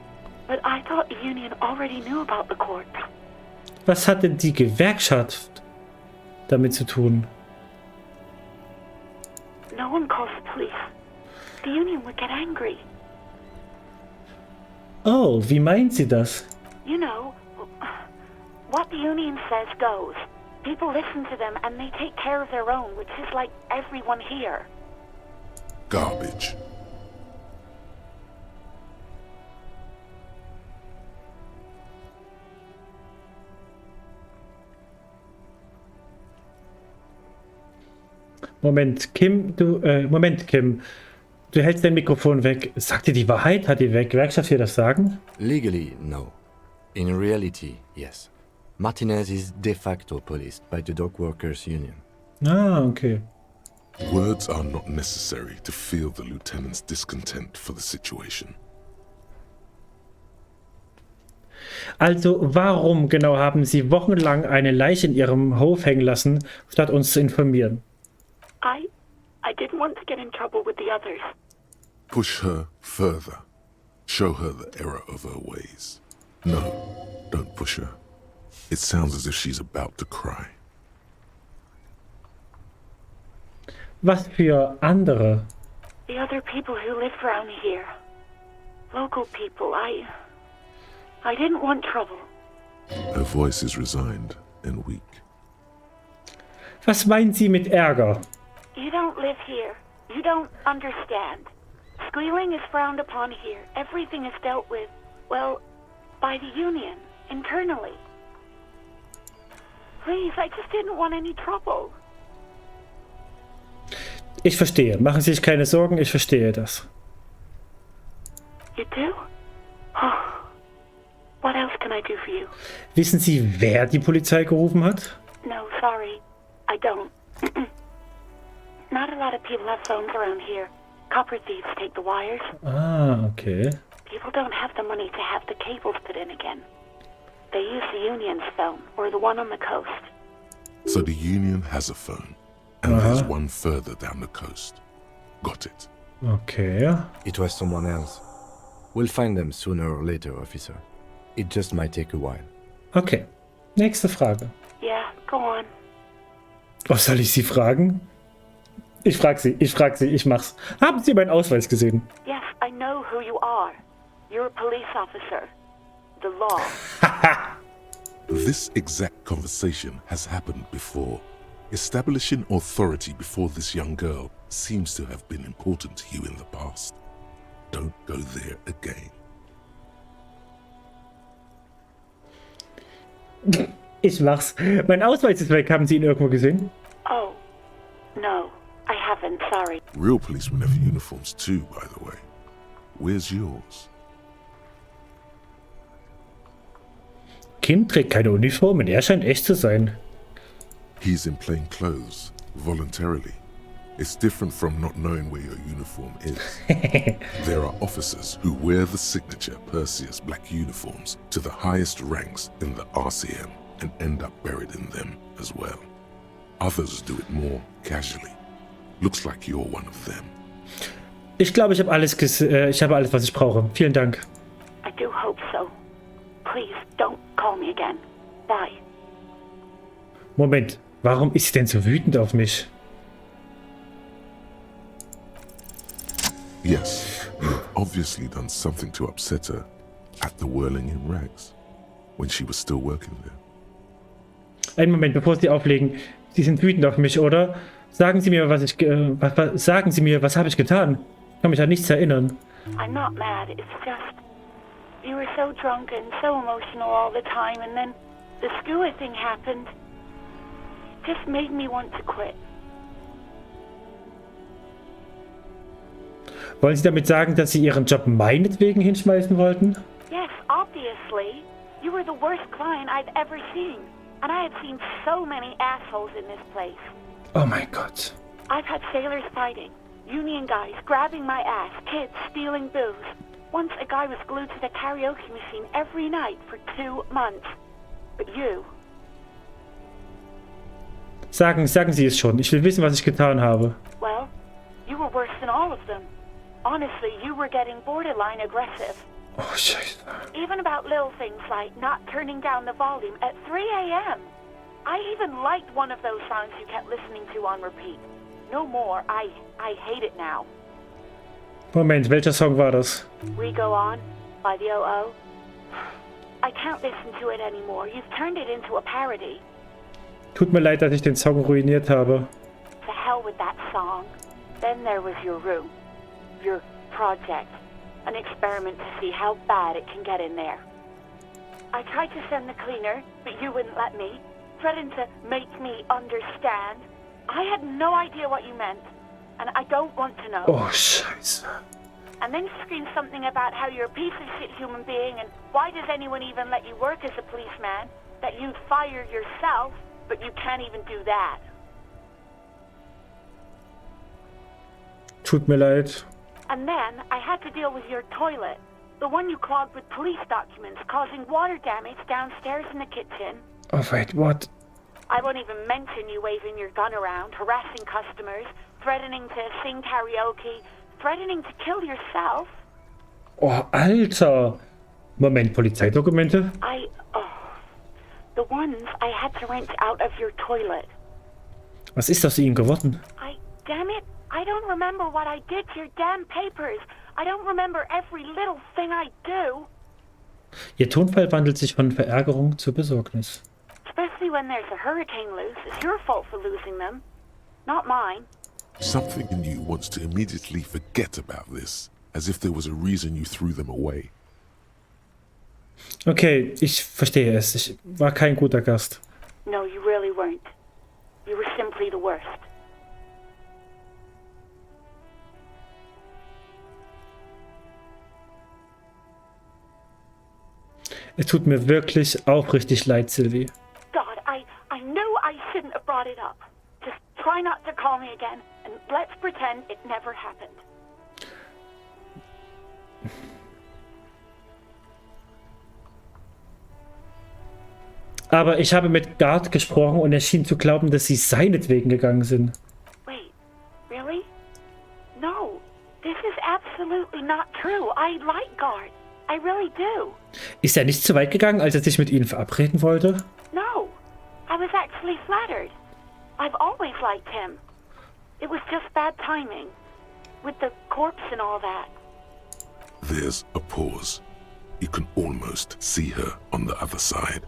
But I thought the union already knew about the court. Was hat denn die Gewerkschaft damit zu tun? No one calls the police. The union would get angry. Oh, wie meint sie das? You know, what the union says goes. People listen to them and they take care of their own, which is like everyone here. Garbage. Moment, Kim, du hältst dein Mikrofon weg. Sagt dir die Wahrheit? Hat die Gewerkschaft hier das Sagen? Legally, no. In reality, yes. Martinez is de facto policed by the Dock Workers Union. Ah, okay. Words are not necessary to feel the lieutenant's discontent for the situation. Also, warum genau haben Sie wochenlang eine Leiche in Ihrem Hof hängen lassen, statt uns zu informieren? I didn't want to get in trouble with the others. Push her further. Show her the error of her ways. No, don't push her. It sounds as if she's about to cry. Was für andere? The other people who live around here. Local people. I didn't want trouble. Her voice is resigned and weak. Was meinen Sie mit Ärger? You don't live here. You don't understand. Squealing is frowned upon here. Everything is dealt with, well, by the union, internally. Please, I just didn't want any trouble. Ich verstehe. Machen Sie sich keine Sorgen, ich verstehe das. You do? Oh. What else can I do for you? Wissen Sie, wer die Polizei gerufen hat? No, sorry. I don't. Not a lot of people have phones around here. Copper thieves take the wires. Ah, okay. People don't have the money to have the cables put in again. They use the union's phone, or the one on the coast. So the union has a phone, and there's one further down the coast. Got it. Okay. It was someone else. We'll find them sooner or later, officer. It just might take a while. Okay. Nächste Frage. Yeah, go on. Was soll ich Sie fragen? Ich frag Sie, ich mach's. Haben Sie meinen Ausweis gesehen? Yes, I know who you are. You're a police officer. The law. This exact conversation has happened before. Establishing authority before this young girl seems to have been important to you in the past. Don't go there again. Ich mach's. Mein Ausweis ist weg. Haben Sie ihn irgendwo gesehen? Oh, no. I haven't, sorry. Real policemen have uniforms too, by the way. Where's yours? Kim trägt keine Uniform und er scheint echt zu sein. He's in plain clothes, voluntarily. It's different from not knowing where your uniform is. There are officers who wear the signature Perseus black uniforms to the highest ranks in the RCM and end up buried in them as well. Others do it more casually. Looks like you're one of them. Ich glaube, ich habe alles, was ich brauche. Vielen Dank. I do hope so. Please, don't call me again. Bye. Moment, warum ist sie denn so wütend auf mich? Yes, you've obviously done something to upset her at the Whirling in Rags, when she was still working there. Einen Moment, bevor Sie auflegen. Sie sind wütend auf mich, oder? Sagen Sie mir, was habe ich getan? Ich kann mich an nichts erinnern. I'm not mad, it's just... You were so drunk and so emotional all the time, and then the skewer thing happened. It just made me want to quit. Wollen Sie damit sagen, dass Sie Ihren Job meinetwegen hinschmeißen wollten? Yes, obviously. You were the worst client I've ever seen. And I have seen so many assholes in this place. Oh mein Gott. I've had sailors fighting, union guys grabbing my ass, kids stealing booze. Once a guy was glued to the karaoke machine every night for 2 months. But you... Sagen Sie es schon. Ich will wissen, was ich getan habe. Well, you were worse than all of them. Honestly, you were getting borderline aggressive. Oh, Scheiße. Even about little things like not turning down the volume at 3 a.m. I even liked one of those songs you kept listening to on repeat. No more. I hate it now. Moment, welcher Song war das? We Go On by the O.O. I can't listen to it anymore. You've turned it into a parody. Tut mir leid, dass ich den Song ruiniert habe. To hell with that song. Then there was your room. Your project. An experiment to see how bad it can get in there. I tried to send the cleaner, but you wouldn't let me. Threatened to make me understand. I had no idea what you meant, and I don't want to know. Oh, Scheiße. And then you screamed something about how you're a piece of shit human being, and why does anyone even let you work as a policeman? That you'd fire yourself, but you can't even do that. Tut mir leid. And then I had to deal with your toilet. The one you clogged with police documents, causing water damage downstairs in the kitchen. Oh, wait, what? I won't even mention you waving your gun around, harassing customers, threatening to sing karaoke, threatening to kill yourself. Oh, Alter. Moment, Polizeidokumente? The ones I had to wrench out of your toilet. Was ist aus Ihnen geworden? Damn it, I don't remember what I did to your damn papers. I don't remember every little thing I do. Ihr Tonfall wandelt sich von Verärgerung zu Besorgnis. Especially when there's a hurricane loose. It's your fault for losing them, not mine. Something in you wants to immediately forget about this, as if there was a reason you threw them away. Okay, ich verstehe es. Ich war kein guter Gast. No, you really weren't. You were simply the worst. Es tut mir wirklich aufrichtig leid, Sylvie. God, I knew I shouldn't have brought it up. Just try not to call me again, and let's pretend it never happened. Aber ich habe mit Guard gesprochen und er schien zu glauben, dass sie seinetwegen gegangen sind. Wait, really? No, this is absolutely not true. I like Guard. I really do. Ist er nicht zu weit gegangen, als er sich mit ihnen verabreden wollte? No, I was actually flattered. I've always liked him. It was just bad timing. With the corpse and all that. There's a pause. You can almost see her on the other side.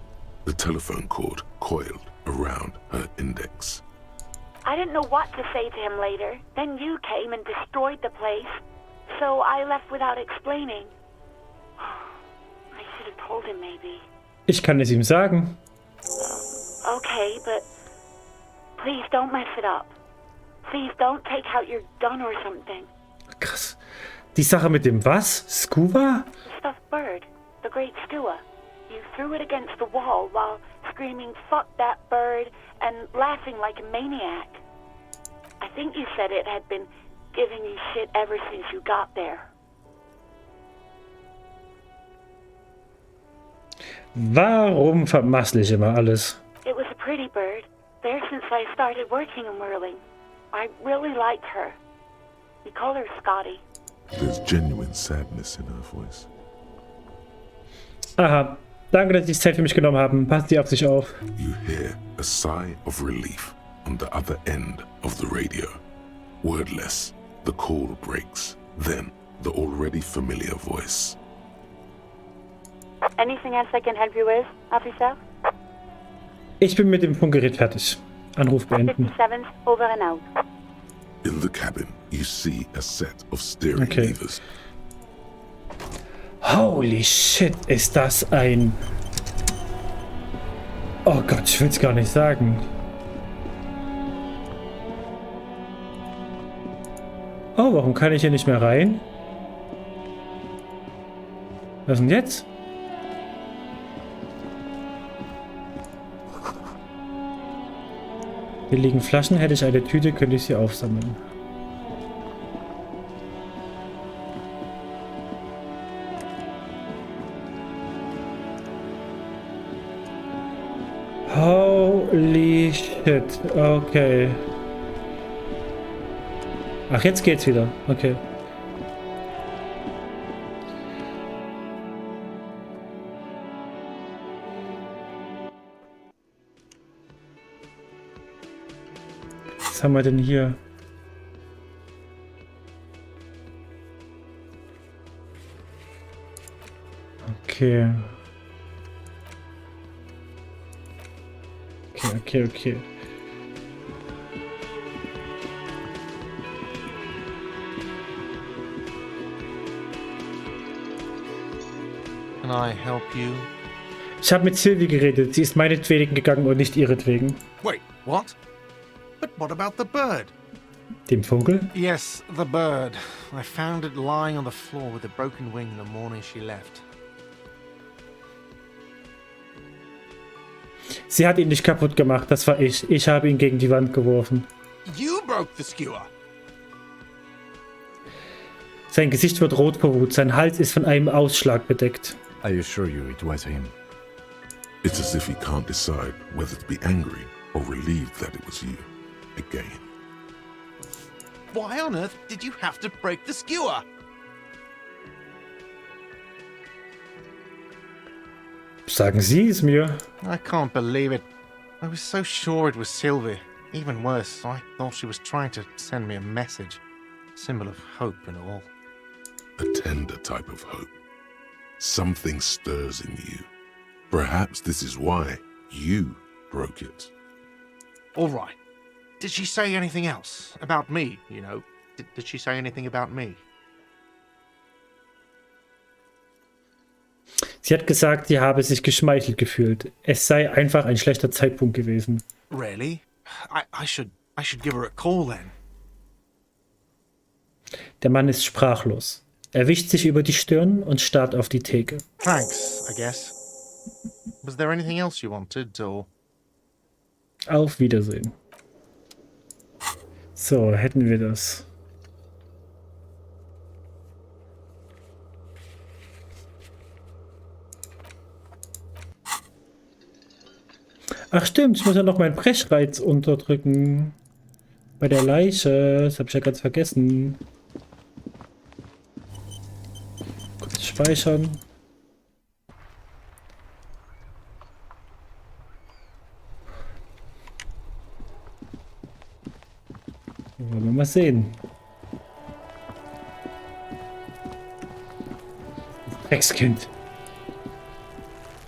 The telephone cord coiled around her index. I didn't know what to say to him later. Then you came and destroyed the place. So I left without explaining. I should have told him maybe. Ich kann es ihm sagen. Okay, but please don't mess it up. Please don't take out your gun or something. Krass. Die Sache mit dem was? Scuba? The stuffed bird. The great Skua. You threw it against the wall while screaming, "Fuck that bird," and laughing like a maniac. I think you said it had been giving you shit ever since you got there. Warum vermassle ich immer alles? It was a pretty bird. There since I started working in whirling. I really liked her. We call her Scotty. There's genuine sadness in her voice. Aha. Danke, dass Sie Zeit für mich genommen haben. Passen Sie auf sich auf. You hear a sigh of relief on the other end of the radio. Wordless, the call breaks. Then, the already familiar voice. Anything else I can help you with, officer? Ich bin mit dem Funkgerät fertig. Anruf beenden. 57 over and out. In the cabin, you see a set of steering levers. Holy shit, ist das ein... Oh Gott, ich will's gar nicht sagen. Oh, warum kann ich hier nicht mehr rein? Was denn jetzt? Hier liegen Flaschen, hätte ich eine Tüte, könnte ich sie aufsammeln. Holy shit, okay. Ach, jetzt geht's wieder, okay. Was haben wir denn hier? Okay. Okay. Can I help you? Ich habe mit Sylvie geredet. Sie ist meinetwegen gegangen und nicht ihretwegen. Wait, what? But what about the bird? Dem Vogel? Yes, the bird. I found it lying on the floor with a broken wing the morning she left. Sie hat ihn nicht kaputt gemacht, das war ich. Ich habe ihn gegen die Wand geworfen. You broke the skewer. Sein Gesicht wird rot vor Wut, sein Hals ist von einem Ausschlag bedeckt. I assure you it was him. It's as if he can't decide whether to be angry or relieved that it was you. Again. Why on earth did you have to break the skewer? Sagen Sie es mir. I can't believe it. I was so sure it was Sylvie. Even worse, I thought she was trying to send me a message. Symbol of hope and all. A tender type of hope. Something stirs in you. Perhaps this is why you broke it. All right. Did she say anything else? About me, you know? Did she say anything about me? Sie hat gesagt, sie habe sich geschmeichelt gefühlt. Es sei einfach ein schlechter Zeitpunkt gewesen. Really? I should give her a call then. Der Mann ist sprachlos. Er wischt sich über die Stirn und starrt auf die Theke. Thanks, I guess. Was there anything else you wanted, or? Auf Wiedersehen. So, hätten wir das. Ach stimmt, ich muss ja noch meinen Brechreiz unterdrücken. Bei der Leiche. Das habe ich ja ganz vergessen. Kurz speichern. Wollen wir mal sehen. Dreckskind.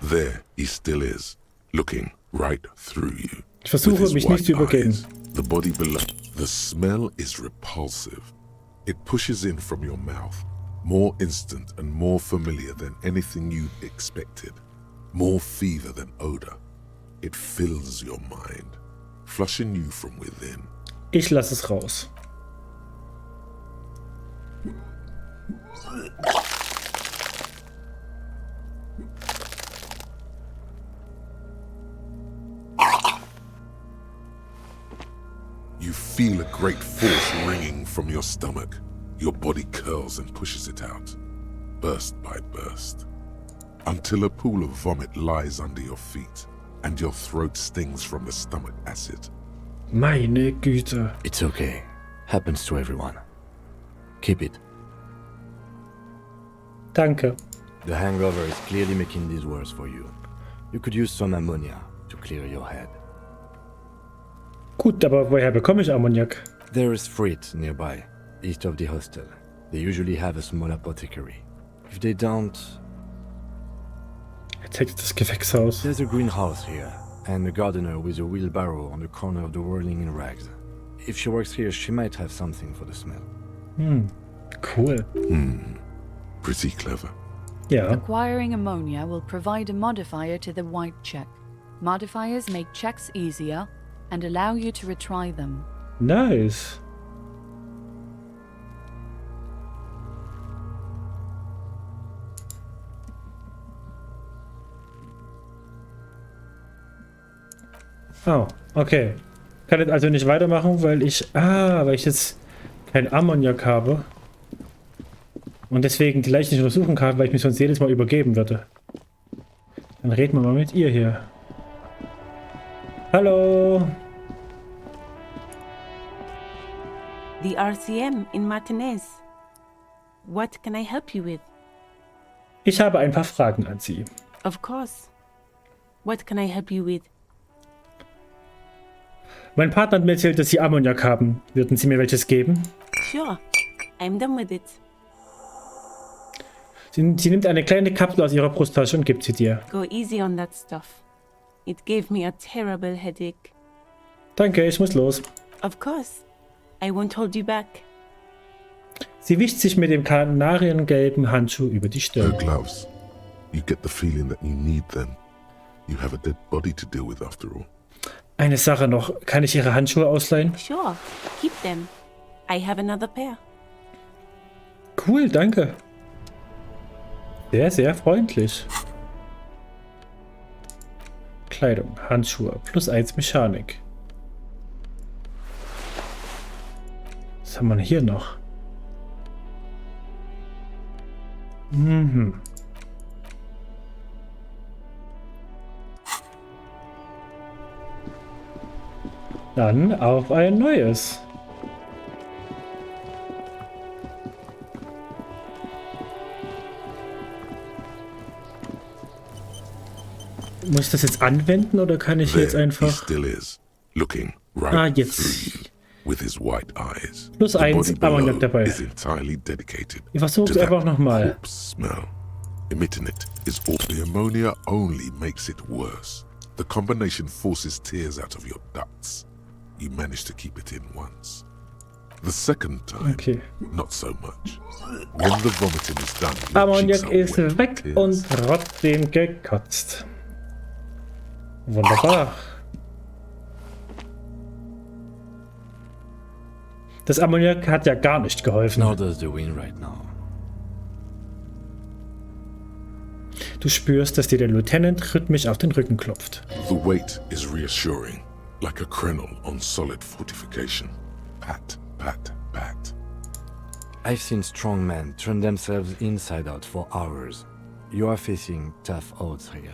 There he still is, looking right through you. Ich versuche, mich nicht zu übergeben. The body below. The smell is repulsive. It pushes in from your mouth, more instant and more familiar than anything you expected. More fever than odor. It fills your mind, flushing you from within. Ich lasse es raus. You feel a great force ringing from your stomach. Your body curls and pushes it out, burst by burst, until a pool of vomit lies under your feet and your throat stings from the stomach acid. Meine Güte. It's okay. Happens to everyone. Keep it. Danke. The hangover is clearly making these worse for you. You could use some ammonia to clear your head. Gut, aber woher bekomme ich Ammoniak? There is Frit nearby, east of the hostel. They usually have a small apothecary. If they don't... Er zeigt das Gewächshaus. There's a greenhouse here, and a gardener with a wheelbarrow on the corner of the whirling in rags. If she works here, she might have something for the smell. Cool. Pretty clever. Yeah. Acquiring ammonia will provide a modifier to the white check. Modifiers make checks easier and allow you to retry them. Nice. Oh, okay. Kann jetzt also nicht weitermachen, weil ich jetzt kein Ammoniak habe. Und deswegen die Leiche nicht untersuchen kann, weil ich mich sonst jedes Mal übergeben würde. Dann reden wir mal mit ihr hier. Hallo. The RCM in Martinez. What can I help you with? Ich habe ein paar Fragen an Sie. Of course. What can I help you with? Mein Partner hat mir erzählt, dass Sie Ammoniak haben. Würden Sie mir welches geben? Sure, I'm done with it. Sie nimmt eine kleine Kapsel aus ihrer Brusttasche und gibt sie dir. Go easy on that stuff. It gave me a terrible headache. Danke, ich muss los. Of course. I won't hold you back. Sie wischt sich mit dem kanariengelben Handschuh über die Her Stirn. gloves. You get the feeling that you need them. You have a dead body to deal with after all. Eine Sache noch. Kann ich Ihre Handschuhe ausleihen? Sure, keep them. I have another pair. Cool, danke. Sehr, sehr freundlich. Kleidung, Handschuhe, +1 Mechanik. Was haben wir hier noch? Dann auf ein neues. Muss ich das jetzt anwenden oder kann ich jetzt There he einfach... still is, looking right jetzt. through you with his white eyes. +1 The body below Ammoniak dabei. is entirely dedicated Ich versuch's to that einfach nochmal. corpse smell. Emitting it is all. The ammonia only makes it worse. The combination forces tears out of your ducts. You manage to keep it in once. The second time, not so much. When the vomiting is done, your cheeks Ammoniak are ist wet weg with und tears. trotzdem gekotzt. Wunderbar. Das Ammoniak hat ja gar nicht geholfen. Nor does the wind right now. Du spürst, dass dir der Lieutenant rhythmisch auf den Rücken klopft. The weight is reassuring, like a crenel on solid fortification. Pat, pat, pat. I've seen strong men turn themselves inside out for hours. You are facing tough odds here.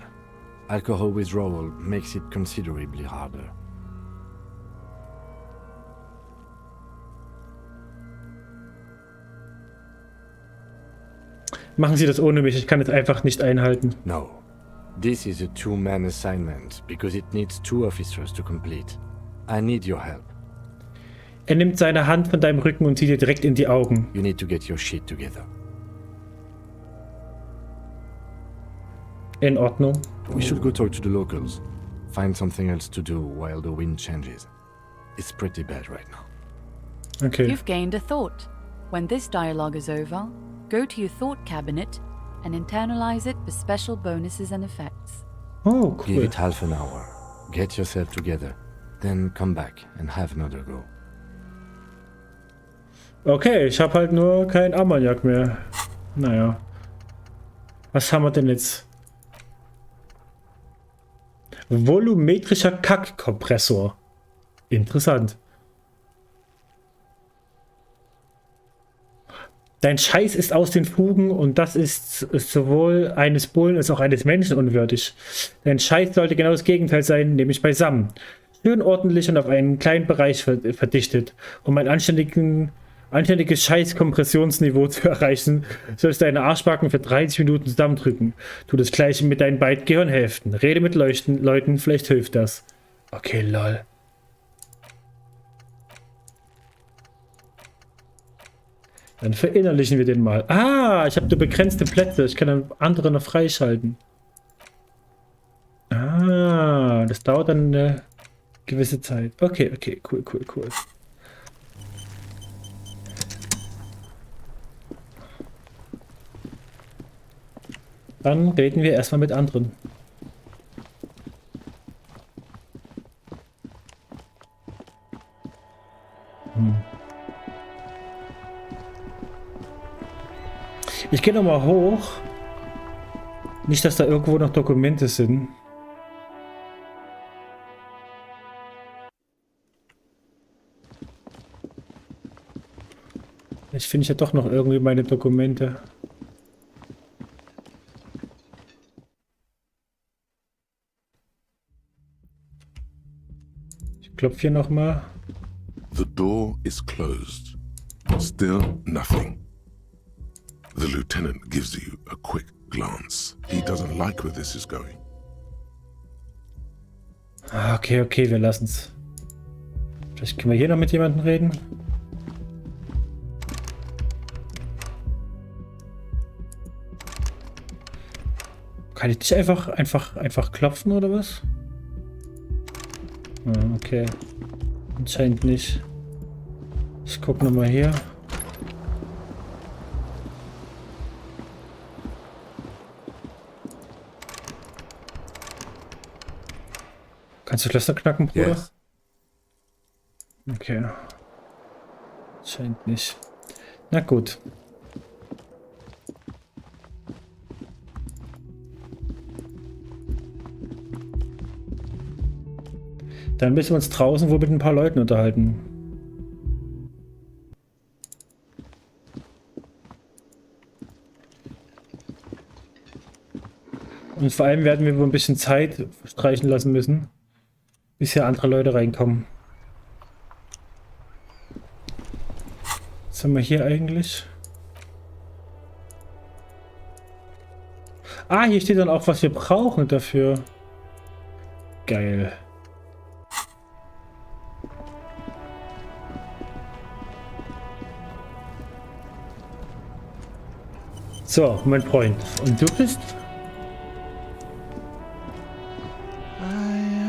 Alcohol withdrawal makes it considerably harder. Machen Sie das ohne mich, ich kann es einfach nicht einhalten. No. This is a two-man assignment because it needs 2 officers to complete. I need your help. Er nimmt seine Hand von deinem Rücken und zieht dir direkt in die Augen. You need to get your shit together. In Ordnung. We should go talk to the locals. Find something else to do while the wind changes. It's pretty bad right now. Okay. You've gained a thought. When this dialogue is over, go to your thought cabinet and internalize it for special bonuses and effects. Oh, cool. Give it half an hour. Get yourself together. Then come back and have another go. Okay, ich habe halt nur kein Ammoniak mehr. Naja. Was haben wir denn jetzt? Volumetrischer Kackkompressor. Interessant. Dein Scheiß ist aus den Fugen und das ist sowohl eines Bullen als auch eines Menschen unwürdig. Dein Scheiß sollte genau das Gegenteil sein, nämlich beisammen. Schön ordentlich und auf einen kleinen Bereich verdichtet. Um ein anständiges Scheiß-Kompressionsniveau zu erreichen, sollst du deine Arschbacken für 30 Minuten zusammendrücken. Tu das gleiche mit deinen beiden Gehirnhälften. Rede mit Leuten, vielleicht hilft das. Okay, lol. Dann verinnerlichen wir den mal. Ah, ich habe nur begrenzte Plätze. Ich kann dann andere noch freischalten. Ah, das dauert dann eine gewisse Zeit. Okay, cool. Dann reden wir erstmal mit anderen. Ich gehe nochmal hoch. Nicht, dass da irgendwo noch Dokumente sind. Jetzt finde ich ja doch noch irgendwie meine Dokumente. Ich klopfe hier nochmal. The door is closed. Still nothing. The lieutenant gives you a quick glance. He doesn't like where this is going. Okay, wir lassen's. Vielleicht können wir hier noch mit jemandem reden. Kann ich nicht einfach klopfen oder was? Ah, okay. Anscheinend nicht. Ich gucke nochmal hier. Kannst du Schlösser knacken, Bruder? Yes. Okay. Scheint nicht. Na gut. Dann müssen wir uns draußen wohl mit ein paar Leuten unterhalten. Und vor allem werden wir wohl ein bisschen Zeit streichen lassen müssen, bis hier andere Leute reinkommen. Was haben wir hier eigentlich? Ah, hier steht dann auch, was wir brauchen dafür. Geil. So, mein Freund. Und du bist? I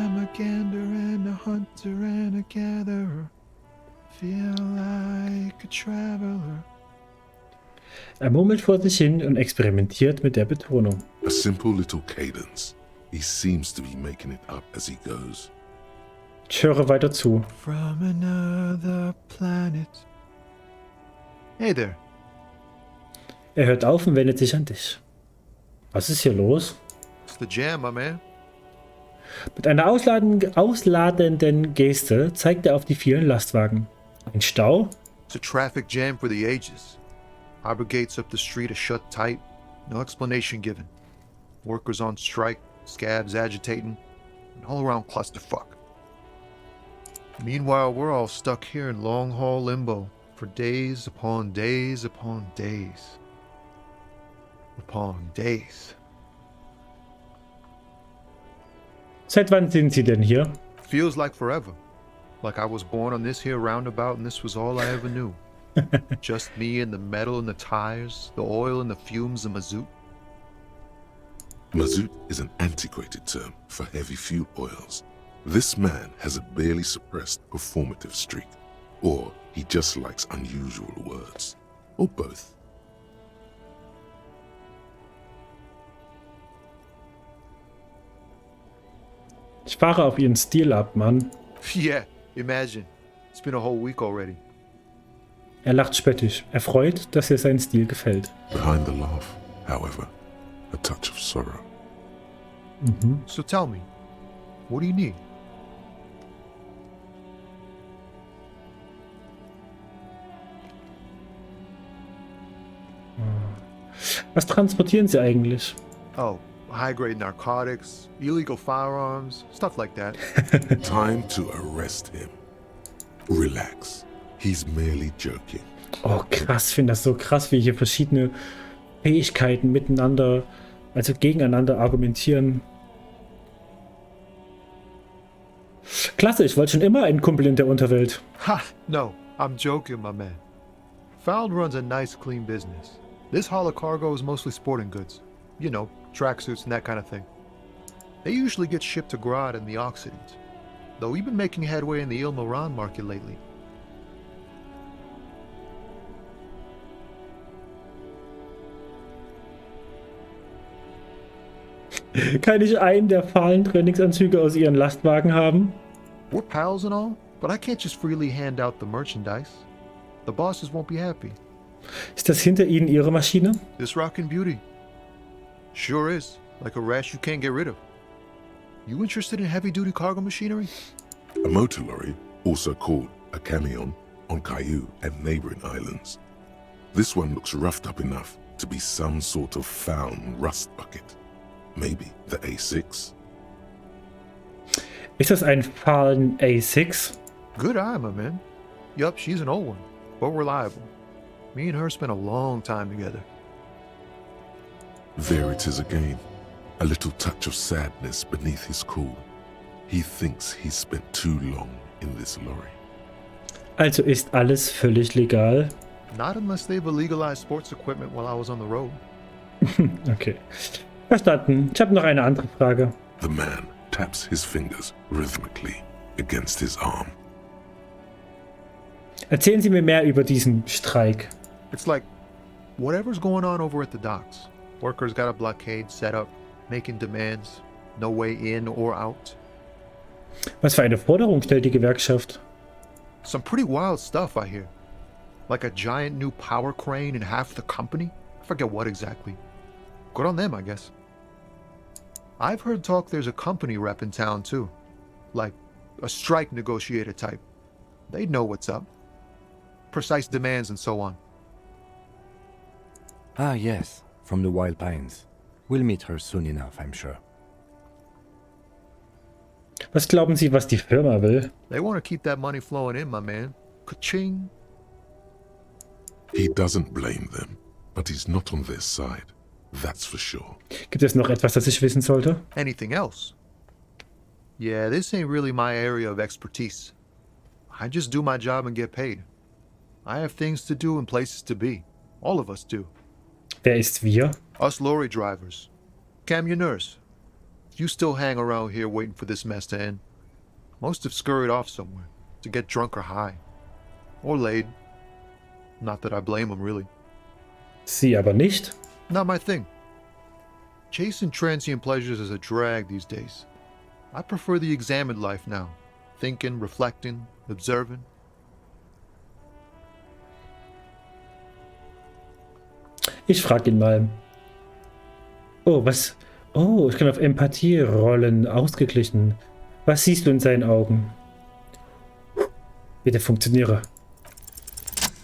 am a gander and a hunter and a gatherer. Feel like a traveler. Er murmelt vor sich hin und experimentiert mit der Betonung. A simple little cadence. He seems to be making it up as he goes. Ich höre weiter zu. From another planet. Hey there. Er hört auf und wendet sich an dich. Was ist hier los? It's the jam, my man. Mit einer ausladenden Geste zeigt er auf die vielen Lastwagen. Ein Stau? It's a traffic jam for the ages. Harbor gates up the street are shut tight. No explanation given. Workers on strike, scabs agitating, an all-around clusterfuck. Meanwhile, we're all stuck here in long-haul limbo for days upon days upon days. Upon days. Seit wann sind Sie denn hier? Feels like forever. Like I was born on this here roundabout and this was all I ever knew. Just me and the metal and the tires, the oil and the fumes of mazout. Mazout is an antiquated term for heavy fuel oils. This man has a barely suppressed performative streak. Or he just likes unusual words. Or both. Ich fahre auf Ihren Stil ab, Mann. Yeah, imagine. It's been a whole week already. Er lacht spöttisch, erfreut, dass ihr sein Stil gefällt. Behind the laugh, however, a touch of sorrow. So tell me, what do you need? Was transportieren Sie eigentlich? Oh, high-grade narcotics, illegal firearms, stuff like that. Time to arrest him. Relax. He's merely joking. Oh, krass, ich finde das so krass, wie hier verschiedene Fähigkeiten miteinander, also gegeneinander argumentieren. Klasse, ich wollte schon immer einen Kumpel in der Unterwelt. Ha, no, I'm joking, my man. Found runs a nice, clean business. This haul of cargo is mostly sporting goods. You know, tracksuits and that kind of thing. They usually get shipped to Grad and the Occident. Though we've been making headway in the Il Moran market lately. Kann ich einen der fahlen Trainingsanzüge aus Ihren Lastwagen haben? We're pals and all, but I can't just freely hand out the merchandise. The bosses won't be happy. Ist das hinter Ihnen Ihre Maschine? This rockin' beauty. Sure is. Like a rash you can't get rid of. You interested in heavy-duty cargo machinery? A motor lorry, also called a camion, on Caillou and neighboring islands. This one looks roughed up enough to be some sort of found rust bucket. Maybe the A6? Ist das ein fahlen A6? Good eye, my man. Yup, she's an old one, but reliable. Me and her spent a long time together. There it is again. A little touch of sadness beneath his cool. He thinks he's spent too long in this lorry. Also ist alles völlig legal. Not unless they've illegalized sports equipment while I was on the road. Okay. Verstanden. Ich habe noch eine andere Frage. The man taps his fingers rhythmically against his arm. Erzählen Sie mir mehr über diesen Streik. It's like whatever's going on over at the docks. Workers got a blockade set up, making demands, no way in or out. Was für eine Forderung stellt die Gewerkschaft? Some pretty wild stuff, I hear. Like a giant new power crane in half the company? I forget what exactly. Good on them, I guess. I've heard talk there's a company rep in town, too. Like a strike negotiator type. They'd know what's up. Precise demands and so on. Ah, yes, from the Wild Pines. We'll meet her soon enough, I'm sure. Was glauben Sie, was die Firma will? They want to keep that money flowing in, my man. Ka-ching. He doesn't blame them, but he's not on their side. That's for sure. Gibt es noch etwas, das ich wissen sollte? Anything else? Yeah, this ain't really my area of expertise. I just do my job and get paid. I have things to do and places to be. All of us do. Wer ist wir? Us lorry drivers. Camionneurs. You still hang around here waiting for this mess to end. Most have scurried off somewhere to get drunk or high. Or laid. Not that I blame them, really. Sie aber nicht? Not my thing. Chasing transient pleasures is a drag these days. I prefer the examined life now. Thinking, reflecting, observing. Ich frage ihn mal. Oh, was? Oh, ich kann auf Empathie rollen. Ausgeglichen. Was siehst du in seinen Augen? Bitte funktioniere.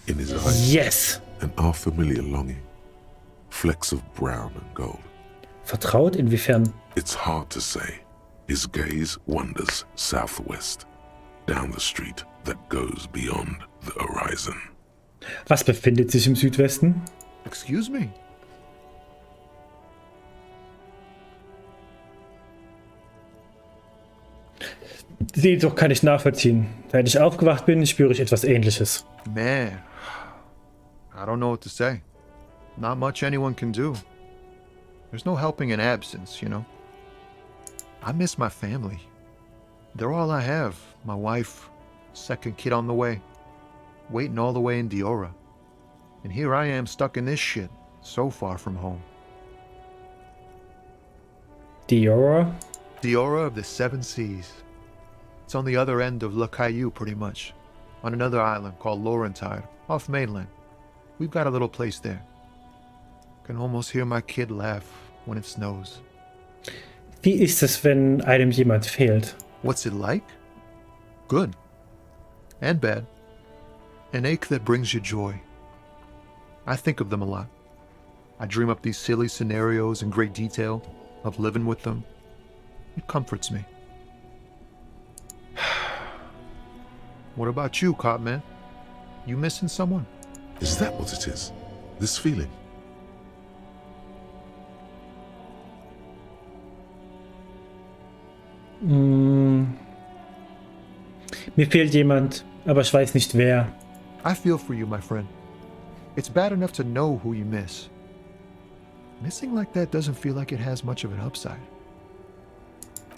In his eyes, yes! An unfamiliar longing. Flecks of brown and gold. Vertraut? Inwiefern? It's hard to say. His gaze wanders southwest, down the street that goes beyond the horizon. Was befindet sich im Südwesten? Excuse me? Doch kann ich nachvollziehen. Seit ich aufgewacht bin, spüre ich etwas Ähnliches. Man, I don't know what to say. Not much anyone can do. There's no helping in absence, you know. I miss my family. They're all I have. My wife, second kid on the way, waiting all the way in Diora. And here I am stuck in this shit, so far from home. Diora? Diora of the Seven Seas. It's on the other end of Le Caillou, pretty much. On another island called Laurentide, off mainland. We've got a little place there. Can almost hear my kid laugh when it snows. Wie ist es, wenn einem jemand fehlt? What's it like? Good. And bad. An ache that brings you joy. I think of them a lot. I dream up these silly scenarios in great detail of living with them. It comforts me. What about you, Cop Man? You missing someone? Is that what it is? This feeling? Mir fehlt jemand, aber ich weiß nicht wer. I feel for you, my friend. It's bad enough to know who you miss. Missing like that doesn't feel like it has much of an upside.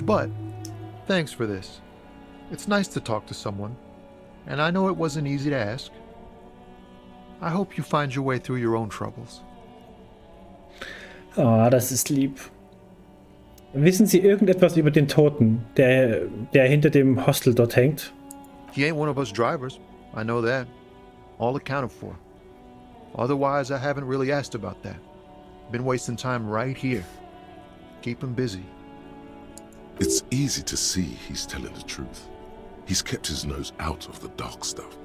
But, thanks for this. It's nice to talk to someone, and I know it wasn't easy to ask. I hope you find your way through your own troubles. Ah, das ist lieb. Wissen Sie irgendetwas über den Toten, der hinter dem Hostel dort hängt? He ain't one of us drivers. I know that. All accounted for. Otherwise, I haven't really asked about that. Been wasting time right here. Keep him busy. It's easy to see he's telling the truth. He's kept his nose out of the dark stuff.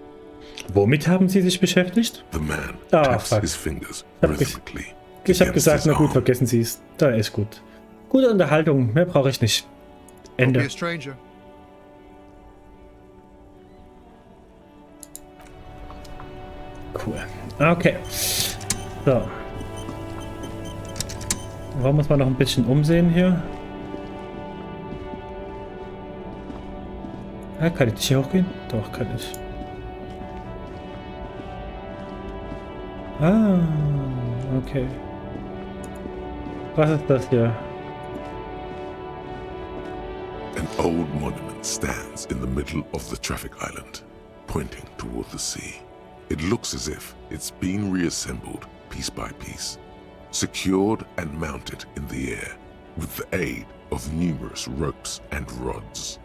Womit haben Sie sich beschäftigt? The man taps his fingers rhythmically. Ich habe gesagt, na gut, vergessen Sie es. Da ist gut. Gute Unterhaltung, mehr brauche ich nicht. Ende. Don't be a stranger. Cool. Okay. So. Warum muss man noch ein bisschen umsehen hier? Kann ich nicht hier hochgehen? Doch, kann ich. Ah, okay. Was ist das hier? An old monument stands in the middle of the traffic island, pointing toward the sea. It looks as if it's been reassembled piece by piece, secured and mounted in the air with the aid of numerous ropes and rods.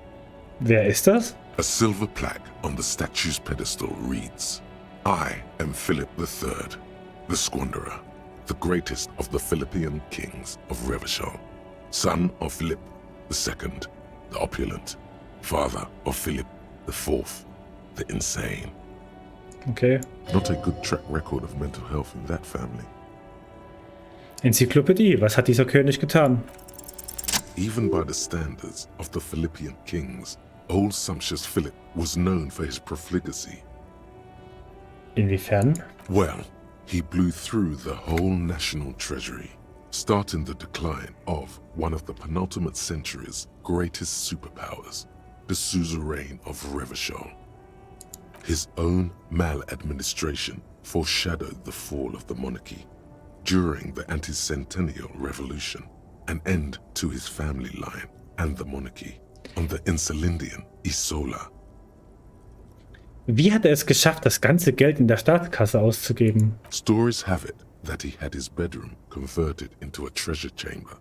Wer ist das? A silver plaque on the statue's pedestal reads, "I am Philip III, the Squanderer, the greatest of the Philippian kings of Revachol, son of Philip II, the opulent, father of Philip IV, the insane." Okay. Not a good track record of mental health in that family. Enzyklopädie. Was hat dieser König getan? Even by the standards of the Philippian kings, old sumptuous Philip was known for his profligacy. Inwiefern? Well, he blew through the whole national treasury, starting the decline of one of the penultimate century's greatest superpowers, the suzerain of Revachol. His own maladministration foreshadowed the fall of the monarchy. During the anti-centennial revolution, an end to his family line and the monarchy on the Insulindian Isola. Wie hat er es geschafft, das ganze Geld in der Staatskasse auszugeben? Stories have it that he had his bedroom converted into a treasure chamber,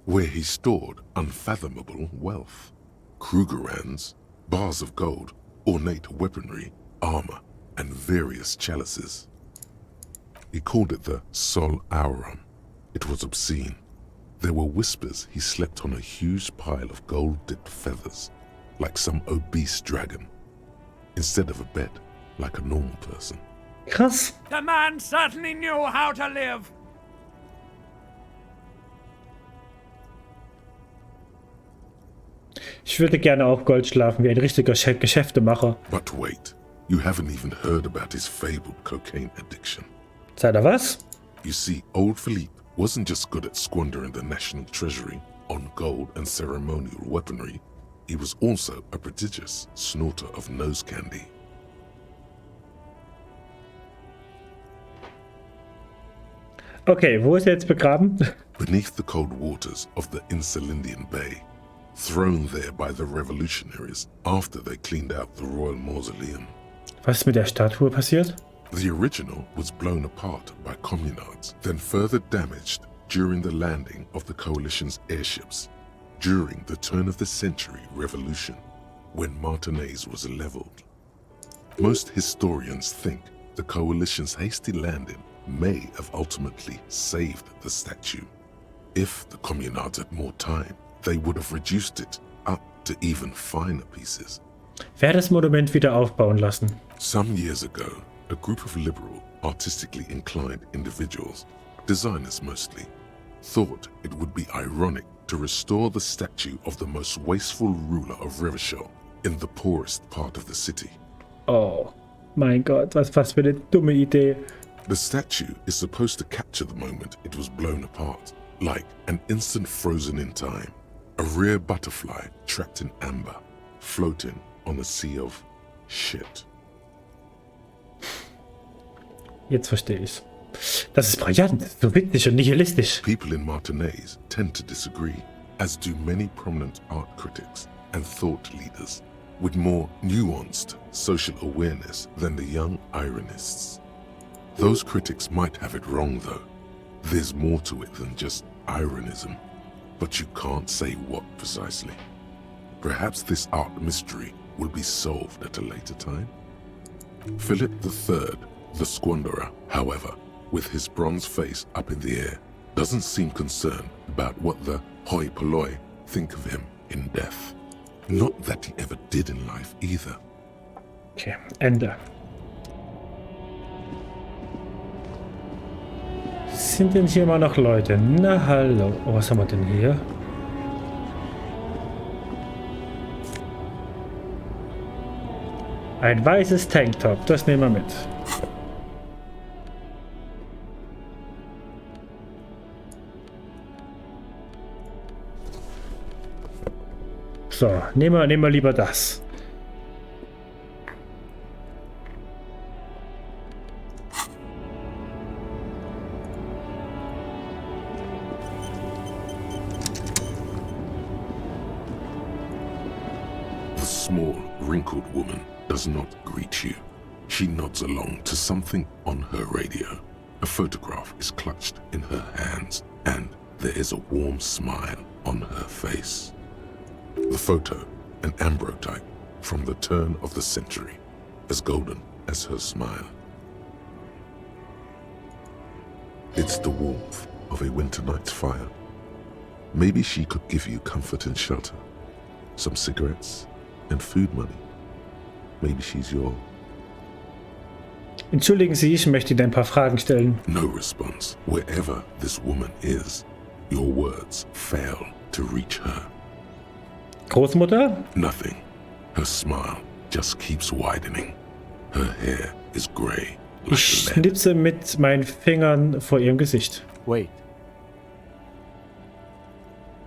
where he stored unfathomable wealth. Krugerrands, bars of gold, ornate weaponry, armor, and various chalices. He called it the Sol Auron. It was obscene. There were whispers he slept on a huge pile of gold-dipped feathers, like some obese dragon, instead of a bed, like a normal person. Krass. The man certainly knew how to live. Ich würde gerne auch Gold schlafen, wie ein richtiger Geschäftemacher. But wait, you haven't even heard about his fabled cocaine addiction. Sagt er was? You see, old Philippe wasn't just good at squandering the national treasury on gold and ceremonial weaponry, he was also a prodigious snorter of nose candy. Okay, wo ist er jetzt begraben? Beneath the cold waters of the Insulindian Bay, thrown there by the revolutionaries after they cleaned out the royal mausoleum. Was ist mit der Statue passiert? The original was blown apart by communards, then further damaged during the landing of the coalition's airships during the turn-of-the-century revolution, when Martinez was leveled. Most historians think the coalition's hasty landing may have ultimately saved the statue. If the communards had more time, they would have reduced it up to even finer pieces. Wer hat das Monument wieder aufbauen lassen? Some years ago, a group of liberal, artistically inclined individuals, designers mostly, thought it would be ironic to restore the statue of the most wasteful ruler of Revachol in the poorest part of the city. Oh, mein Gott, was für eine dumme Idee. The statue is supposed to capture the moment it was blown apart, like an instant frozen in time, a rare butterfly trapped in amber, floating on a sea of shit. Jetzt verstehe ich's. Das ist brillant, so witzig und nihilistisch. People in Martinez tend to disagree, as do many prominent art critics and thought leaders with more nuanced social awareness than the young ironists. Those critics might have it wrong though. There's more to it than just ironism, but you can't say what precisely. Perhaps this art mystery will be solved at a later time. Philip III, the Squanderer, however, with his bronze face up in the air, doesn't seem concerned about what the hoi polloi think of him in death. Not that he ever did in life either. Okay, Ende. Sind denn hier immer noch Leute? Na hallo. Oh, was haben wir denn hier? Ein weißes Tanktop, das nehmen wir mit. So, nehmen wir lieber das. small, wrinkled woman does not greet you. She nods along to something on her radio. A photograph is clutched in her hands, and there is a warm smile on her face. The photo, an ambrotype from the turn of the century, as golden as her smile. It's the warmth of a winter night's fire. Maybe she could give you comfort and shelter, some cigarettes and food money. Maybe she's your... Entschuldigen Sie, ich möchte Ihnen ein paar Fragen stellen. No response. Wherever this woman is, your words fail to reach her. Großmutter? Nothing. Her smile just keeps widening. Her hair is grey. Ich schnipse mit meinen Fingern vor ihrem Gesicht. Wait.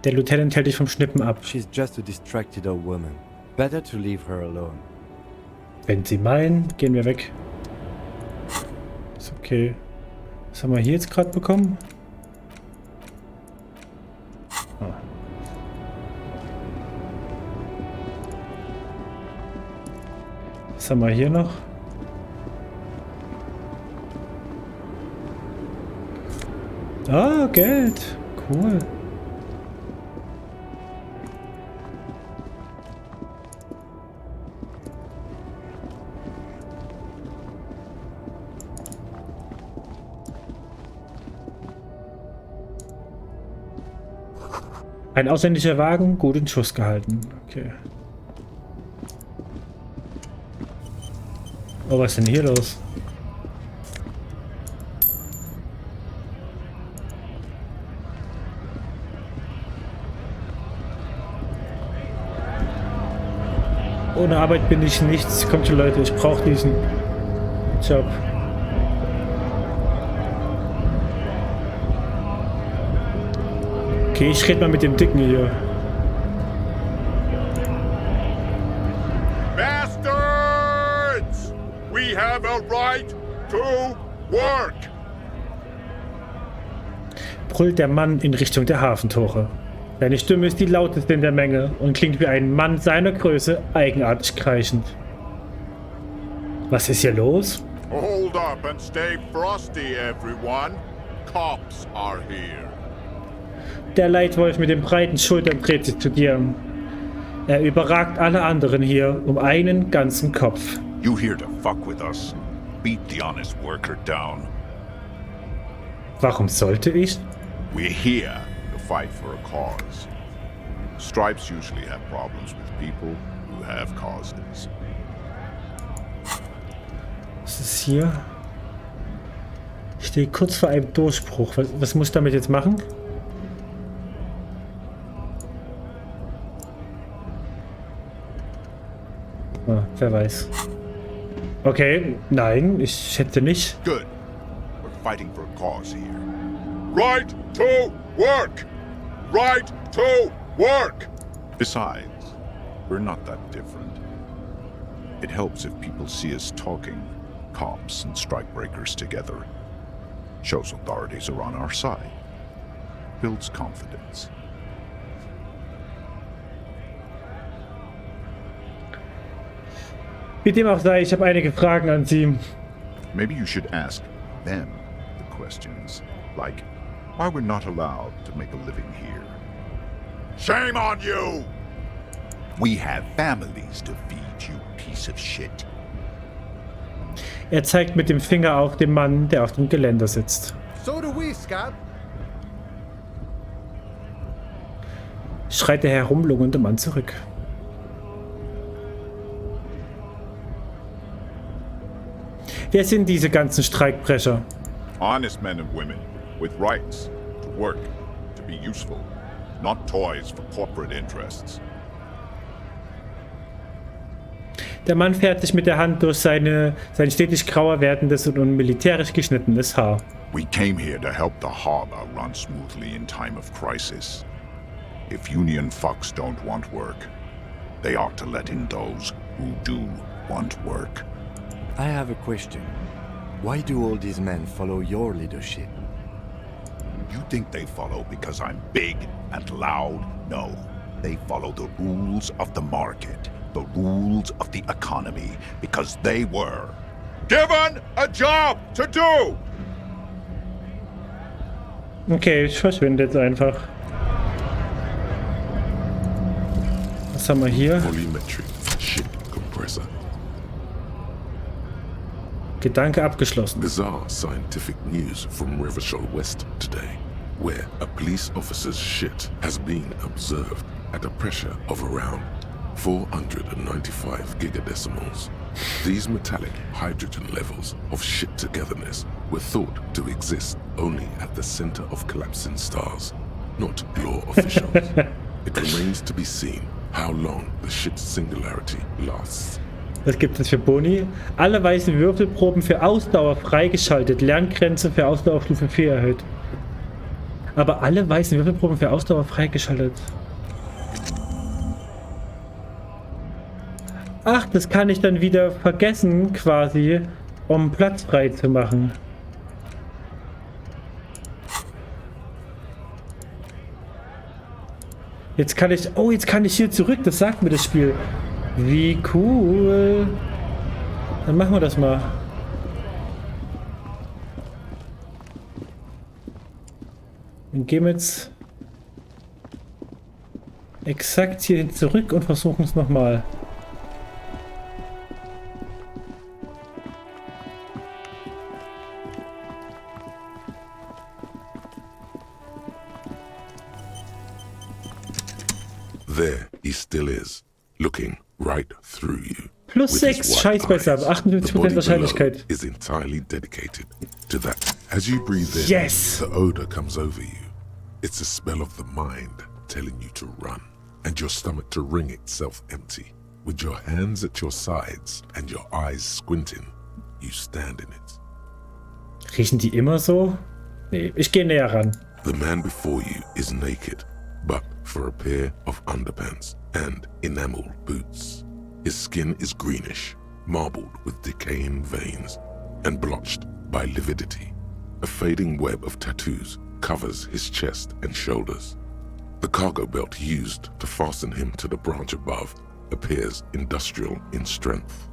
Der Lieutenant hält dich vom Schnippen ab. She's just a distracted old woman. Better to leave her alone. Wenn Sie meinen, gehen wir weg. Ist okay. Was haben wir hier jetzt gerade bekommen? Ah. Was haben wir hier noch? Ah, Geld. Cool. Ein ausländischer Wagen, gut in Schuss gehalten. Okay. Oh, was ist denn hier los? Ohne Arbeit bin ich nichts. Kommt schon, Leute, ich brauche diesen Job. Okay, ich rede mal mit dem Dicken hier. Bastards! We have a right to work! Brüllt der Mann in Richtung der Hafentore. Seine Stimme ist die lauteste in der Menge und klingt wie ein Mann seiner Größe eigenartig kreischend. Was ist hier los? Hold up and stay frosty, everyone. Cops are here. Der Leitwolf mit den breiten Schultern dreht sich zu dir. Er überragt alle anderen hier um einen ganzen Kopf. You here to fuck with us? Beat the honest worker down. Warum sollte ich? We're here to fight for a cause. Stripes usually have problems with people who have causes. Was ist hier? Ich stehe kurz vor einem Durchbruch. Was muss ich damit jetzt machen? Ah, wer weiß. Okay, nein, ich schätze nicht. Good. We're fighting for a cause here. Right to work! Right to work! Besides, we're not that different. It helps if people see us talking, cops and strikebreakers together. Shows authorities are on our side. Builds confidence. Wie dem auch sei, ich habe einige Fragen an Sie. Maybe you should ask them the questions, like why we're not allowed to make a living here. Shame on you! We have families to feed, you piece of shit. Er zeigt mit dem Finger auf den Mann, der auf dem Geländer sitzt. So do we, Scott. Schreit der herumlungernde Mann zurück. Wer sind diese ganzen Streikbrecher? Honest men and women with rights to work, to be useful, not toys for corporate interests. Der Mann fährt sich mit der Hand durch sein stetig grauer werdendes und militärisch geschnittenes Haar. We came here to help the harbor run smoothly in time of crisis. If union fucks don't want work, they ought to let in those who do want work. I have a question. Why do all these men follow your leadership? You think they follow because I'm big and loud? No. They follow the rules of the market. the rules of the economy because they were given a job to do. Okay, ich verschwinde jetzt einfach. Was haben wir hier? Volumetric ship compressor. Gedanke abgeschlossen. Bizarre scientific news from Rivershoal West today, where a police officer's shit has been observed at a pressure of around 495 gigadecimals. These metallic hydrogen levels of shit togetherness were thought to exist only at the center of collapsing stars, not law officials. It remains to be seen how long the shit's singularity lasts. Was gibt es für Boni? Alle weißen Würfelproben für Ausdauer freigeschaltet. Lerngrenze für Ausdauerstufe 4 erhöht. Aber alle weißen Würfelproben für Ausdauer freigeschaltet. Ach, das kann ich dann wieder vergessen, quasi, um Platz frei zu machen. Jetzt kann ich... Oh, jetzt kann ich hier zurück. Das sagt mir das Spiel. Wie cool. Dann machen wir das mal. Dann gehen wir jetzt exakt hierhin zurück und versuchen es nochmal. There he still is, looking right through you. Plus 6, scheiß besser, 58% Wahrscheinlichkeit. Is entirely dedicated to that. As you breathe in, yes, the odor comes over you. It's a smell of the mind telling you to run, and your stomach to wring itself empty. With your hands at your sides and your eyes squinting, you stand in it. Riechen die immer so? Nee, ich gehe näher ran. The man before you is naked, but for a pair of underpants and enameled boots. His skin is greenish, marbled with decaying veins, and blotched by lividity. A fading web of tattoos covers his chest and shoulders. The cargo belt used to fasten him to the branch above appears industrial in strength.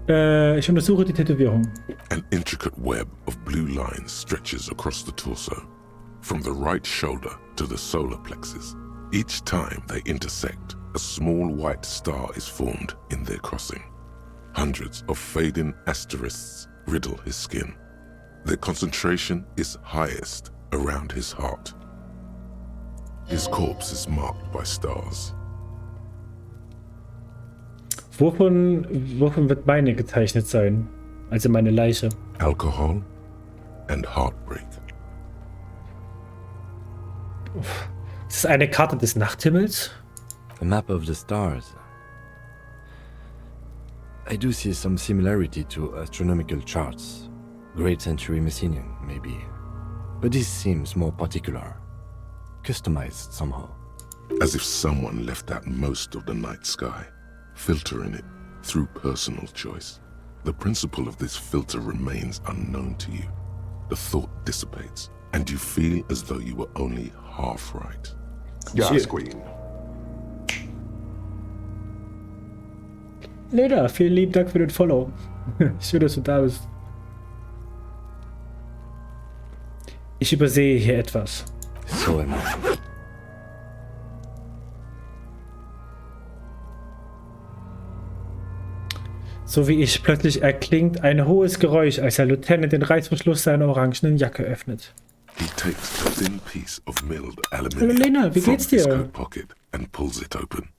Ich untersuche die Tätowierung. An intricate web of blue lines stretches across the torso, from the right shoulder to the solar plexus. Each time they intersect, a small white star is formed in their crossing. Hundreds of fading asterisks riddle his skin. Their concentration is highest around his heart. His corpse is marked by stars. Wovon wird meine gezeichnet sein? Also meine Leiche. Alcohol and heartbreak. Ist das eine Karte des Nachthimmels? A map of the stars. I do see some similarity to astronomical charts. Great Century Messinian, maybe. But this seems more particular. Customized somehow. As if someone left out most of the night sky, filtering it through personal choice. The principle of this filter remains unknown to you. The thought dissipates, and you feel as though you were only half right. Yes, Queen. Leda, vielen lieben Dank für den Follow. Schön, dass du da bist. Ich übersehe hier etwas. So am I. So wie ich plötzlich erklingt ein hohes Geräusch, als der Lieutenant den Reißverschluss seiner orangenen Jacke öffnet. He takes a thin piece of milled Hallo aluminium Lena, wie from geht's his dir? coat pocket and pulls it open.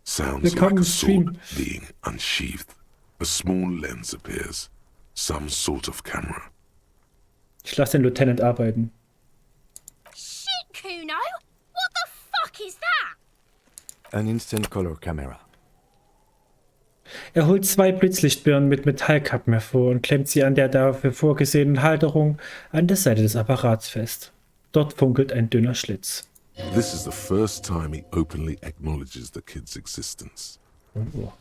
Sounds Willkommen like a im Stream. sword being unsheathed. A small lens appears. Some sort of camera. Ich lasse den Lieutenant arbeiten. Shit, Kuno! What the fuck is that? An instant color camera. Er holt 2 Blitzlichtbirnen mit Metallkappen hervor und klemmt sie an der dafür vorgesehenen Halterung an der Seite des Apparats fest. Dort funkelt ein dünner Schlitz. This is the first time he openly acknowledges the kid's existence. Oh.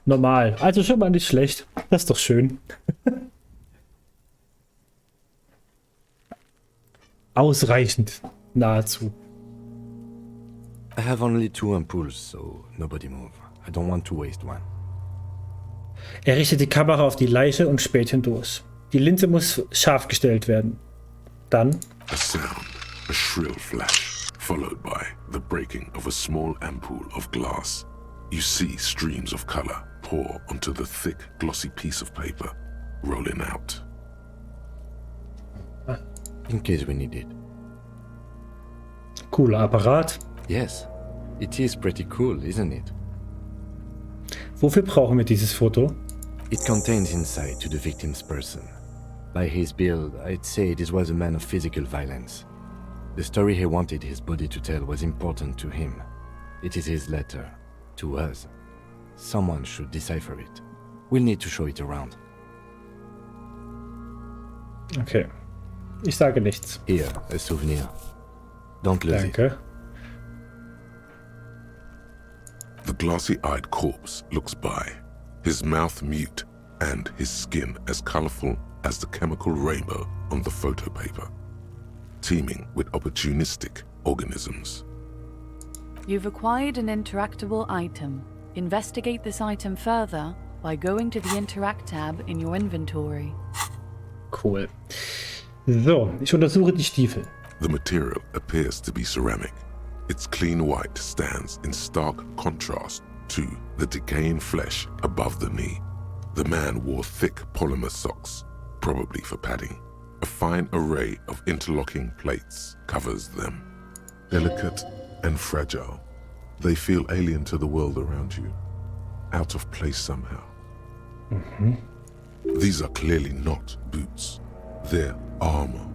Normal, also schon mal nicht schlecht. Das ist doch schön. Ausreichend, nahezu. I have only 2 ampoules, so nobody move. I don't want to waste one. Er richtet die Kamera auf die Leiche und späht hindurch. Die Linse muss scharf gestellt werden. Dann A sound, a shrill flash, followed by the breaking of a small ampoule of glass. You see streams of color pour onto the thick, glossy piece of paper, rolling out. In case we need it. Cooler Apparat. Yes, it is pretty cool, isn't it? Wofür brauchen wir dieses Foto? It contains insight to the victim's person. By his build, I'd say this was a man of physical violence. The story he wanted his body to tell was important to him. It is his letter. To us. Someone should decipher it. We'll need to show it around. Okay. Ich sage nichts. Here, a souvenir. Don't lose Danke. it. The glassy-eyed corpse looks by, his mouth mute and his skin as colorful as the chemical rainbow on the photo paper, teeming with opportunistic organisms. You've acquired an interactable item. Investigate this item further by going to the Interact tab in your inventory. Cool. So, ich untersuche die Stiefel. The material appears to be ceramic. Its clean white stands in stark contrast to the decaying flesh above the knee. The man wore thick polymer socks, probably for padding. A fine array of interlocking plates covers them. Delicate and fragile, they feel alien to the world around you, out of place somehow. These are clearly not boots. They're armor,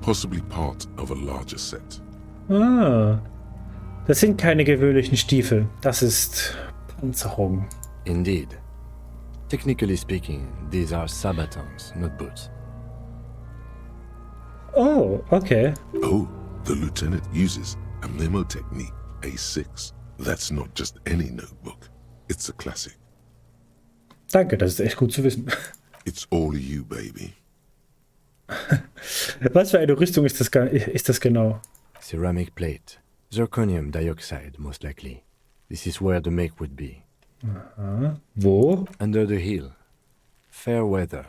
possibly part of a larger set. Ah, das sind keine gewöhnlichen Stiefel. Das ist Panzerung. Indeed. Technically speaking, these are sabatons, not boots. Oh, okay. Oh, the lieutenant uses a memo technique, A6. That's not just any notebook. It's a classic. Danke, das ist echt gut zu wissen. It's all you, baby. Was für eine Rüstung ist das genau? Ceramic plate. Zirconium dioxide, most likely. This is where the make would be. Aha. Wo? Under the heel. Fairweather.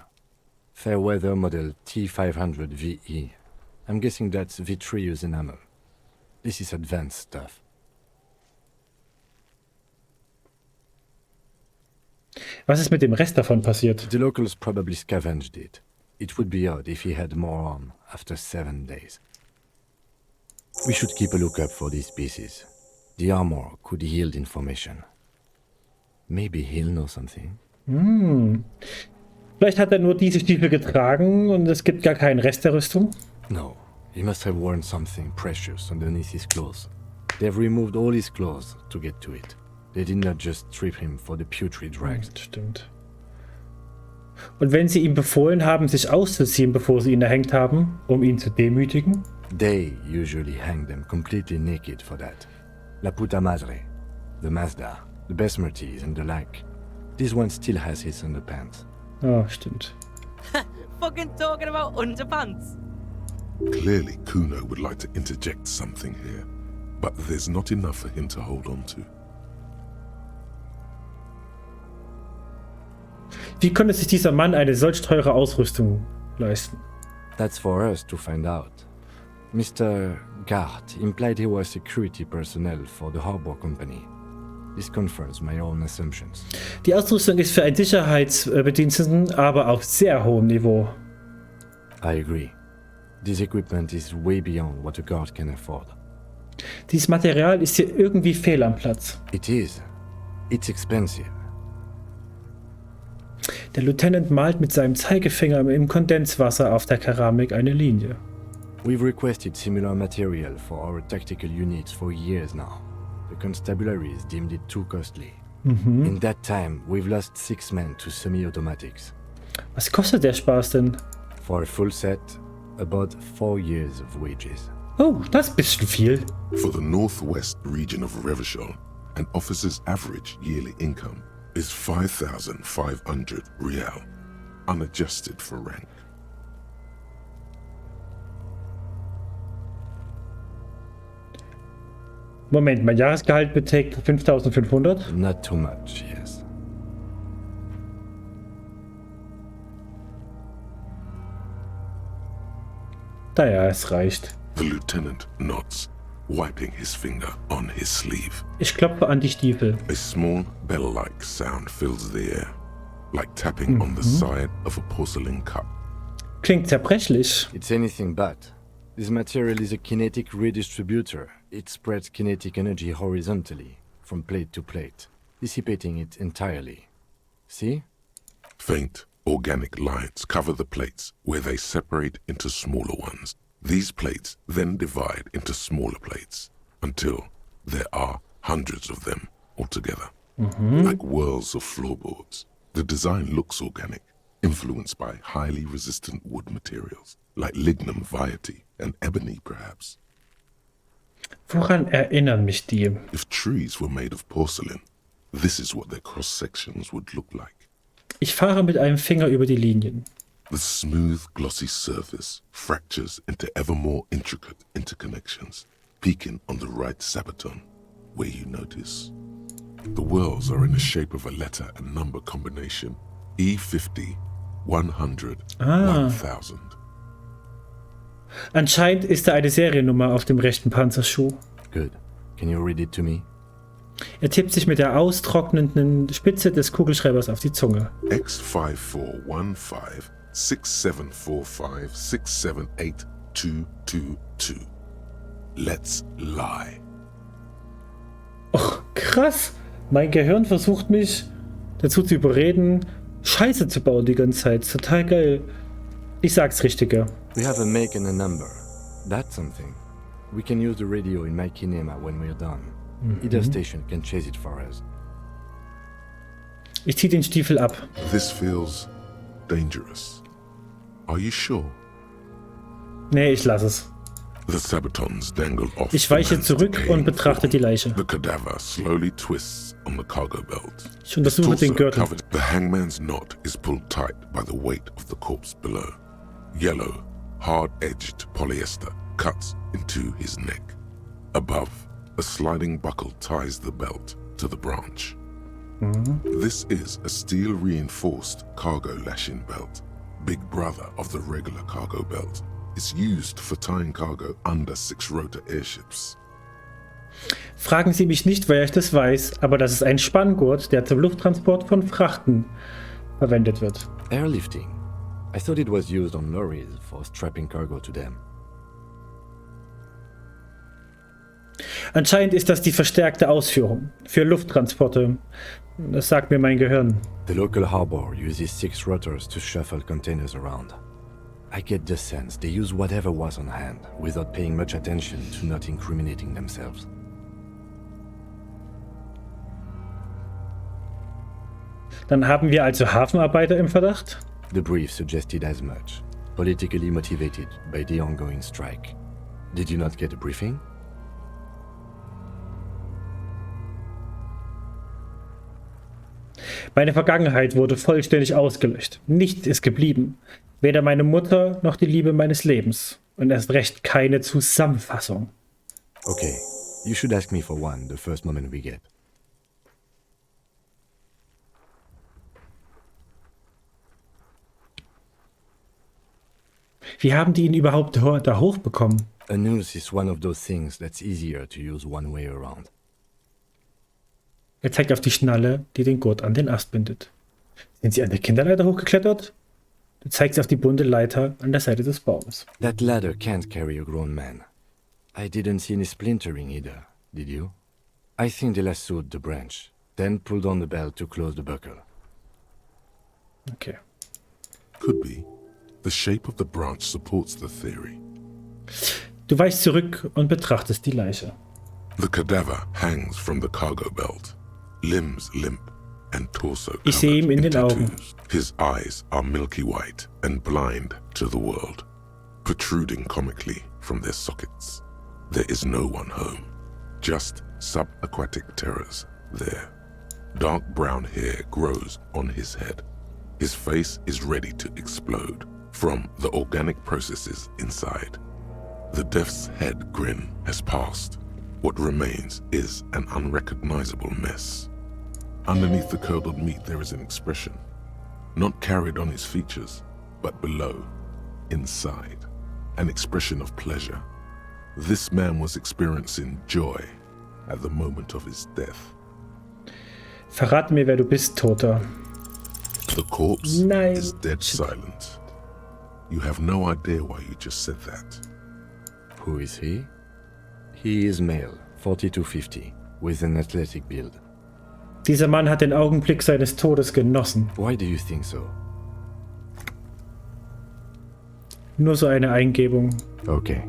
Fairweather model T500 VE. I'm guessing that's vitreous enamel. This is advanced stuff. Was ist mit dem Rest davon passiert? The locals probably scavenged it. It would be odd if he had more on after 7 days. We should keep a lookout for these pieces. The armor could yield information. Maybe he'll know something. Vielleicht hat er nur diese Stiefel getragen und es gibt gar keinen Rest der Rüstung? No, he must have worn something precious underneath his clothes. They've removed all his clothes to get to it. They did not just strip him for the putrid rags. Stimmt. Und wenn sie ihm befohlen haben, sich auszuziehen, bevor sie ihn erhängt haben, um ihn zu demütigen? They usually hang them completely naked for that. La puta madre, the Mazda, the Besmerties and the like. This one still has his underpants. Oh, stimmt. Fucking talking about underpants. Clearly, Kuno would like to interject something here, but there's not enough for him to hold on to. Wie konnte sich dieser Mann eine solch teure Ausrüstung leisten? That's for us to find out. Mr. Gart implied he was security personnel for the Harbor Company. This confirms my own assumptions. Die Ausrüstung ist für einen Sicherheitsbediensteten aber auf sehr hohem Niveau. I agree. This equipment is way beyond what a guard can afford. Dieses Material ist hier irgendwie fehl am Platz. It is. It's expensive. Der Lieutenant malt mit seinem Zeigefinger im Kondenswasser auf der Keramik eine Linie. We've requested similar material for our tactical units for years now. The constabularies deemed it too costly. In that time, we've lost 6 men to semi-automatics. Was kostet der Spaß denn? For a full set, about 4 years of wages. Oh, das ist ein bisschen viel. For the northwest region of Revachol, an officer's average yearly income is 5,500 real, unadjusted for rank. Moment, mein Jahresgehalt beträgt 5.500? Not too much, yes. Naja, es reicht. The lieutenant nods, wiping his finger on his sleeve. Ich klopfe an die Stiefel. A small bell-like sound fills the air, like tapping on the side of a porcelain cup. Klingt zerbrechlich. It's anything but. This material is a kinetic redistributor. It spreads kinetic energy horizontally, from plate to plate, dissipating it entirely. See? Faint, organic lines cover the plates where they separate into smaller ones. These plates then divide into smaller plates until there are hundreds of them altogether, like whirls of floorboards. The design looks organic, influenced by highly resistant wood materials, like lignum vitae and ebony perhaps. Woran erinnern mich die? If trees were made of porcelain, this is what their cross-sections would look like. Ich fahre mit einem Finger über die Linien. The smooth, glossy surface fractures into ever more intricate interconnections, peaking on the right sabaton, where you notice. The whirls are in the shape of a letter and number combination, E50, 100, 1000. Anscheinend ist da eine Seriennummer auf dem rechten Panzerschuh. Good. Can you read it to me? Er tippt sich mit der austrocknenden Spitze des Kugelschreibers auf die Zunge. X5415 6745 678222. Let's lie. Och, krass. Mein Gehirn versucht mich dazu zu überreden, Scheiße zu bauen die ganze Zeit. Total geil. Ich sag's Richtige. We have a make and a number. That's something. We can use the radio in my kinema when we're done. Either station can chase it for us. Ich zieh den Stiefel ab. This feels dangerous. Are you sure? Nee, ich lass es. The sabatons dangle off. Ich weiche zurück und betrachte die Leiche. The cadaver slowly twists on the cargo belt. Ich untersuche den Gürtel. The hangman's knot is pulled tight by the weight of the corpse below. Yellow, hard-edged polyester cuts into his neck. Above, a sliding buckle ties the belt to the branch. This is a steel-reinforced cargo lashing belt, big brother of the regular cargo belt. It's used for tying cargo under 6-rotor airships. Fragen Sie mich nicht, wer ich das weiß, aber das ist ein Spanngurt, der zum Lufttransport von Frachten verwendet wird. Airlifting. I thought it was used on lorries for strapping cargo to them. Anscheinend ist das die verstärkte Ausführung für Lufttransporte. Das sagt mir mein Gehirn. The local harbor uses 6 rotors to shuffle containers around. I get the sense they use whatever was on hand, without paying much attention to not incriminating themselves. Dann haben wir also Hafenarbeiter im Verdacht? The brief suggested as much, politically motivated by the ongoing strike. Did you not get a briefing? Meine Vergangenheit wurde vollständig ausgelöscht. Nichts ist geblieben. Weder meine Mutter noch die Liebe meines Lebens. Und erst recht keine Zusammenfassung. Okay, you should ask me for one the first moment we get. Wie haben die ihn überhaupt da hochbekommen? A noose is one of those things that's easier to use one way around. Er zeigt auf die Schnalle, die den Gurt an den Ast bindet. Sind sie an der Kinderleiter hochgeklettert? Du zeigst auf die bunte Leiter an der Seite des Baumes. That ladder can't carry a grown man. I didn't see any splintering either, did you? I think they lassoed the branch, then pulled on the belt to close the buckle. Okay. Could be. The shape of the branch supports the theory. Du weichst zurück und betrachtest die Leiche. The cadaver hangs from the cargo belt, limbs limp and torso Ich sehe ihm in den Augen. tattoos. His eyes are milky white and blind to the world, protruding comically from their sockets. There is no one home, just subaquatic terrors there. Dark brown hair grows on his head. His face is ready to explode from the organic processes inside. The death's head grin has passed. What remains is an unrecognizable mess. Underneath the curdled meat there is an expression, not carried on his features, but below, inside, an expression of pleasure. This man was experiencing joy at the moment of his death. Verrat mir, wer du bist, Toter. The corpse is dead silent. You have no idea why you just said that. Who is he? He is male, 40 to 50, with an athletic build. Dieser Mann hat den Augenblick seines Todes genossen. Why do you think so? Nur so eine Eingebung. Okay.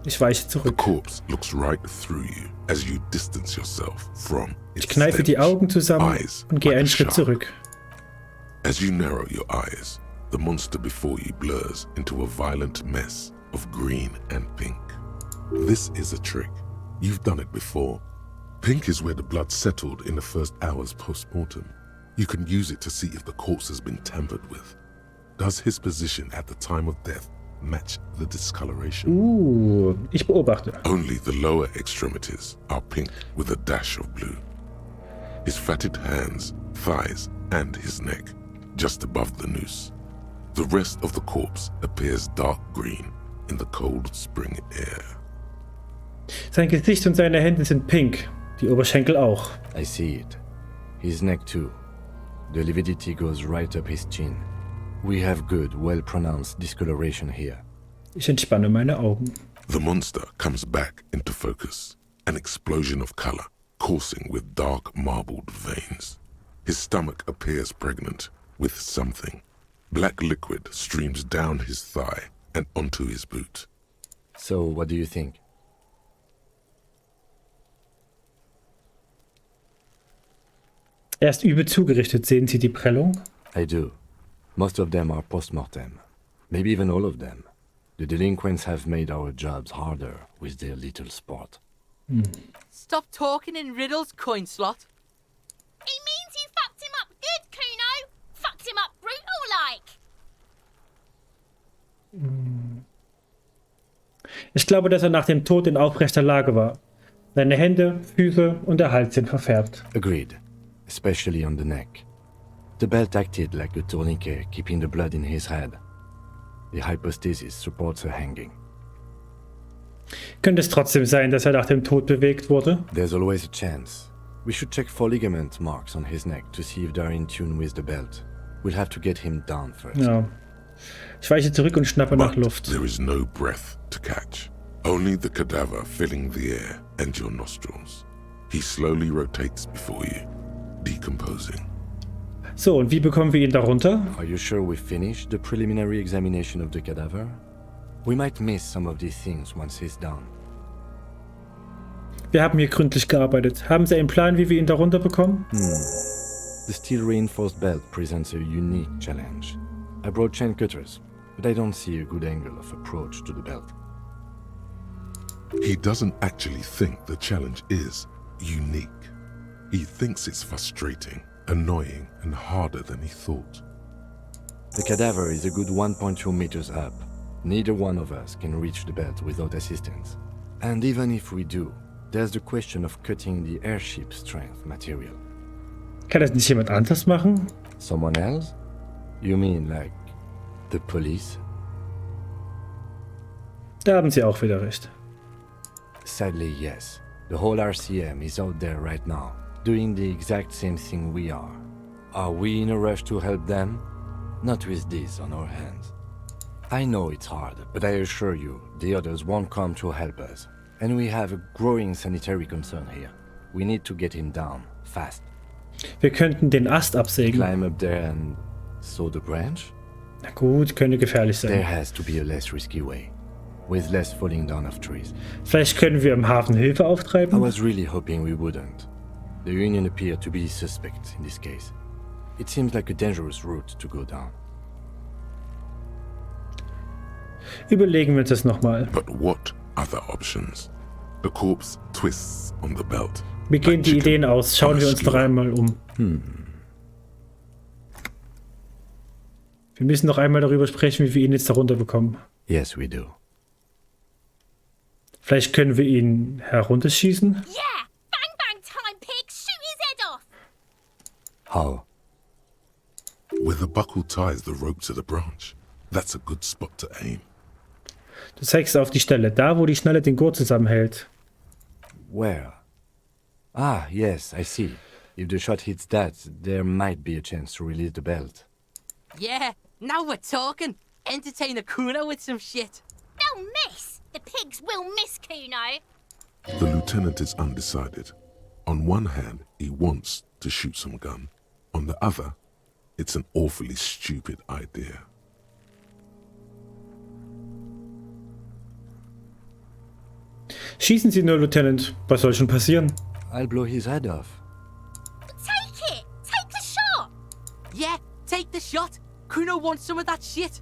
Ich weiche zurück. The corpse looks right through you as you distance yourself from its Ich kneife die Augen zusammen eyes und gehe like a einen Schritt shark. zurück. As you narrow your eyes, the monster before you blurs into a violent mess of green and pink. This is a trick. You've done it before. Pink is where the blood settled in the first hours post-mortem. You can use it to see if the corpse has been tampered with. Does his position at the time of death match the discoloration? Ich beobachte. Only the lower extremities are pink with a dash of blue. His fatted hands, thighs, and his neck, just above the noose. The rest of the corpse appears dark green in the cold spring air. Sein Gesicht und seine Hände sind pink, die Oberschenkel auch. I see it. His neck too. The lividity goes right up his chin. We have good, well-pronounced discoloration here. Ich entspanne meine Augen. The monster comes back into focus, an explosion of color, coursing with dark marbled veins. His stomach appears pregnant with something. Black liquid streams down his thigh and onto his boot. So, what do you think? Er ist übel zugerichtet. Sehen Sie die Prellung? I do. Most of them are post-mortem. Maybe even all of them. The delinquents have made our jobs harder with their little sport. Stop talking in riddles, coin slot. He means you fucked him up good, Kuno. Fucked him up brutal-like. Ich glaube, dass er nach dem Tod in aufrechter Lage war. Seine Hände, Füße und der Hals sind verfärbt. Agreed. Especially on the neck. The belt acted like a tourniquet, keeping the blood in his head. The hypostasis supports her hanging. Könnte es trotzdem sein, dass er nach dem Tod bewegt wurde? There's always a chance. We should check for ligament marks on his neck to see if they're in tune with the belt. We'll have to get him down first. Ja. Ich weiche zurück und schnappe nach But Luft. there is no breath to catch. Only the cadaver filling the air and your nostrils. He slowly rotates before you, decomposing. So, und wie bekommen wir ihn darunter? Are you sure we finished the preliminary examination of the cadaver? We might miss some of these things once he's down. Wir haben hier gründlich gearbeitet. Haben Sie einen Plan, wie wir ihn darunter bekommen? The steel-reinforced belt presents a unique challenge. I brought chain cutters, but I don't see a good angle of approach to the belt. He doesn't actually think the challenge is unique. He thinks it's frustrating, annoying, and harder than he thought. The cadaver is a good 1.2 meters up. Neither one of us can reach the belt without assistance. And even if we do, there's the question of cutting the airship strength material. Kann das nicht jemand anders machen? Someone else? You mean like the police? Da haben Sie auch wieder recht. Sadly, yes. The whole RCM is out there right now, doing the exact same thing we are. Are we in a rush to help them? Not with this on our hands. I know it's hard, but I assure you, the others won't come to help us. And we have a growing sanitary concern here. We need to get him down, fast. Wir könnten den Ast absägen. Climb up there and saw the branch? Na gut, könnte gefährlich There sein. has to be a less risky way, with less falling down of trees. Vielleicht können wir im Hafen Hilfe I auftreiben? was really hoping we wouldn't. The Union appeared to be suspect in this case. It seems like a dangerous route to go down. Überlegen wir uns das nochmal. But what other options? The corpse twists on the belt. Wie gehen die Ideen aus? Schauen wir uns noch einmal um. Wir müssen noch einmal darüber sprechen, wie wir ihn jetzt darunter bekommen. Yes, we do. Vielleicht können wir ihn herunterschießen? Yeah! Bang bang time, pig! Shoot his head off! How? Where the buckle ties the rope to the branch. That's a good spot to aim. Du zeigst auf die Stelle, da wo die Schnalle den Gurt zusammenhält. Where? Ah, yes, I see. If the shot hits that, there might be a chance to release the belt. Yeah, now we're talking. Entertain the Kuno with some shit. They'll miss! The pigs will miss Kuno! The lieutenant is undecided. On one hand, he wants to shoot some gun. On the other, it's an awfully stupid idea. Schießen Sie nur, Lieutenant. Was soll schon passieren? I'll blow his head off. Take it! Take the shot! Yeah, take the shot. Kuno wants some of that shit.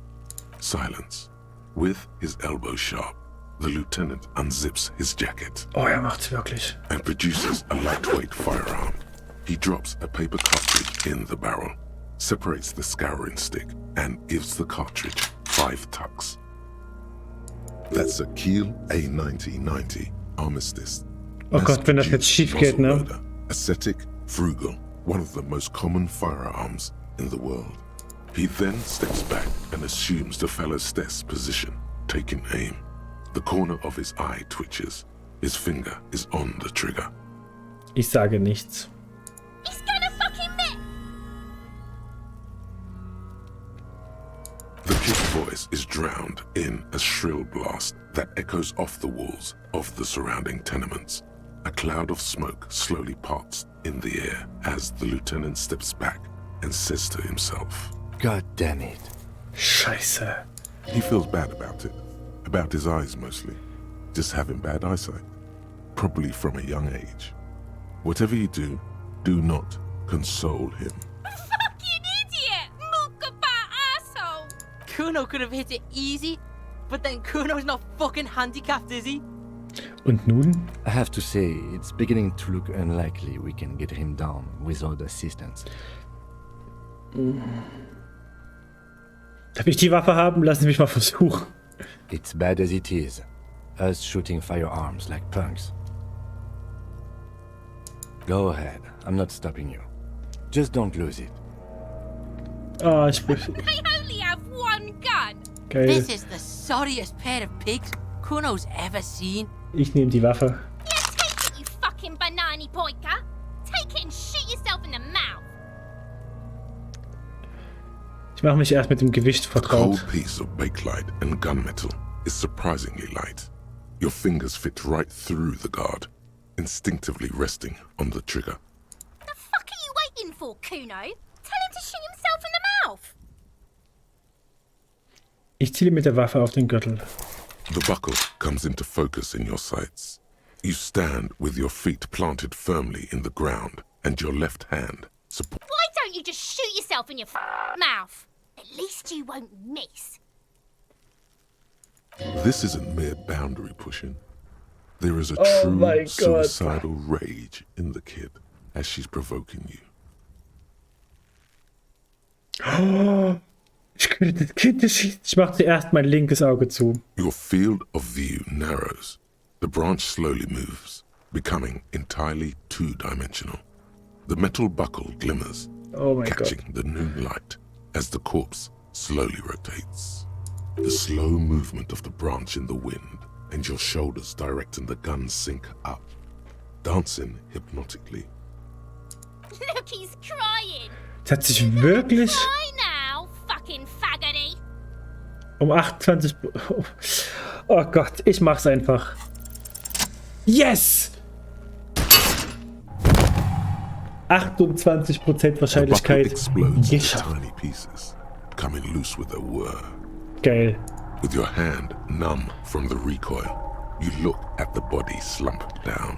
Silence. With his elbow sharp, the lieutenant unzips his jacket. Oh, macht's wirklich. And produces a lightweight firearm. He drops a paper cartridge in the barrel, separates the scouring stick, and gives the cartridge 5 tucks. That's a Kiel A9090 Armistice. Oh Gott, wenn das jetzt schief geht, ne? Ascetic, frugal, one of the most common firearms in the world. He then steps back and assumes the fellow's desk position, taking aim. The corner of his eye twitches. His finger is on the trigger. Ich sage nichts. He's gonna fucking miss! The kid's voice is drowned in a shrill blast that echoes off the walls of the surrounding tenements. A cloud of smoke slowly parts in the air as the lieutenant steps back and says to himself, God damn it. Scheiße. He feels bad about it. About his eyes mostly. Just having bad eyesight. Probably from a young age. Whatever you do, do not console him. Fucking idiot! Mookaba asshole! Kuno could have hit it easy, but then Kuno's not fucking handicapped, is he? Und nun? I have to say, it's beginning to look unlikely we can get him down without assistance. Darf ich die Waffe haben? Lassen Sie mich mal versuchen. It's bad as it is. Us shooting firearms like punks. Go ahead. I'm not stopping you. Just don't lose it. Oh, ich bin... They only have one gun! Geil. This is the sorriest pair of pigs Kuno's ever seen. Ich nehme die Waffe. Yeah, take it, you fucking banani poika! Take it and shoot yourself in the mouth! Ich mache mich erst mit dem Gewicht A vertraut. cold piece of bakelite and gunmetal is surprisingly light. Your fingers fit right through the guard, instinctively resting on the trigger. The fuck are you waiting for, Kuno? Tell him to shoot himself in the mouth! Ich ziele mit der Waffe auf den Gürtel. The buckle comes into focus in your sights. You stand with your feet planted firmly in the ground and your left hand support. Why don't you just shoot yourself in your mouth? At least you won't miss. This isn't mere boundary pushing. There is a Oh my true God. suicidal rage in the kid as she's provoking you. Oh, ich könnte das Kind schießen. Ich mache zuerst mein linkes Auge zu. Your field of view narrows. The branch slowly moves, becoming entirely two-dimensional. The metal buckle glimmers, Oh my catching God. the noon light as the corpse slowly rotates. The slow movement of the branch in the wind and your shoulders directing the gun sink up, dancing hypnotically. Look, he's crying! Es hat sich wirklich Cry now, fucking faggoty! um 28... Oh Gott, ich mach's einfach. Yes! 28% The buckle Wahrscheinlichkeit. explodes into Geschafft. tiny pieces, coming loose with a whir. Geil. With your hand numb from the recoil, you look at the body slump down.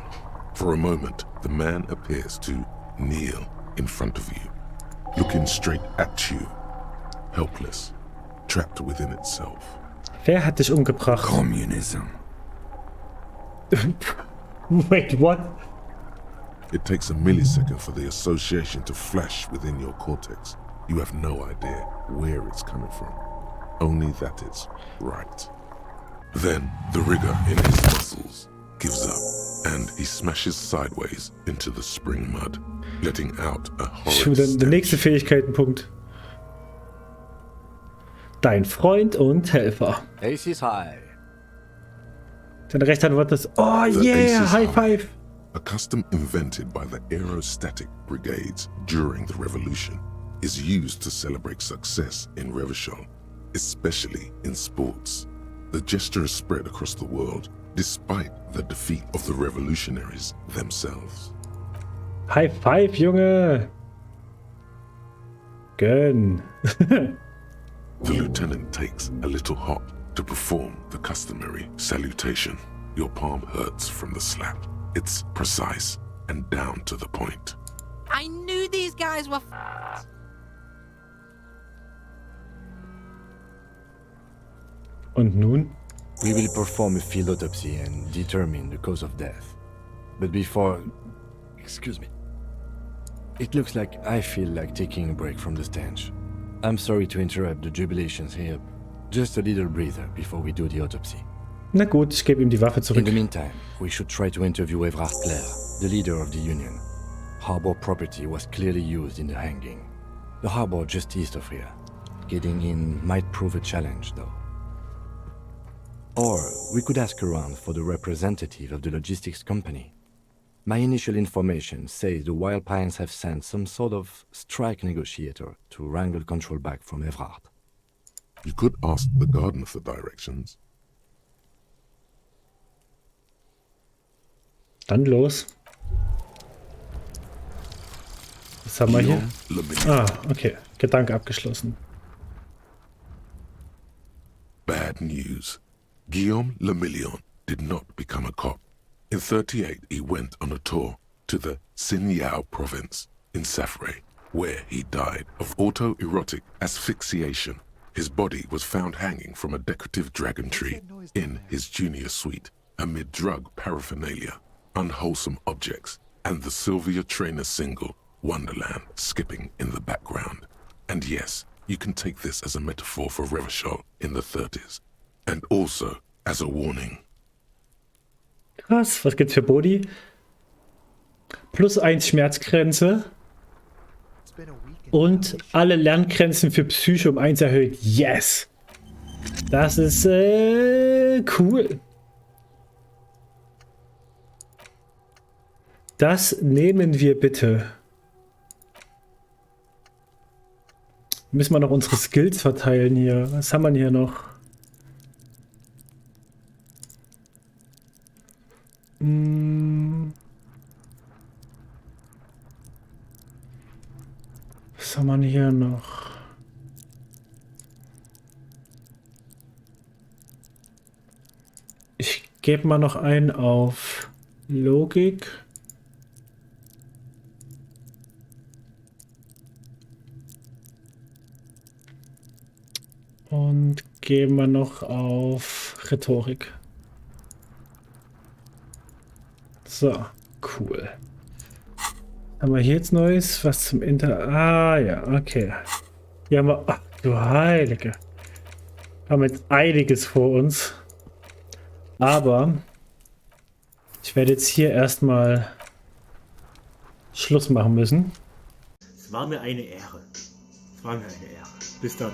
For a moment, the man appears to kneel in front of you, looking straight at you, helpless, trapped within itself. Wer hat dich umgebracht? Communism. Wait, what? It takes a millisecond for the association to flash within your cortex. You have no idea where it's coming from, only that it's right. Then the rigor in his muscles gives up, and he smashes sideways into the spring mud, letting out a horrid Der nächste Fähigkeitenpunkt. Dein Freund und Helfer. Ace is high. Deine rechte Hand wird das. Oh yeah, High Five. A custom invented by the aerostatic brigades during the revolution is used to celebrate success in Revachol, especially in sports. The gesture is spread across the world despite the defeat of the revolutionaries themselves. High Five, Junge! Gönn. The lieutenant takes a little hop to perform the customary salutation. Your palm hurts from the slap. It's precise and down to the point. I knew these guys were Und nun? We will perform a field autopsy and determine the cause of death. But before... Excuse me. It looks like I feel like taking a break from the stench. I'm sorry to interrupt the jubilations here. Just a little breather before we do the autopsy. Na gut, ich gebe ihm die Waffe zurück. In the meantime, we should try to interview Evrard Clare, the leader of the Union. Harbor property was clearly used in the hanging. The harbor just east of here. Getting in might prove a challenge, though. Or we could ask around for the representative of the logistics company. My initial information says the Wild Pines have sent some sort of strike negotiator to wrangle control back from Evrard. You could ask the gardener for directions. Dann los. Was haben wir hier? Ah, okay. Gedanke abgeschlossen. Bad news. Guillaume Le Million did not become a cop. In 1938, he went on a tour to the Sinyao province in Safre, where he died of autoerotic asphyxiation. His body was found hanging from a decorative dragon tree in his junior suite, amid drug paraphernalia, unwholesome objects, and the Sylvia Trainer single, Wonderland, skipping in the background. And yes, you can take this as a metaphor for Revachol in the 30s, and also as a warning. Krass, was gibt's für Body? +1 Schmerzgrenze. Und alle Lerngrenzen für Psyche um 1 erhöht. Yes! Das ist cool. Das nehmen wir bitte. Müssen wir noch unsere Skills verteilen hier. Was haben wir hier noch? Was haben wir hier noch? Ich gebe mal noch einen auf Logik. Und geben wir noch auf Rhetorik. So, cool. Haben wir hier jetzt Neues? Was zum Ah, ja, okay. Hier haben wir... Ach, du Heilige. Haben jetzt einiges vor uns. Aber ich werde jetzt hier erstmal Schluss machen müssen. Es war mir eine Ehre. Es war mir eine Ehre. Bis dann.